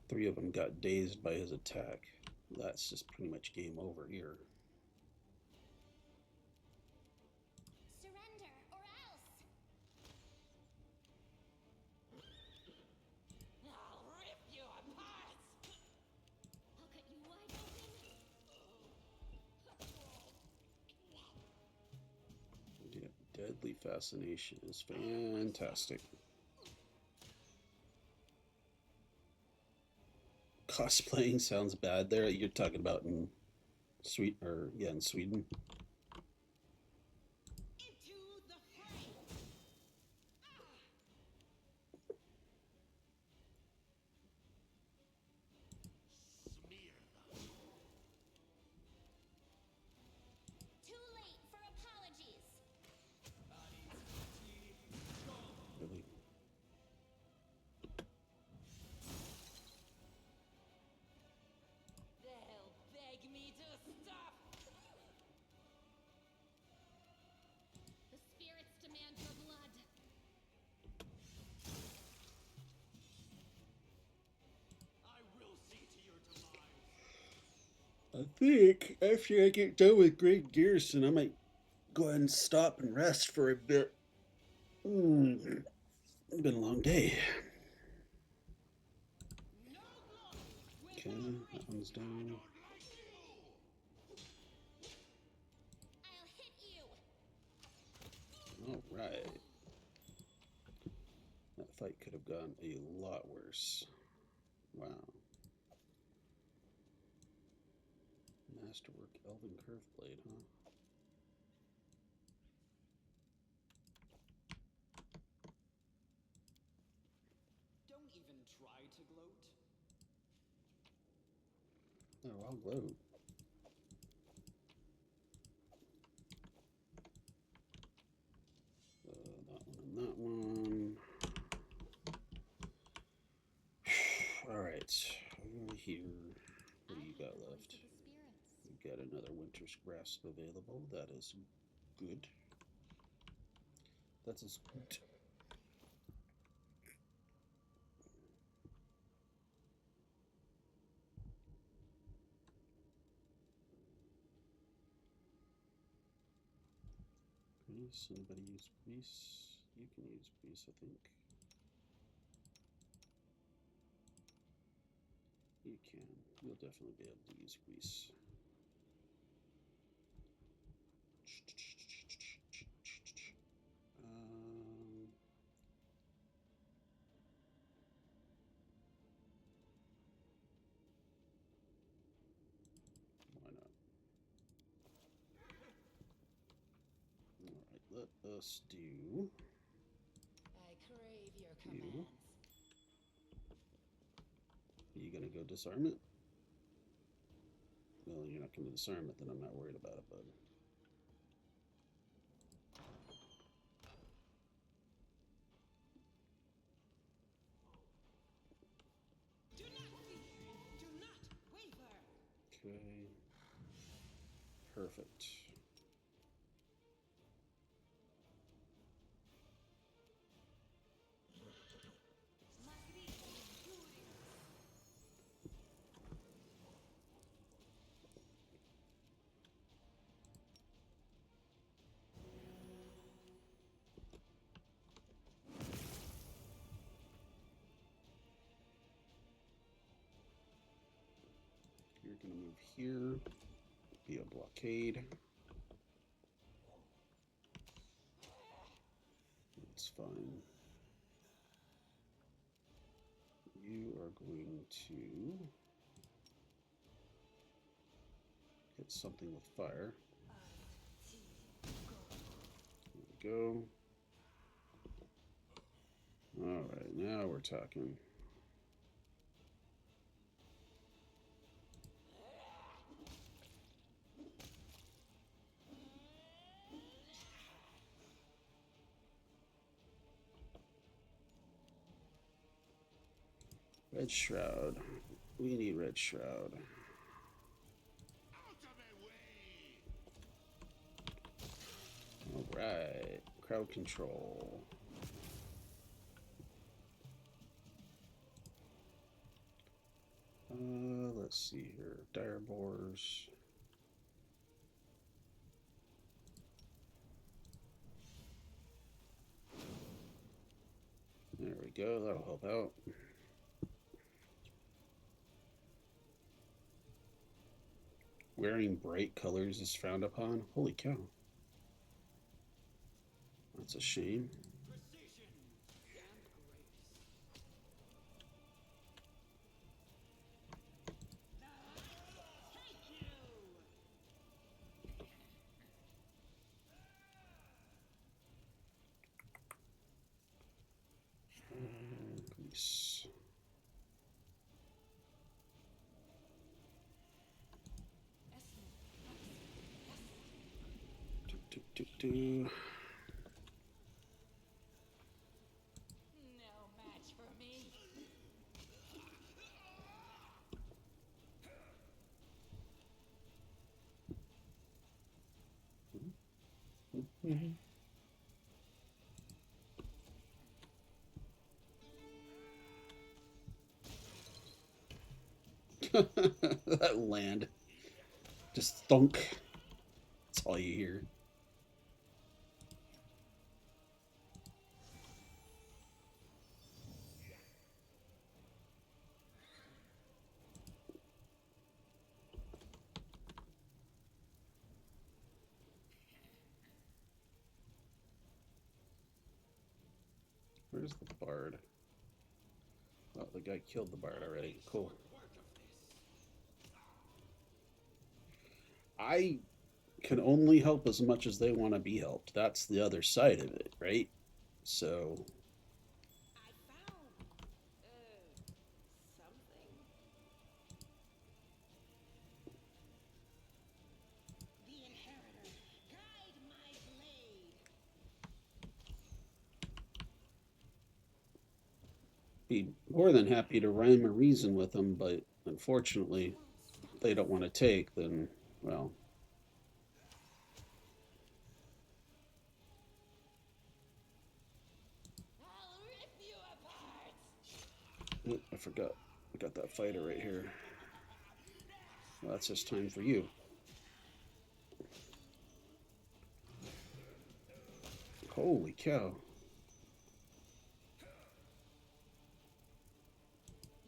3 of them got dazed by his attack. That's just pretty much game over here. Surrender or else. I'll rip you apart. I'll cut you wide open. Fascination is fantastic. Cosplaying sounds bad there. You're talking about in in Sweden. Into the fray. Smear them. Too late for apologies. Really. They'll beg me to stop. The spirits demand your blood. I will see to your demise. I think after I get done with Grey Garrison, I might go ahead and stop and rest for a bit. It's been a long day. No glory. Okay, that one's down. I'll hit you. All right. That fight could have gone a lot worse. Wow. Masterwork Elven Curve Blade, huh? Don't even try to gloat. Oh, I'll gloat. That one. All right. Over here. What do you got left? To the spirits. You got another Winter's Grasp available. That is good. That is good. Grease. Anybody use grease? You can use grease, I think. You can. You'll definitely be able to use grease. Um, why not? All right, let us do I crave your you. commands. Are you gonna go disarm it? Well, you're not gonna disarm it, then I'm not worried about it, bud. Do not fear. Do not waver. Okay. Perfect. You're gonna move here. Be a blockade. That's fine. You are going to hit something with fire. There we go. All right, now we're talking. Red Shroud. We need Red Shroud. Out of my way. All right. Crowd control. Let's see here. Dire Boars. There we go. That'll help out. Wearing bright colors is frowned upon. Holy cow. That's a shame. Precision and grace. Take you! Grease. Do. No match for me. That land. Just thunk. That's all you hear. Where's the bard? Oh, the guy killed the bard already. Cool. I can only help as much as they want to be helped. That's the other side of it, right? So I found something. The inheritor, guide my blade. be more than happy to rhyme or reason with them, but unfortunately, if they don't want to take, then, well. I'll rip you apart. Oh, I forgot. I got that fighter right here. Well, that's just time for you. Holy cow.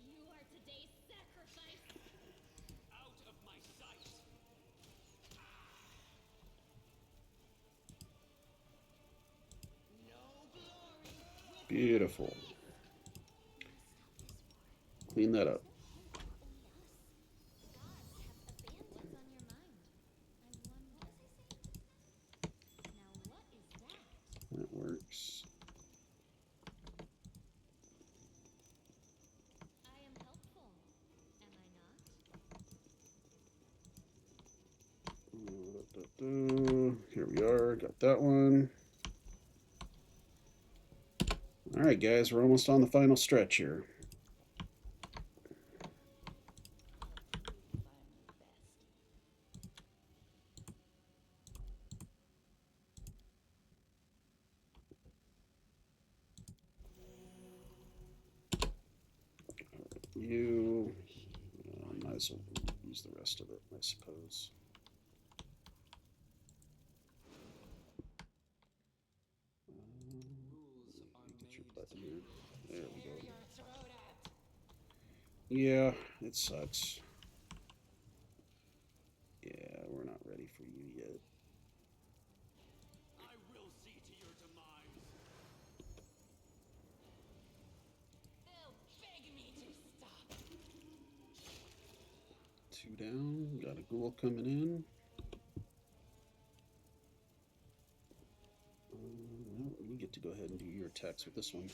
You are today's sacrifice. Out of my sight! Beautiful. Clean that up. That works. I am helpful, am I not? Here we are. Got that one. All right, guys, we're almost on the final stretch here. You might as well use the rest of it, I suppose. Get your button here. There we go. Your throat out. Yeah, it sucks. Yeah, we're not ready for you yet. I will see to your demise. They'll beg me to stop. 2 down. Got a ghoul coming in. Well, you get to go ahead and do your attacks with this one.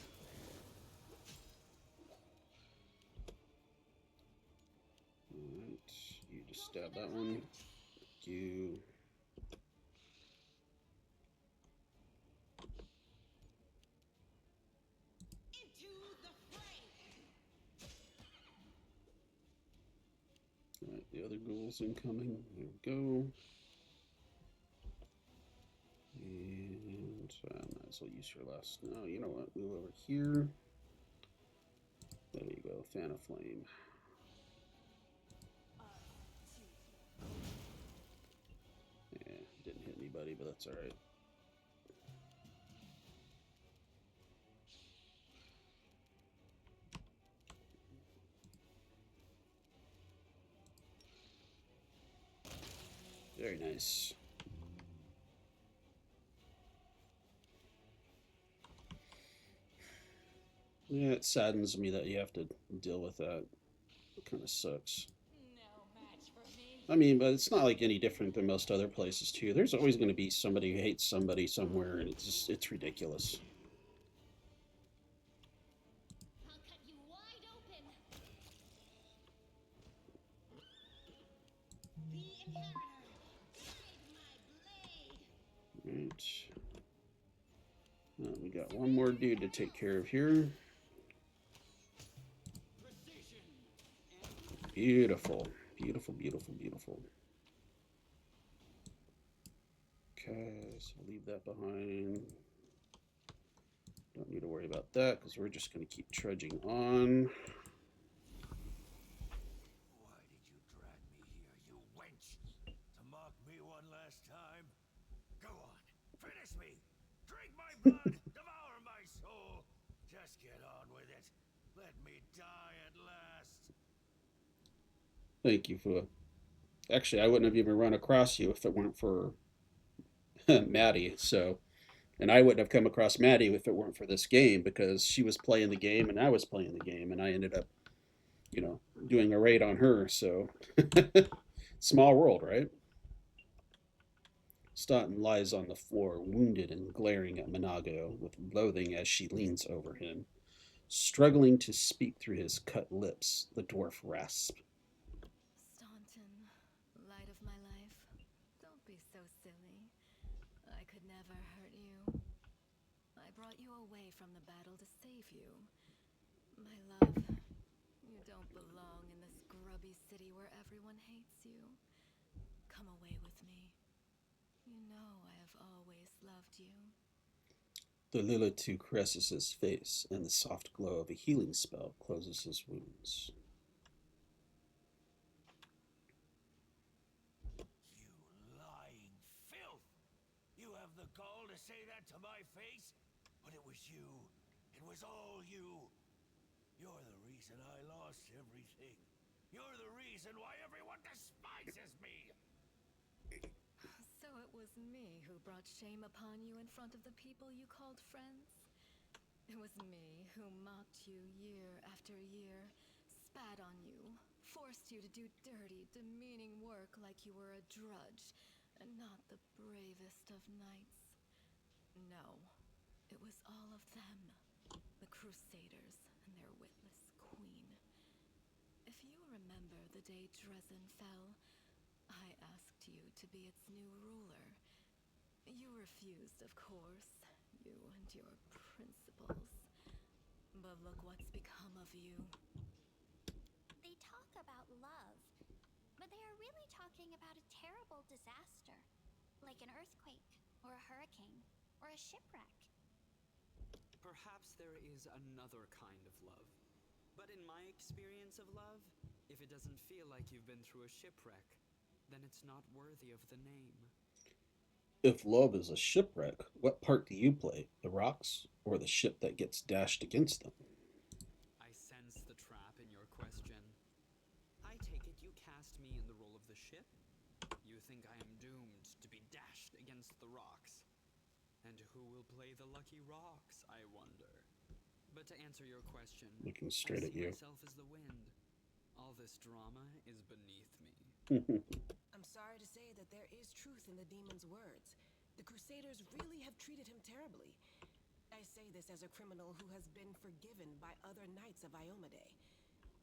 Alright, you just stab that one. You. Into the fray. Alright, the other ghoul's incoming. There we go. And I might as well use your last. No, you know what? Move over here. There you go. Fan of Flame. Yeah, didn't hit anybody, but that's alright. Very nice. Yeah, it saddens me that you have to deal with that. It kind of sucks. No match for me. I mean, but it's not like any different than most other places too. There's always going to be somebody who hates somebody somewhere, and it's ridiculous. I'll cut you wide open. The inheritor, guide my blade. Right. We got one more dude to take care of here. Precision. Beautiful, beautiful, beautiful, beautiful. Okay, so leave that behind. Don't need to worry about that because we're just going to keep trudging on. Why did you drag me here, you wench? To mock me one last time? Go on, finish me! Drink my blood! Devour my soul! Just get on with it. Let me die at last. Thank you, Fua. Actually, I wouldn't have even run across you if it weren't for Maddie. So, and I wouldn't have come across Maddie if it weren't for this game because she was playing the game and I was playing the game, and I ended up, doing a raid on her. So, small world, right? Staunton lies on the floor, wounded and glaring at Monago with loathing as she leans over him. Struggling to speak through his cut lips, the dwarf rasps. Staunton, light of my life, don't be so silly. I could never hurt you. I brought you away from the battle to save you. My love, you don't belong in this grubby city where everyone hates you. Come away with me. You know I have always loved you. The Lilitu caresses his face, and the soft glow of a healing spell closes his wounds. You lying filth! You have the gall to say that to my face? But it was you. It was all you. You're the reason I lost everything. You're the reason why everyone despises me! So it was me who brought shame upon you in front of the people you called friends? It was me who mocked you year after year, spat on you, forced you to do dirty, demeaning work like you were a drudge, and not the bravest of knights. No, it was all of them, the Crusaders and their witless queen. If you remember the day Dresden fell, I asked you to be its new ruler. You refused, of course, you and your principles. But look what's become of you. They talk about love, but they are really talking about a terrible disaster, like an earthquake, or a hurricane, or a shipwreck. Perhaps there is another kind of love. But in my experience of love, if it doesn't feel like you've been through a shipwreck, then it's not worthy of the name. If love is a shipwreck, what part do you play? The rocks or the ship that gets dashed against them? I sense the trap in your question. I take it you cast me in the role of the ship? You think I am doomed to be dashed against the rocks? And who will play the lucky rocks, I wonder? But to answer your question, Looking straight I at see you. myself as the wind. All this drama is beneath me. I'm sorry to say that there is truth in the demon's words. The Crusaders really have treated him terribly. I say this as a criminal who has been forgiven by other knights of Iomade.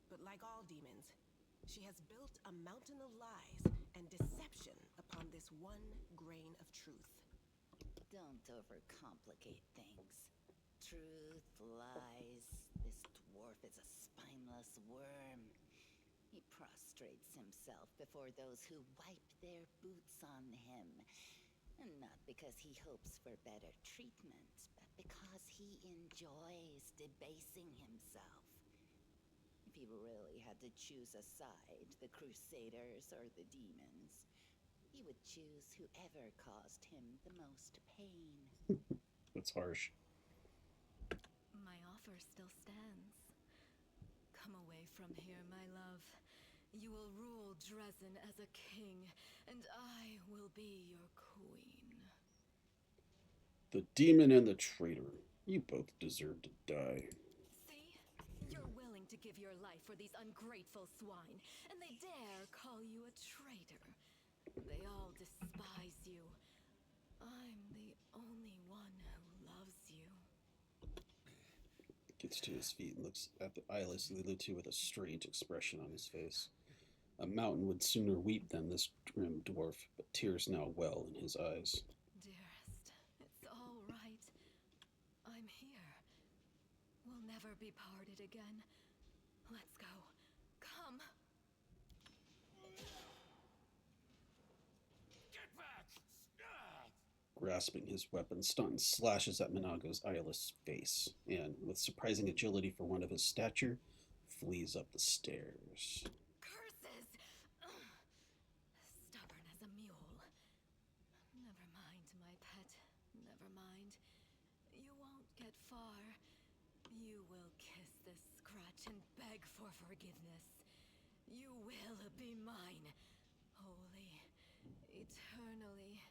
But like all demons, she has built a mountain of lies and deception upon this one grain of truth. Don't overcomplicate things. Truth, lies. This dwarf is a spineless worm. He prostrates himself before those who wipe their boots on him. And not because he hopes for better treatment, but because he enjoys debasing himself. If he really had to choose a side, the Crusaders or the demons, he would choose whoever caused him the most pain. That's harsh. My offer still stands. Come away from here, my love. You will rule Dresden as a king, and I will be your queen. The demon and the traitor. You both deserve to die. See? give your life for these ungrateful swine, and they dare call you a traitor. They all despise you. I'm the only one who loves you. Gets to his feet and looks at the eyeless Lilo-2 with a strange expression on his face. A mountain would sooner weep than this grim dwarf, but tears now well in his eyes. Dearest, it's all right. I'm here. We'll never be parted again. Let's go. Come. Get back! Ah! Grasping his weapon, Staunton slashes at Minago's eyeless face, and, with surprising agility for one of his stature, flees up the stairs. Curses! Stubborn as a mule. Never mind, my pet. Never mind. You won't get far. You will kiss this scratch and beg for forgiveness. You will be mine. Wholly, eternally,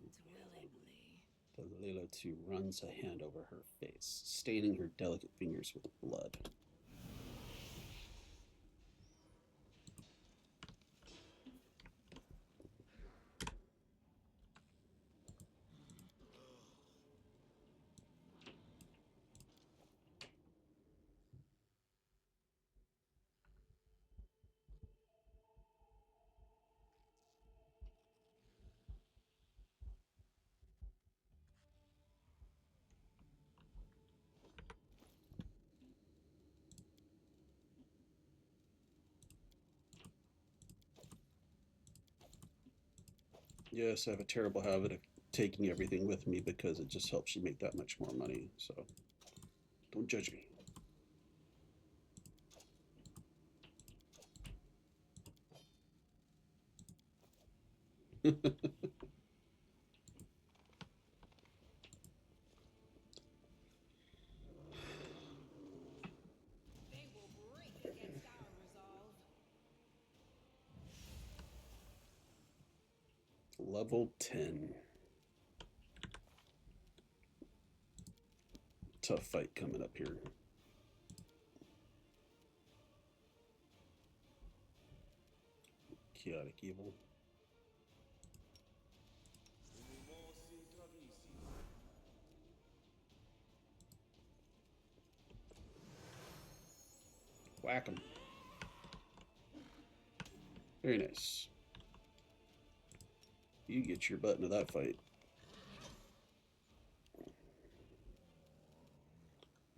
and willingly. The Lilo-2 runs a hand over her face, staining her delicate fingers with blood. Yes, I have a terrible habit of taking everything with me because it just helps you make that much more money. So don't judge me. They will break against our resolve. Level 10. Tough fight coming up here. Chaotic evil. Whack him. Very nice. You get your butt into that fight.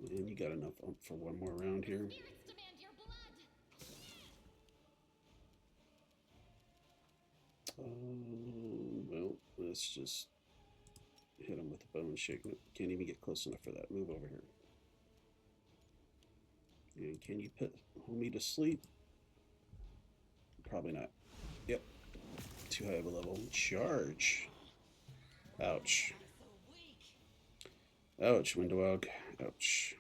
And you got enough for one more round here. Spirits demand your blood. Well, let's just hit him with a bone shake. Can't even get close enough for that. Move over here. And can you put homie to sleep? Probably not. Yep. Too high of a level. Charge. Ouch. Ouch, Windowog. Ouch.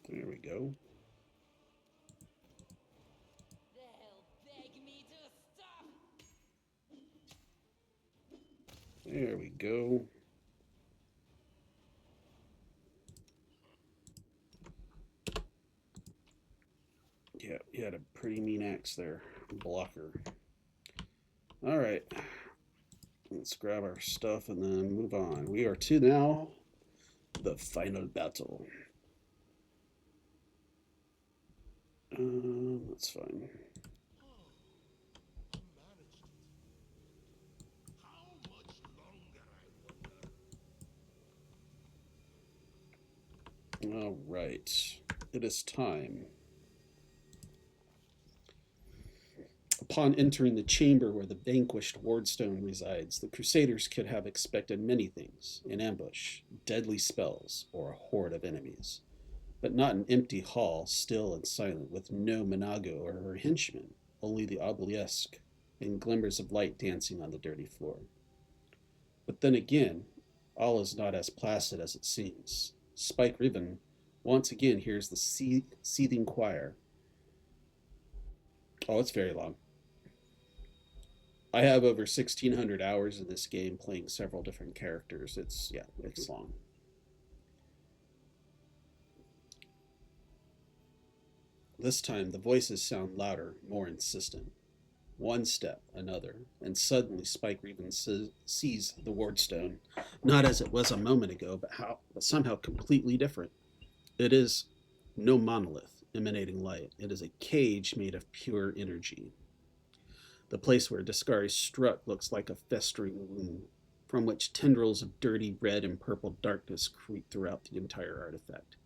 There we go. They'll beg me to stop. There we go. Yeah, you had a pretty mean axe there. Blocker. All right. Let's grab our stuff and then move on. We are to now the final battle. That's fine. All right. It is time. Upon entering the chamber where the vanquished Wardstone resides, the Crusaders could have expected many things: an ambush, deadly spells, or a horde of enemies. But not an empty hall, still and silent, with no Minago or her henchmen, only the obelisk and glimmers of light dancing on the dirty floor. But then again, all is not as placid as it seems. Spike Riven Once again, here's the seething choir. Oh, it's very long. I have over 1,600 hours in this game playing several different characters. It's long. This time, the voices sound louder, more insistent. One step, another, and suddenly Spike Reven sees the wardstone, not as it was a moment ago, but somehow completely different. It is no monolith emanating light. It is a cage made of pure energy. The place where Discari struck looks like a festering wound, from which tendrils of dirty red and purple darkness creep throughout the entire artifact.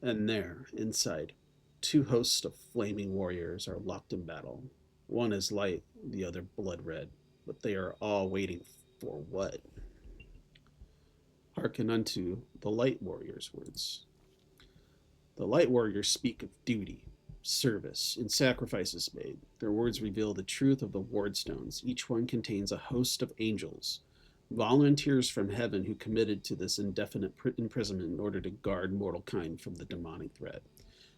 And there, inside, two hosts of flaming warriors are locked in battle. One is light, the other blood red, but they are all waiting for what? Hearken unto the light warriors' words. The light warriors speak of duty, service, and sacrifices made. Their words reveal the truth of the wardstones. Each one contains a host of angels, volunteers from heaven who committed to this indefinite imprisonment in order to guard mortal kind from the demonic threat.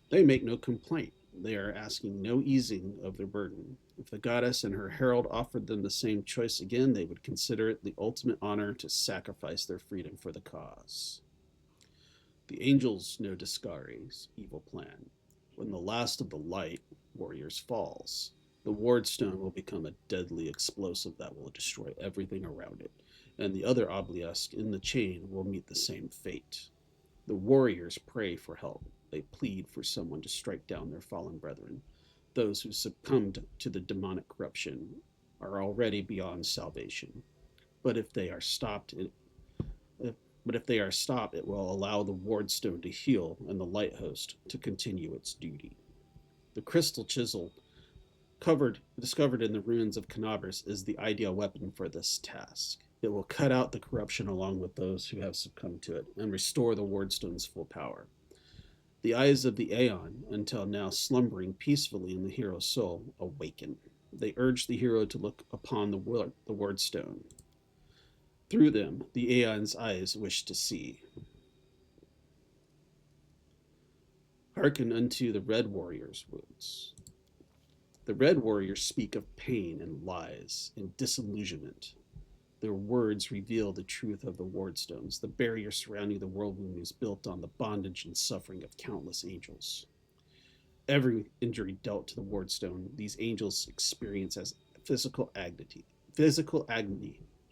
They make no complaint. They are asking no easing of their burden. If the goddess and her herald offered them the same choice again, they would consider it the ultimate honor to sacrifice their freedom for the cause. The angels know Discari's evil plan. When the last of the light warriors falls, the wardstone will become a deadly explosive that will destroy everything around it, and the other obelisk in the chain will meet the same fate. The warriors pray for help. They plead for someone to strike down their fallen brethren. Those who succumbed to the demonic corruption are already beyond salvation. But if they are stopped, it will allow the wardstone to heal and the light host to continue its duty. The crystal chisel discovered in the ruins of Canabras is the ideal weapon for this task. It will cut out the corruption along with those who have succumbed to it and restore the wardstone's full power. The eyes of the Aeon, until now slumbering peacefully in the hero's soul, awaken. They urge the hero to look upon the wardstone. Through them, the Aeon's eyes wish to see. Hearken unto the Red Warrior's words. The Red Warriors speak of pain and lies and disillusionment. Their words reveal the truth of the wardstones. The barrier surrounding the whirlwind is built on the bondage and suffering of countless angels. Every injury dealt to the wardstone, these angels experience as physical agony.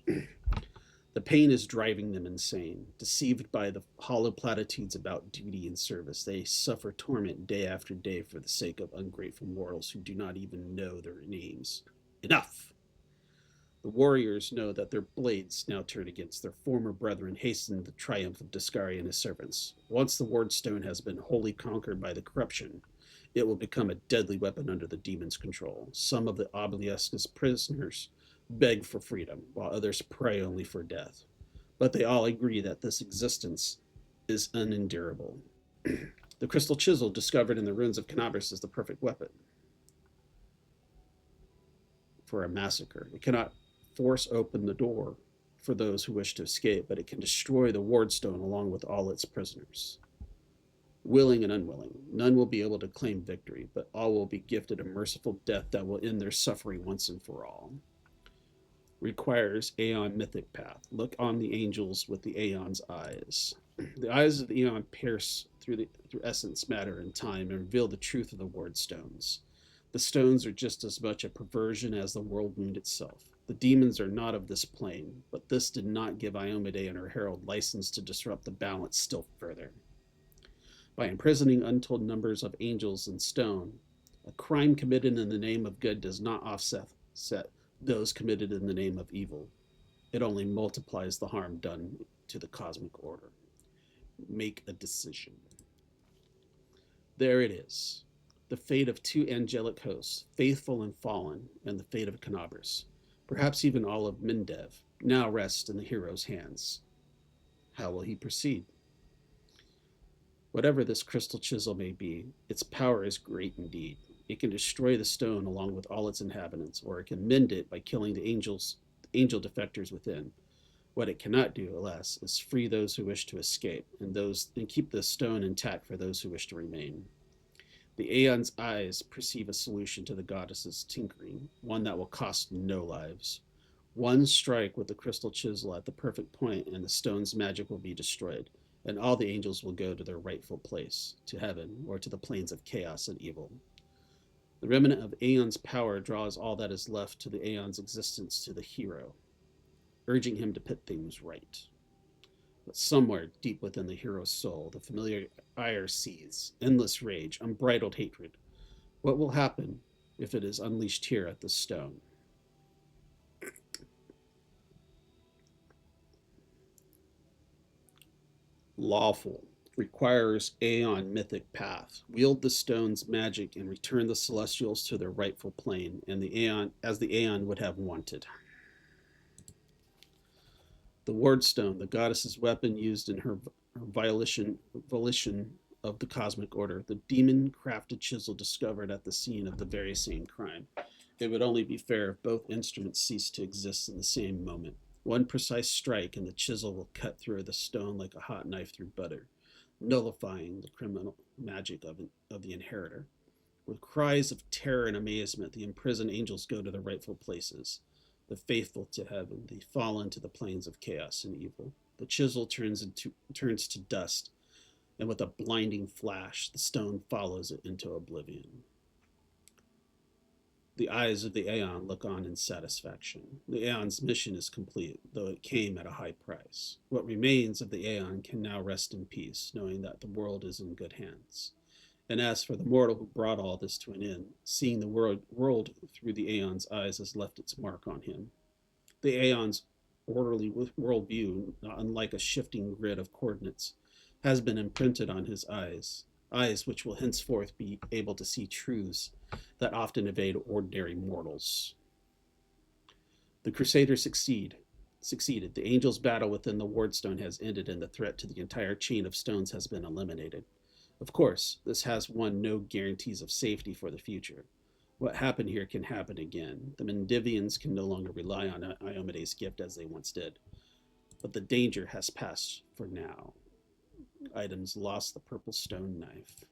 The pain is driving them insane. Deceived by the hollow platitudes about duty and service, they suffer torment day after day for the sake of ungrateful mortals who do not even know their names. Enough! The warriors know that their blades, now turned against their former brethren, hasten the triumph of Discari and his servants. Once the wardstone has been wholly conquered by the corruption, it will become a deadly weapon under the demon's control. Some of the obelisk's prisoners beg for freedom, while others pray only for death. But they all agree that this existence is unendurable. The crystal chisel discovered in the ruins of Canabras is the perfect weapon for a massacre. It cannot force open the door for those who wish to escape, but it can destroy the wardstone along with all its prisoners. Willing and unwilling, none will be able to claim victory, but all will be gifted a merciful death that will end their suffering once and for all. Requires Aeon mythic path. Look on the angels with the Aeon's eyes. The eyes of the Aeon pierce through essence, matter, and time and reveal the truth of the wardstones. The stones are just as much a perversion as the whirlwind itself. The demons are not of this plane, but this did not give Iomade and her herald license to disrupt the balance still further. By imprisoning untold numbers of angels in stone, a crime committed in the name of good does not offset those committed in the name of evil. It only multiplies the harm done to the cosmic order. Make a decision. There it is. The fate of two angelic hosts, faithful and fallen, and the fate of Canabras, perhaps even all of Mindev, now rests in the hero's hands. How will he proceed? Whatever this crystal chisel may be, its power is great indeed. It can destroy the stone along with all its inhabitants, or it can mend it by killing the angel defectors within. What it cannot do, alas, is free those who wish to escape, and keep the stone intact for those who wish to remain. The Aeon's eyes perceive a solution to the goddess's tinkering, one that will cost no lives. One strike with the crystal chisel at the perfect point, and the stone's magic will be destroyed, and all the angels will go to their rightful place, to heaven, or to the plains of chaos and evil. The remnant of Aeon's power draws all that is left to the Aeon's existence to the hero, urging him to put things right. But somewhere deep within the hero's soul, the familiar ire seethes, endless rage, unbridled hatred. What will happen if it is unleashed here at the stone? Lawful requires Aeon mythic path. Wield the stone's magic and return the Celestials to their rightful plane, and the Aeon as the Aeon would have wanted. The Wardstone, the goddess's weapon used in her volition of the cosmic order, the demon-crafted chisel discovered at the scene of the very same crime. It would only be fair if both instruments ceased to exist in the same moment. One precise strike and the chisel will cut through the stone like a hot knife through butter, nullifying the criminal magic of the inheritor. With cries of terror and amazement, the imprisoned angels go to their rightful places. The faithful to heaven, the fallen to the plains of chaos and evil. The chisel turns to dust, and with a blinding flash, the stone follows it into oblivion. The eyes of the Aeon look on in satisfaction. The Aeon's mission is complete, though it came at a high price. What remains of the Aeon can now rest in peace, knowing that the world is in good hands. And as for the mortal who brought all this to an end, seeing the world through the Aeon's eyes has left its mark on him. The Aeon's orderly worldview, not unlike a shifting grid of coordinates, has been imprinted on his eyes which will henceforth be able to see truths that often evade ordinary mortals. The Crusaders succeeded. The angels' battle within the Wardstone has ended, and the threat to the entire chain of stones has been eliminated. Of course, this has won no guarantees of safety for the future. What happened here can happen again. The Mendivians can no longer rely on Iomede's gift as they once did. But the danger has passed for now. Items lost the purple stone knife.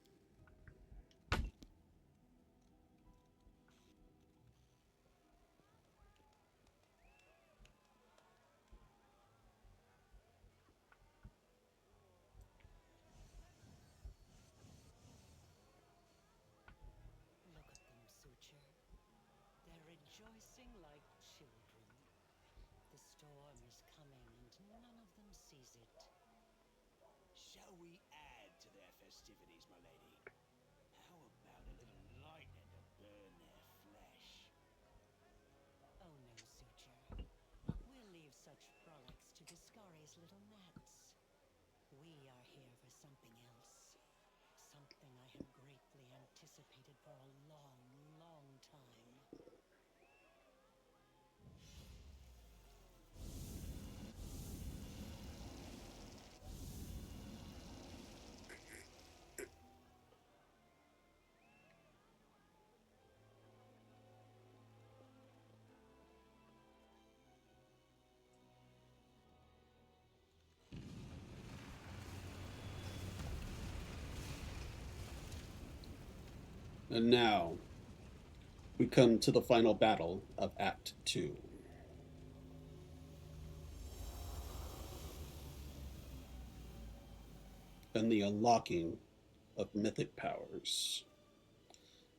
Look at them, Suture. They're rejoicing like children. The storm is coming and none of them sees it. Shall we add to their festivities, my lady? How about a little lightning to burn their flesh? Oh no, Suture. We'll leave such frolics to Discari's little gnats. We are here for something else. Something I have greatly anticipated for a long, long time. And now, we come to the final battle of Act 2. And the unlocking of mythic powers.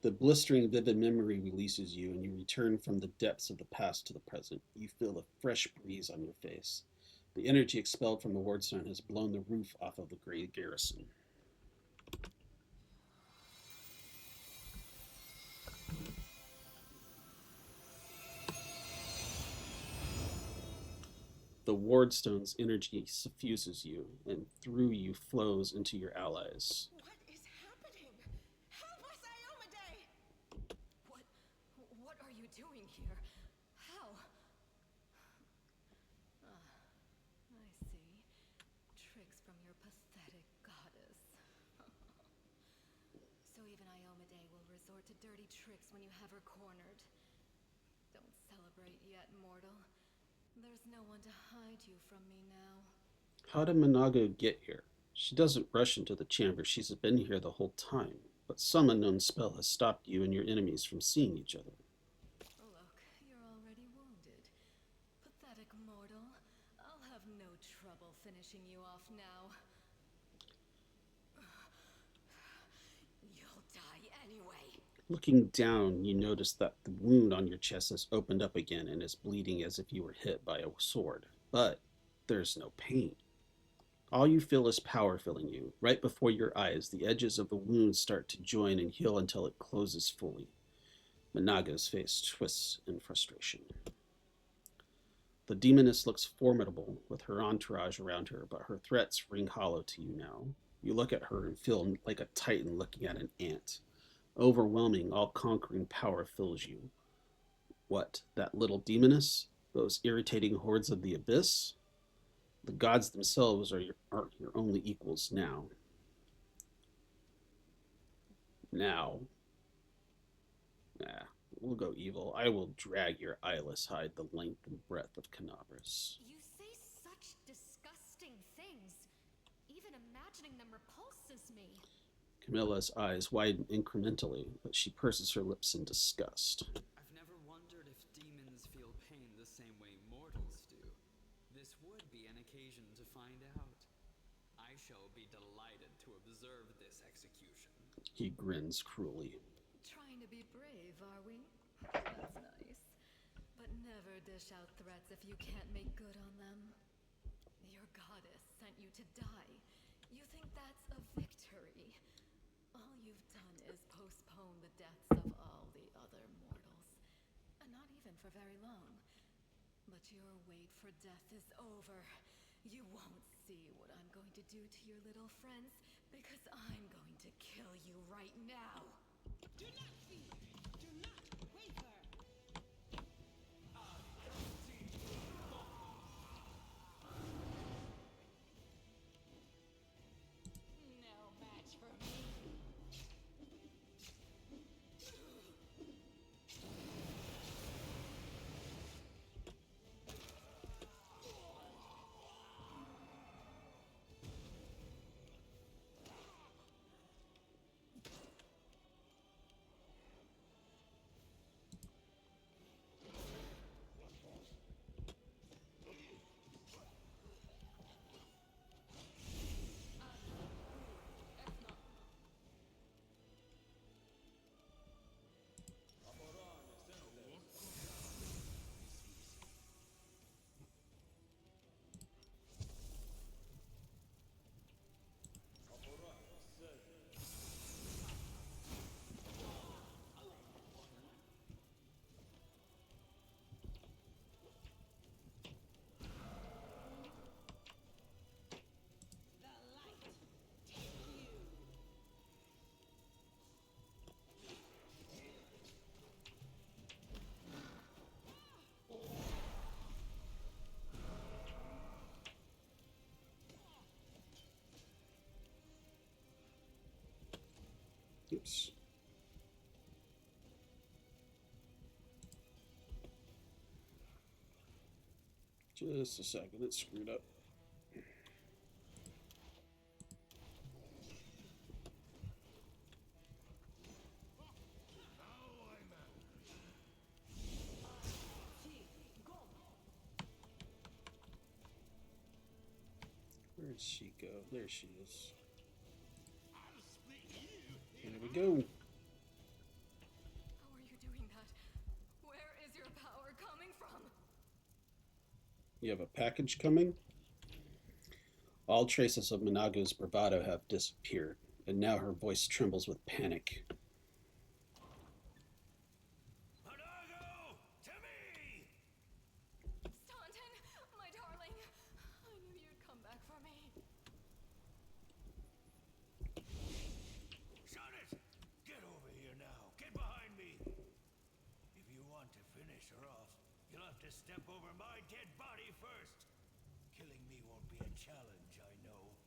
The blistering, vivid memory releases you, and you return from the depths of the past to the present. You feel a fresh breeze on your face. The energy expelled from the Wardstone has blown the roof off of the Grey Garrison. The Wardstone's energy suffuses you, and through you flows into your allies. What is happening? Help us, Iomade! What are you doing here? How? I see. Tricks from your pathetic goddess. So even Iomade will resort to dirty tricks when you have her cornered. Don't celebrate yet, mortal. There's no one to hide you from me now. How did Minago get here? She doesn't rush into the chamber. She's been here the whole time. But some unknown spell has stopped you and your enemies from seeing each other. Look, you're already wounded. Pathetic mortal. I'll have no trouble finishing you off now. You'll die anyway. Looking down, you notice that the wound on your chest has opened up again and is bleeding as if you were hit by a sword. But there's no pain. All you feel is power filling you. Right before your eyes, the edges of the wound start to join and heal until it closes fully. Minago's face twists in frustration. The demoness looks formidable with her entourage around her, but her threats ring hollow to you now. You look at her and feel like a titan looking at an ant. Overwhelming, all-conquering power fills you. What, that little demoness? Those irritating hordes of the abyss? The gods themselves are your only equals now. Now. We'll go evil. I will drag your eyeless hide the length and breadth of Canabras. You say such disgusting things. Even imagining them repulses me. Camilla's eyes widen incrementally, but she purses her lips in disgust. I've never wondered if demons feel pain the same way mortals do. This would be an occasion to find out. I shall be delighted to observe this execution. He grins cruelly. Trying to be brave, are we? That's nice. But never dish out threats if you can't make good on them. Your goddess sent you to die. You think that's a victory? All you've done is postpone the deaths of all the other mortals. And not even for very long. But your wait for death is over. You won't see what I'm going to do to your little friends, because I'm going to kill you right now. Do not fear. Do not waver. No match for me. Oops. Just a second, it's screwed up. Where'd she go? There she is. There we go. How are you doing that? Where is your power coming from? You have a package coming? All traces of Minago's bravado have disappeared, and now her voice trembles with panic. Minago! To me! Staunton, my darling. I knew you'd come back for me. Shut it! Get over here now. Get behind me. If you want to finish her off, you'll have to step over my dead body first. Killing me won't be a challenge, I know.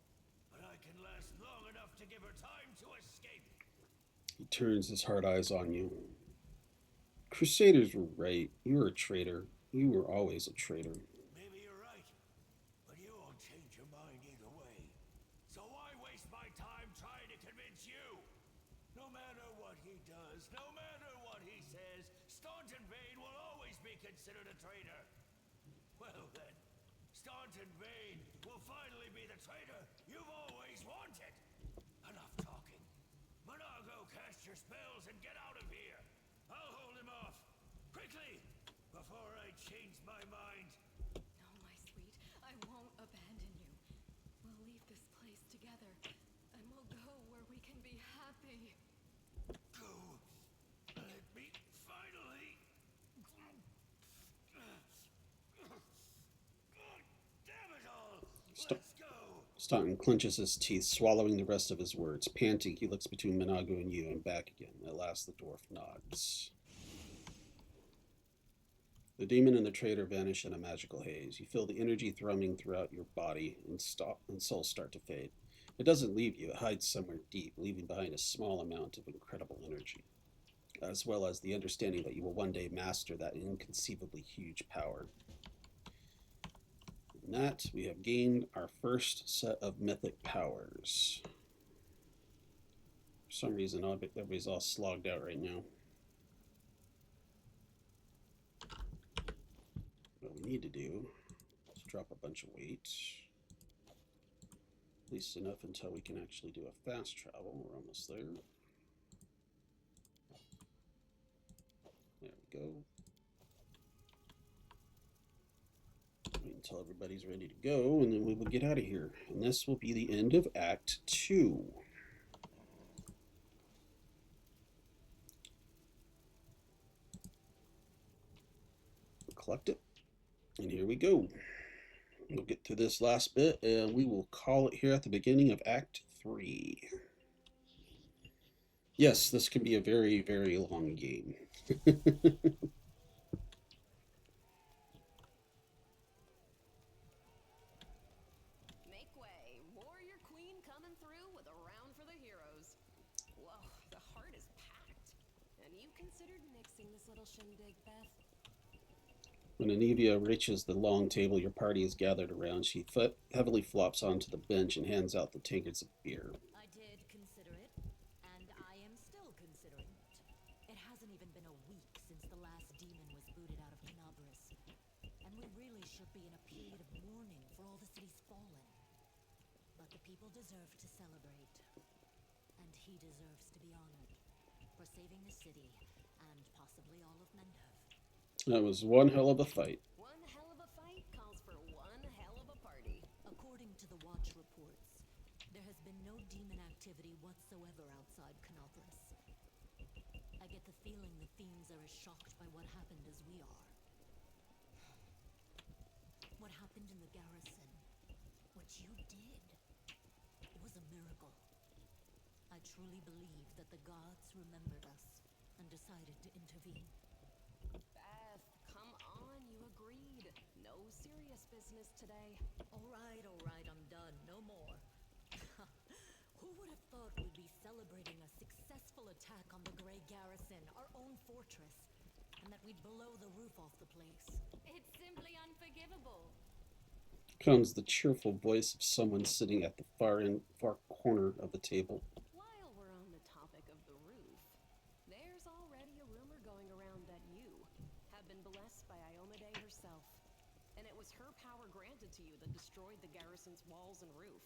But I can last long enough to give her time to escape. He turns his hard eyes on you. Crusaders were right. You were a traitor. You were always a traitor. considered a traitor. Well then, Staunton Bane will finally be the traitor you've always wanted. Enough talking. Monago, cast your spells and get out of here. I'll hold him off. Quickly, before I change my mind. No, my sweet, I won't abandon you. We'll leave this place together, and we'll go where we can be happy. Go. Let me finally. God damn it all. Let's go. Staunton clenches his teeth, swallowing the rest of his words. Panting, he looks between Monago and you and back again. At last, the dwarf nods. The demon and the traitor vanish in a magical haze. You feel the energy thrumming throughout your body and soul start to fade. It doesn't leave you. It hides somewhere deep, leaving behind a small amount of incredible energy, as well as the understanding that you will one day master that inconceivably huge power. In that, we have gained our first set of mythic powers. For some reason, everybody's all slogged out right now. What we need to do is drop a bunch of weight. At least enough until we can actually do a fast travel. We're almost there. There we go. Wait until everybody's ready to go, and then we will get out of here. And this will be the end of Act 2. Collect it. And here we go. We'll get through this last bit, and we will call it here at the beginning of Act 3. Yes, this can be a very, very long game. Make way. Warrior Queen coming through with a round for the heroes. Whoa, the heart is packed. And you considered mixing this little shindig, Beth? When Anivia reaches the long table your party is gathered around, she heavily flops onto the bench and hands out the tankards of beer. I did consider it, and I am still considering it. It hasn't even been a week since the last demon was booted out of Canabras, and we really should be in a period of mourning for all the city's fallen. But the people deserve to celebrate, and he deserves to be honored for saving the city and possibly all of Mendhov. That was one hell of a fight. One hell of a fight calls for one hell of a party. According to the Watch reports, there has been no demon activity whatsoever outside Canabras. I get the feeling the fiends are as shocked by what happened as we are. What happened in the garrison, what you did, was a miracle. I truly believe that the gods remembered us and decided to intervene. Beth, come on, you agreed. No serious business today. All right, I'm done. No more. Who would have thought we'd be celebrating a successful attack on the Grey Garrison, our own fortress, and that we'd blow the roof off the place? It's simply unforgivable. Comes the cheerful voice of someone sitting at the far corner of the table. While we're on the topic of the roof, there's already a rumor going around that you have been blessed by Iomade herself. And it was her power granted to you that destroyed the garrison's walls and roof.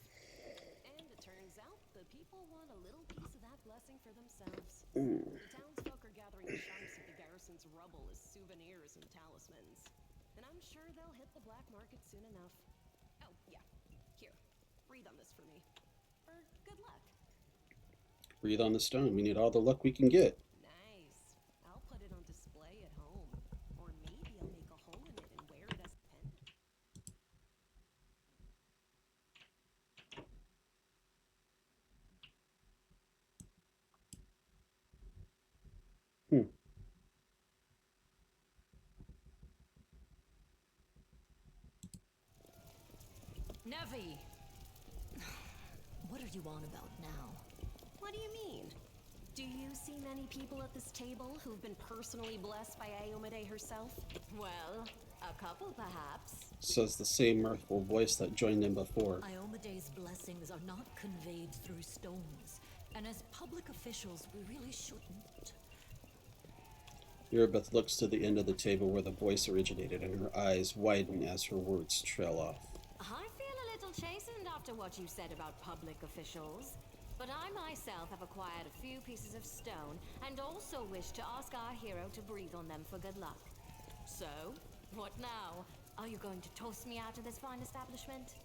And it turns out the people want a little piece of that blessing for themselves. The townsfolk are gathering chunks of the garrison's rubble as souvenirs and talismans. And I'm sure they'll hit the black market soon enough. Oh, yeah. Here, breathe on this for me. For good luck. Breathe on the stone. We need all the luck we can get. Nice. I'll put it on display at home. Or maybe I'll make a hole in it and wear it as a pendant. Nevi! What are you on about now? What do you mean? Do you see many people at this table who've been personally blessed by Iomade herself? Well, a couple perhaps. Says the same mirthful voice that joined them before. Iomade's blessings are not conveyed through stones, and as public officials, we really shouldn't. Mirabeth looks to the end of the table where the voice originated, and her eyes widen as her words trail off. I feel a little chastened after what you said about public officials. But I myself have acquired a few pieces of stone and also wish to ask our hero to breathe on them for good luck. So, what now? Are you going to toss me out of this fine establishment?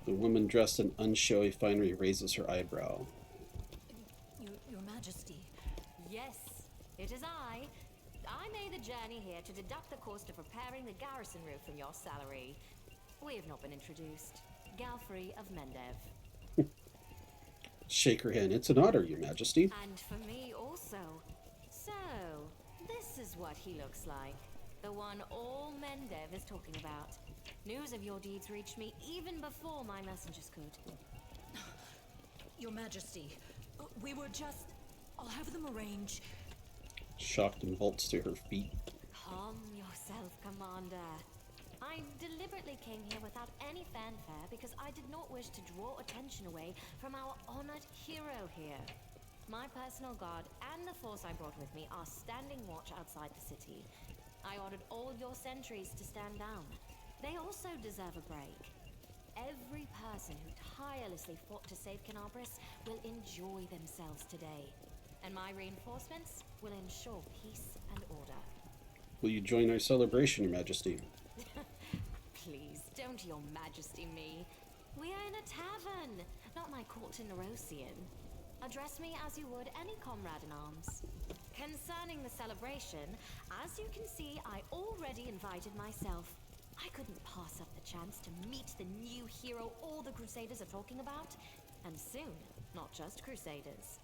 The woman dressed in unshowy finery raises her eyebrow. Your Majesty. Yes, it is I. I made the journey here to deduct the cost of repairing the garrison roof from your salary. We have not been introduced. Galfrey of Mendev. Shake her hand. It's an honor, Your Majesty. And for me also. So, this is what he looks like. The one all Mendev is talking about. News of your deeds reached me even before my messengers could. Your Majesty, we were just... I'll have them arrange. Shocked and vaults to her feet. Calm yourself, Commander. I deliberately came here without any fanfare because I did not wish to draw attention away from our honored hero here. My personal guard and the force I brought with me are standing watch outside the city. I ordered all your sentries to stand down. They also deserve a break. Every person who tirelessly fought to save Canabris will enjoy themselves today. And my reinforcements will ensure peace and order. Will you join our celebration, Your Majesty? Please, don't Your Majesty me. We are in a tavern, not my court in Erosian. Address me as you would any comrade in arms. Concerning the celebration, as you can see, I already invited myself. I couldn't pass up the chance to meet the new hero all the Crusaders are talking about. And soon, not just Crusaders.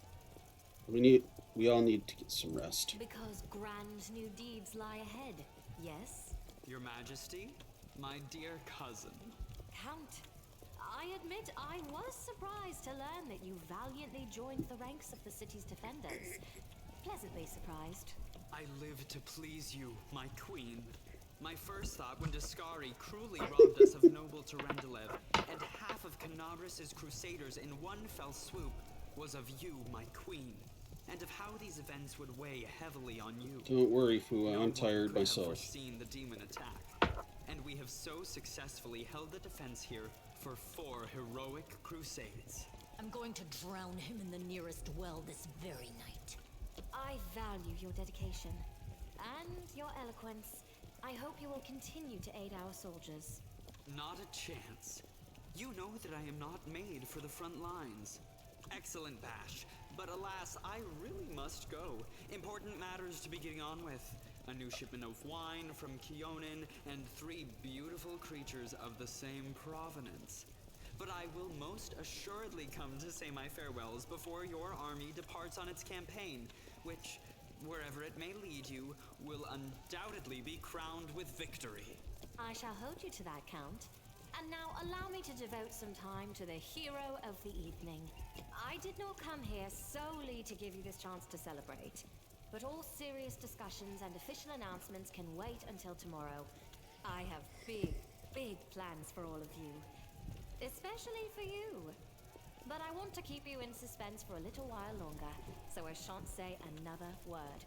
We all need to get some rest. Because grand new deeds lie ahead, yes? Your Majesty, my dear cousin. Count, I admit I was surprised to learn that you valiantly joined the ranks of the city's defenders. Pleasantly surprised. I live to please you, my queen. My first thought when Dascari cruelly robbed us of noble Tarendalev and half of Canabris' crusaders in one fell swoop was of you, my queen, and of how these events would weigh heavily on you. Don't worry, Fua. I'm tired myself. Have foreseen the demon attack, and we have so successfully held the defense here for 4 heroic crusades. I'm going to drown him in the nearest well this very night. I value your dedication and your eloquence. I hope you will continue to aid our soldiers. Not a chance. You know that I am not made for the front lines. Excellent bash, but alas, I really must go. Important matters to be getting on with. A new shipment of wine from Keonin, and 3 beautiful creatures of the same provenance. But I will most assuredly come to say my farewells before your army departs on its campaign, which, wherever it may lead you, will undoubtedly be crowned with victory. I shall hold you to that, Count. And now allow me to devote some time to the hero of the evening. I did not come here solely to give you this chance to celebrate, but all serious discussions and official announcements can wait until tomorrow. I have big, big plans for all of you, especially for you. But I want to keep you in suspense for a little while longer, so I shan't say another word.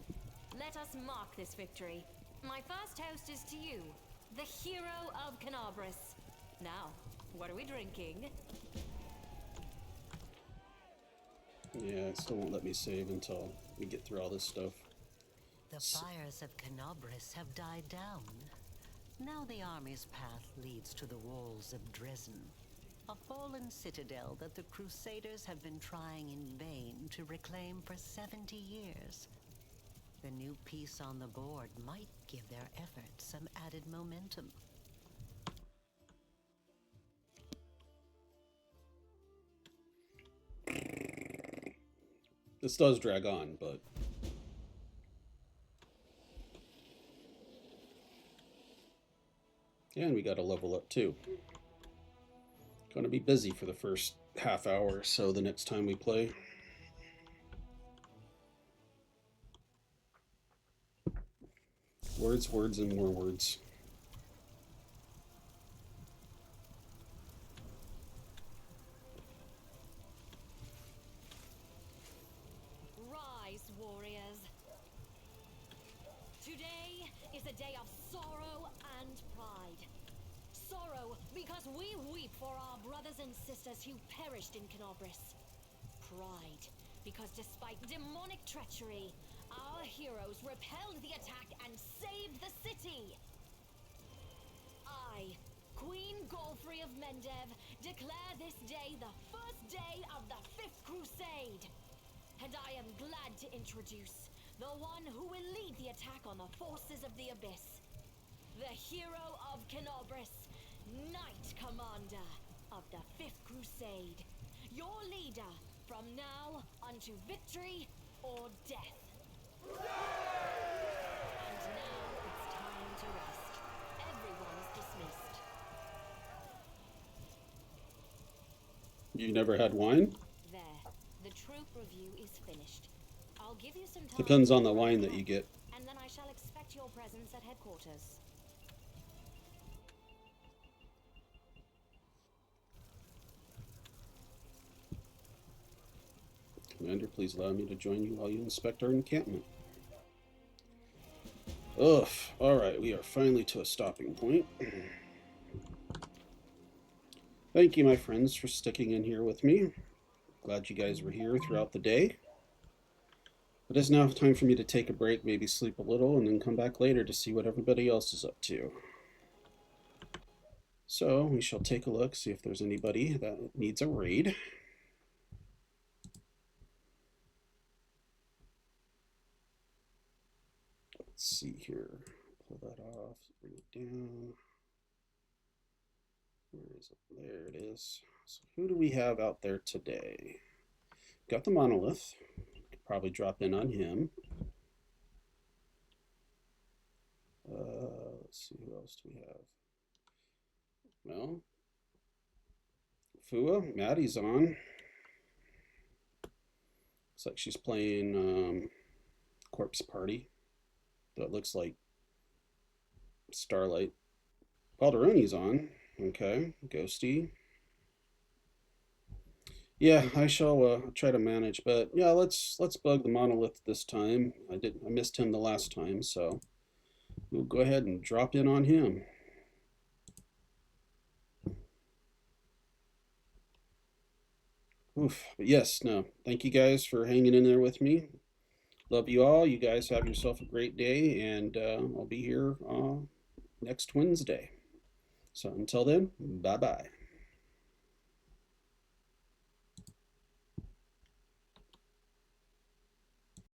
Let us mark this victory. My first toast is to you, the hero of Canabris. Now, what are we drinking? Yeah, it still won't let me save until we get through all this stuff. The fires of Canabris have died down. Now the army's path leads to the walls of Dresden, a fallen citadel that the Crusaders have been trying in vain to reclaim for 70 years. The new piece on the board might give their efforts some added momentum. This does drag on, but... And we got a level up too. Gonna be busy for the first half hour or so the next time we play. Words, words, and more words. Rise, warriors. For our brothers and sisters who perished in Canobris. Pride, because despite demonic treachery, our heroes repelled the attack and saved the city. I, Queen Golfrey of Mendev, declare this day the first day of the 5th Crusade. And I am glad to introduce the one who will lead the attack on the forces of the Abyss. The hero of Canobris, Knight Commander of the 5th Crusade. Your leader from now unto victory or death. And now it's time to rest. Everyone is dismissed. You never had wine? There. The troop review is finished. I'll give you some time. Depends on the wine that you get. And then I shall expect your presence at headquarters. Commander, please allow me to join you while you inspect our encampment. Ugh. Alright, we are finally to a stopping point. Thank you, my friends, for sticking in here with me. Glad you guys were here throughout the day. It is now time for me to take a break, maybe sleep a little, and then come back later to see what everybody else is up to. So, we shall take a look, see if there's anybody that needs a raid. Let's see here. Pull that off, bring it down. Where is it? There it is. So who do we have out there today? Got the monolith. Could probably drop in on him. Let's see, who else do we have? Well, Fua, Maddie's on. Looks like she's playing Corpse Party. That looks like Starlight. Balderoni's on. Okay, Ghosty. Yeah, I shall try to manage, but yeah, let's bug the monolith this time. I missed him the last time, so we'll go ahead and drop in on him. Oof, but yes, no, thank you guys for hanging in there with me. Love you all. You guys have yourself a great day, and I'll be here next Wednesday. So until then, bye-bye.